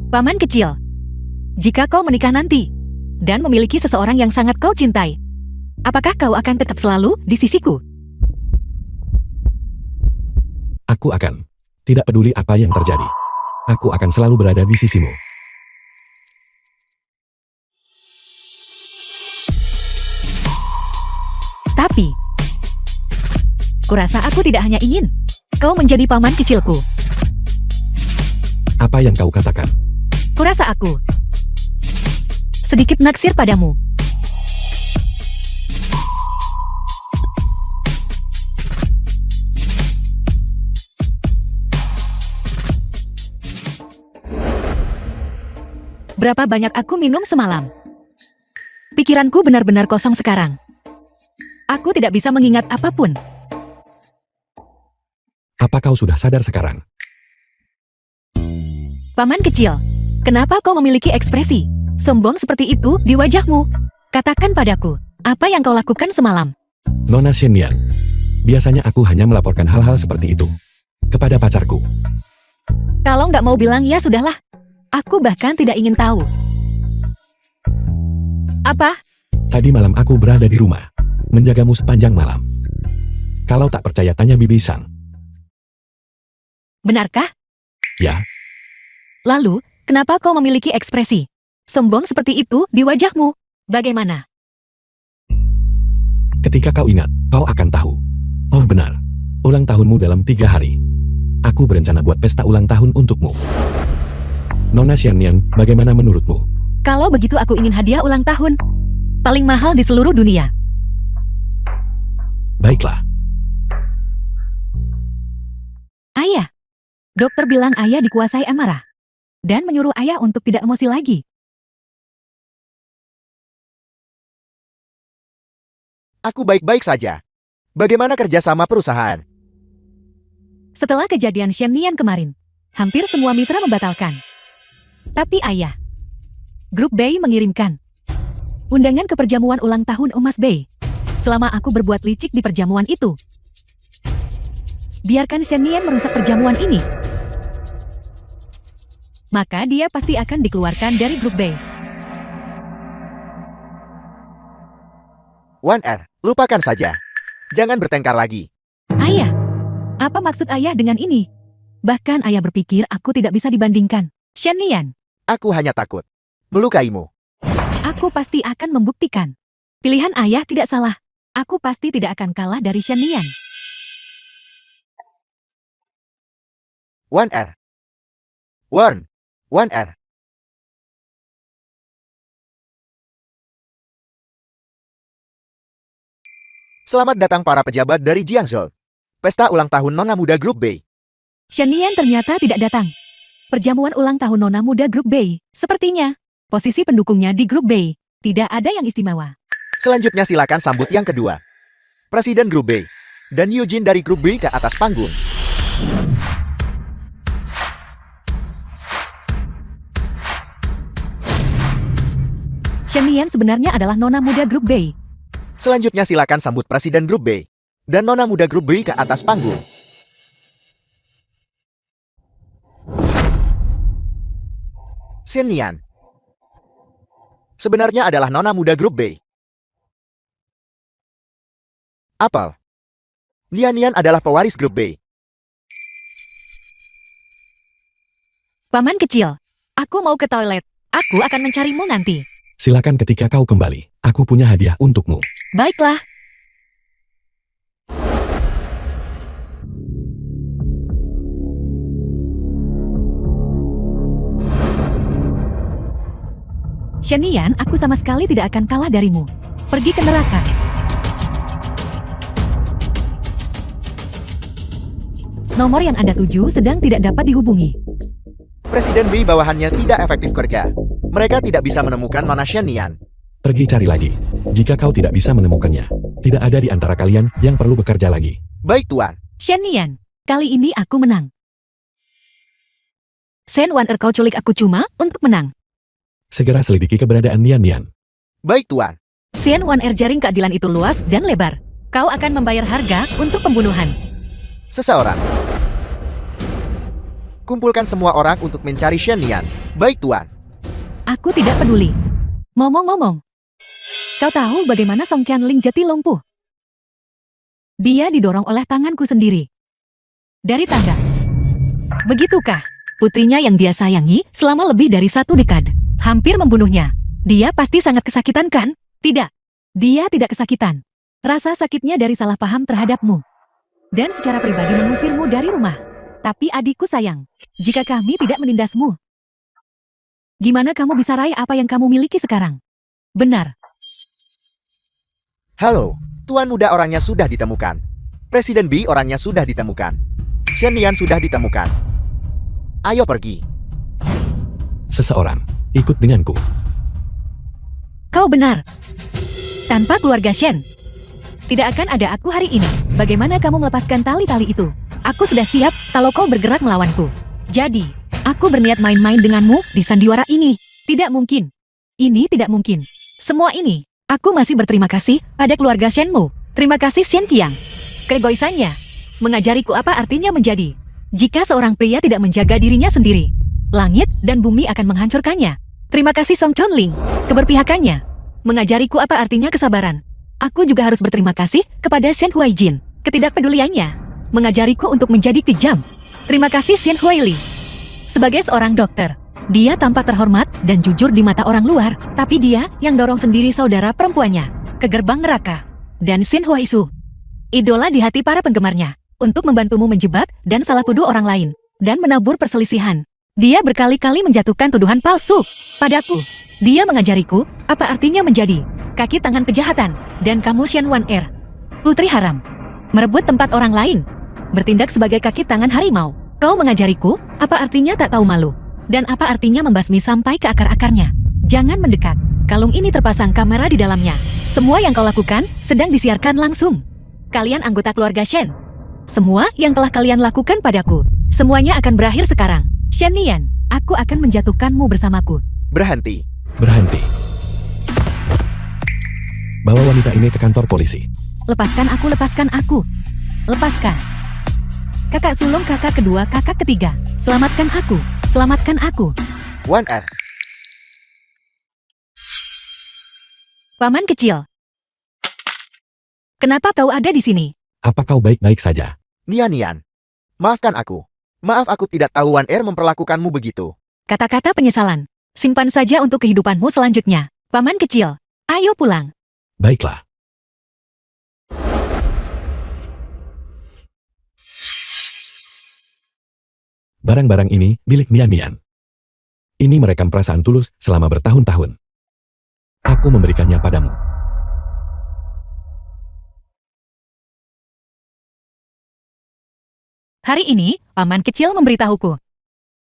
Paman kecil, jika kau menikah nanti dan memiliki seseorang yang sangat kau cintai, apakah kau akan tetap selalu di sisiku? Aku akan. Tidak peduli apa yang terjadi. Aku akan selalu berada di sisimu. Tapi, kurasa aku tidak hanya ingin kau menjadi paman kecilku. Apa yang kau katakan? Kurasa aku sedikit naksir padamu. Berapa banyak aku minum semalam? Pikiranku benar-benar kosong sekarang. Aku tidak bisa mengingat apapun. Apa kau sudah sadar sekarang? Paman kecil, kenapa kau memiliki ekspresi sombong seperti itu di wajahmu? Katakan padaku, apa yang kau lakukan semalam? Nona Shenyan. Biasanya aku hanya melaporkan hal-hal seperti itu kepada pacarku. Kalau nggak mau bilang ya sudahlah. Aku bahkan tidak ingin tahu. Apa? Tadi malam aku berada di rumah, menjagamu sepanjang malam. Kalau tak percaya tanya Bibi Sang. Benarkah? Ya, Lalu, kenapa kau memiliki ekspresi sombong seperti itu di wajahmu? Bagaimana? ketika kau ingat, kau akan tahu. Oh benar, ulang tahunmu dalam 3 hari. Aku berencana buat pesta ulang tahun untukmu. Nona Xiannian, bagaimana menurutmu? Kalau begitu aku ingin hadiah ulang tahun paling mahal di seluruh dunia. Baiklah. Ayah. Dokter bilang ayah dikuasai amarah. Dan menyuruh ayah untuk tidak emosi lagi. Aku baik-baik saja. Bagaimana kerjasama perusahaan? Setelah kejadian Shennian kemarin, hampir semua mitra membatalkan. Tapi ayah, Grup Bay mengirimkan undangan ke perjamuan ulang tahun Omas Bay. Selama aku berbuat licik di perjamuan itu, biarkan Shennian merusak perjamuan ini, maka dia pasti akan dikeluarkan dari Grup Bay. Wan Er, lupakan saja. Jangan bertengkar lagi. Ayah, apa maksud ayah dengan ini? Bahkan ayah berpikir aku tidak bisa dibandingkan. Shennian, Aku hanya takut melukaimu. aku pasti akan membuktikan. Pilihan ayah tidak salah. Aku pasti tidak akan kalah dari Shennian. Wan Er. Wan Er. Selamat datang para pejabat dari Jiangzhou. Pesta ulang tahun Nona Muda Grup Bay. Shennian ternyata tidak datang. Perjamuan ulang tahun Nona Muda Grup Bay. Sepertinya, posisi pendukungnya di Grup Bay tidak ada yang istimewa. Selanjutnya silakan sambut yang kedua. Presiden Grup Bay. Dan Eugene dari Grup B ke atas panggung. Shennian sebenarnya adalah Nona Muda Grup Bay. Selanjutnya silakan sambut Presiden Grup B. Dan Nona Muda Grup B ke atas panggung. Shennian. Sebenarnya adalah Nona Muda Grup B. Apel. Nian adalah pewaris Grup B. Paman kecil, aku mau ke toilet. Aku akan mencarimu nanti. Silakan ketika kau kembali. Aku punya hadiah untukmu. Baiklah. Shennian, aku sama sekali tidak akan kalah darimu. Pergi ke neraka. Nomor yang Anda tuju sedang tidak dapat dihubungi. Presiden B bawahannya tidak efektif kerja. Mereka tidak bisa menemukan Nona Shennian. Pergi cari lagi. Jika kau tidak bisa menemukannya, tidak ada di antara kalian yang perlu bekerja lagi. Baik Tuan. Shennian, kali ini aku menang. Shen Wan kau culik aku cuma untuk menang. Segera selidiki keberadaan Nian. Baik Tuan. Shen Wan jaring keadilan itu luas dan lebar. Kau akan membayar harga untuk pembunuhan. Seseorang. Kumpulkan semua orang untuk mencari Shennian. Baik Tuan. Aku tidak peduli. Ngomong-ngomong, kau tahu bagaimana Song Qianling jati lumpuh? Dia didorong oleh tanganku sendiri. dari tangga. Begitukah? Putrinya yang dia sayangi selama lebih dari 1 dekade. Hampir membunuhnya. Dia pasti sangat kesakitan kan? Tidak. Dia tidak kesakitan. Rasa sakitnya dari salah paham terhadapmu. Dan secara pribadi mengusirmu dari rumah. Tapi adikku sayang, jika kami tidak menindasmu, gimana kamu bisa raih apa yang kamu miliki sekarang? Benar. Halo, Tuan Muda orangnya sudah ditemukan. Presiden B orangnya sudah ditemukan. Shen Lian sudah ditemukan. Ayo pergi. Seseorang, ikut denganku. Kau benar. Tanpa keluarga Shen, tidak akan ada aku hari ini. Bagaimana kamu melepaskan tali-tali itu? Aku sudah siap kalau kau bergerak melawanku. Jadi, aku berniat main-main denganmu di sandiwara ini. Tidak mungkin. Ini tidak mungkin. Semua ini, aku masih berterima kasih pada keluarga Shenmu. Terima kasih Shen Qiang. Keegoisannya, mengajariku apa artinya menjadi. Jika seorang pria tidak menjaga dirinya sendiri, langit dan bumi akan menghancurkannya. Terima kasih Song Chonling. Keberpihakannya, mengajariku apa artinya kesabaran. Aku juga harus berterima kasih kepada Shen Huaijin. Ketidakpeduliannya mengajariku untuk menjadi kejam. Terima kasih Shen Huaili. Sebagai seorang dokter, dia tampak terhormat dan jujur di mata orang luar, tapi dia yang dorong sendiri saudara perempuannya ke gerbang neraka. Dan Shen Huaisu, idola di hati para penggemarnya, untuk membantumu menjebak dan salah tuduh orang lain, dan menabur perselisihan. Dia berkali-kali menjatuhkan tuduhan palsu padaku. Dia mengajariku apa artinya menjadi kaki tangan kejahatan, dan kamu Shen Wan Er, putri haram, merebut tempat orang lain, bertindak sebagai kaki tangan harimau. Kau mengajariku apa artinya tak tahu malu, dan apa artinya membasmi sampai ke akar-akarnya. Jangan mendekat. Kalung ini terpasang kamera di dalamnya. Semua yang kau lakukan sedang disiarkan langsung. Kalian anggota keluarga Shen. Semua yang telah kalian lakukan padaku, semuanya akan berakhir sekarang. Shen Lian, aku akan menjatuhkanmu bersamaku. Berhenti. Berhenti. Bawa wanita ini ke kantor polisi. Lepaskan aku, lepaskan aku. Lepaskan. Kakak sulung, kakak kedua, kakak ketiga. Selamatkan aku. Selamatkan aku. Wan Er. Paman kecil. Kenapa kau ada di sini? Apa kau baik-baik saja? Nian. Maafkan aku. Maaf aku tidak tahu Wan Er memperlakukanmu begitu. Kata-kata penyesalan. Simpan saja untuk kehidupanmu selanjutnya. Paman kecil, ayo pulang. Baiklah. Barang-barang ini milik Nian. Ini merekam perasaan tulus selama bertahun-tahun. Aku memberikannya padamu. Hari ini, paman kecil memberitahuku.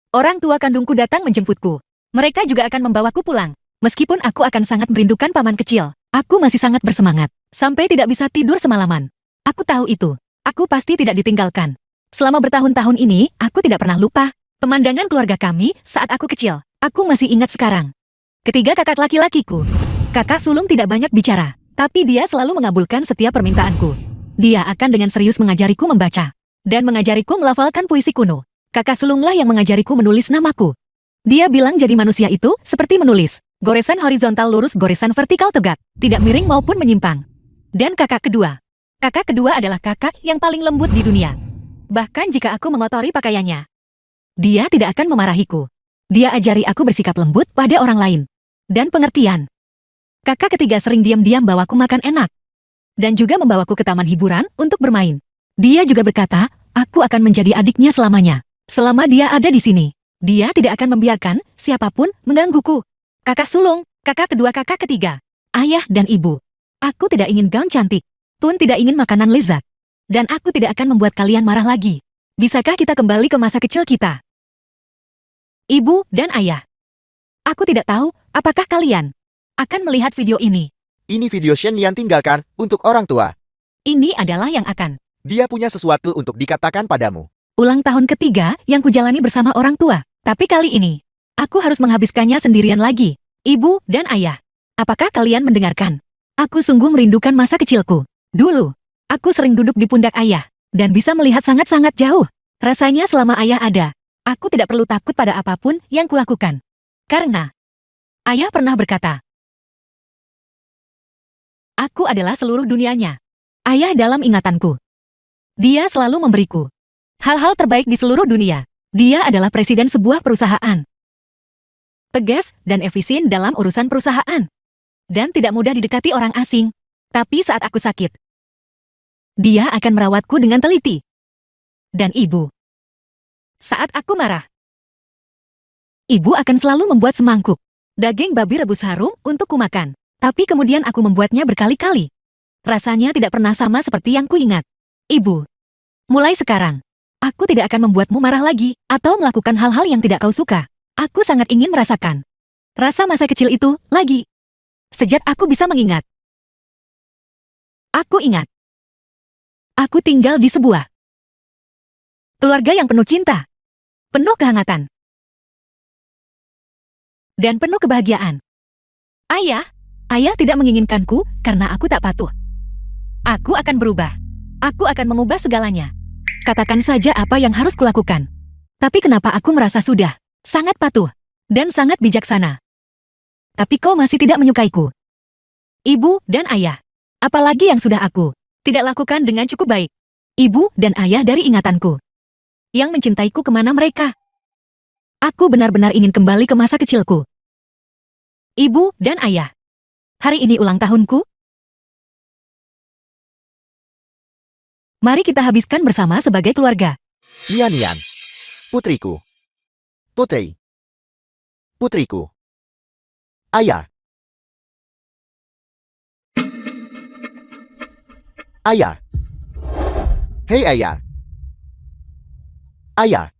Orang tua kandungku datang menjemputku. Mereka juga akan membawaku pulang. Meskipun aku akan sangat merindukan paman kecil, aku masih sangat bersemangat. Sampai tidak bisa tidur semalaman. Aku tahu itu. Aku pasti tidak ditinggalkan. Selama bertahun-tahun ini, aku tidak pernah lupa pemandangan keluarga kami saat aku kecil. Aku masih ingat sekarang. Ketiga kakak laki-lakiku. Kakak sulung tidak banyak bicara, tapi dia selalu mengabulkan setiap permintaanku. Dia akan dengan serius mengajariku membaca dan mengajariku melafalkan puisi kuno. Kakak sulunglah yang mengajariku menulis namaku. Dia bilang jadi manusia itu seperti menulis. Goresan horizontal lurus, goresan vertikal tegak, tidak miring maupun menyimpang. Dan kakak kedua adalah kakak yang paling lembut di dunia. Bahkan jika aku mengotori pakaiannya, dia tidak akan memarahiku. Dia ajari aku bersikap lembut pada orang lain. Dan pengertian. Kakak ketiga sering diam-diam bawaku makan enak. Dan juga membawaku ke taman hiburan untuk bermain. Dia juga berkata, aku akan menjadi adiknya selamanya. Selama dia ada di sini, dia tidak akan membiarkan siapapun menggangguku. Kakak sulung, kakak kedua, kakak ketiga, ayah dan ibu. Aku tidak ingin gaun cantik, pun tidak ingin makanan lezat. Dan aku tidak akan membuat kalian marah lagi. Bisakah kita kembali ke masa kecil kita? Ibu dan ayah. Aku tidak tahu apakah kalian akan melihat video ini. Ini video Shen Lian tinggalkan untuk orang tua. Ini adalah yang akan. Dia punya sesuatu untuk dikatakan padamu. Ulang tahun ketiga yang kujalani bersama orang tua. Tapi kali ini, aku harus menghabiskannya sendirian lagi. Ibu dan ayah. Apakah kalian mendengarkan? Aku sungguh merindukan masa kecilku. Dulu, aku sering duduk di pundak ayah, dan bisa melihat sangat-sangat jauh. Rasanya selama ayah ada, aku tidak perlu takut pada apapun yang kulakukan. Karena, ayah pernah berkata, aku adalah seluruh dunianya. Ayah dalam ingatanku. Dia selalu memberiku hal-hal terbaik di seluruh dunia. Dia adalah presiden sebuah perusahaan. Tegas dan efisien dalam urusan perusahaan. Dan tidak mudah didekati orang asing. Tapi saat aku sakit, dia akan merawatku dengan teliti. Dan ibu, saat aku marah, ibu akan selalu membuat semangkuk daging babi rebus harum untuk kumakan. Tapi kemudian aku membuatnya berkali-kali. Rasanya tidak pernah sama seperti yang kuingat. Ibu, mulai sekarang, aku tidak akan membuatmu marah lagi atau melakukan hal-hal yang tidak kau suka. Aku sangat ingin merasakan rasa masa kecil itu lagi. Sejak aku bisa mengingat. Aku ingat. Aku tinggal di sebuah keluarga yang penuh cinta, penuh kehangatan, dan penuh kebahagiaan. Ayah tidak menginginkanku karena aku tak patuh. Aku akan berubah. Aku akan mengubah segalanya. Katakan saja apa yang harus kulakukan. Tapi kenapa aku merasa sudah sangat patuh dan sangat bijaksana? Tapi kau masih tidak menyukaiku. Ibu dan ayah. Apalagi yang sudah aku tidak lakukan dengan cukup baik. Ibu dan ayah dari ingatanku. Yang mencintaiku kemana mereka. Aku benar-benar ingin kembali ke masa kecilku. Ibu dan ayah. Hari ini ulang tahunku. Mari kita habiskan bersama sebagai keluarga. Nian. Putriku. Putri. Putriku. Ayah. Ayah. Hei ayah. Ayah.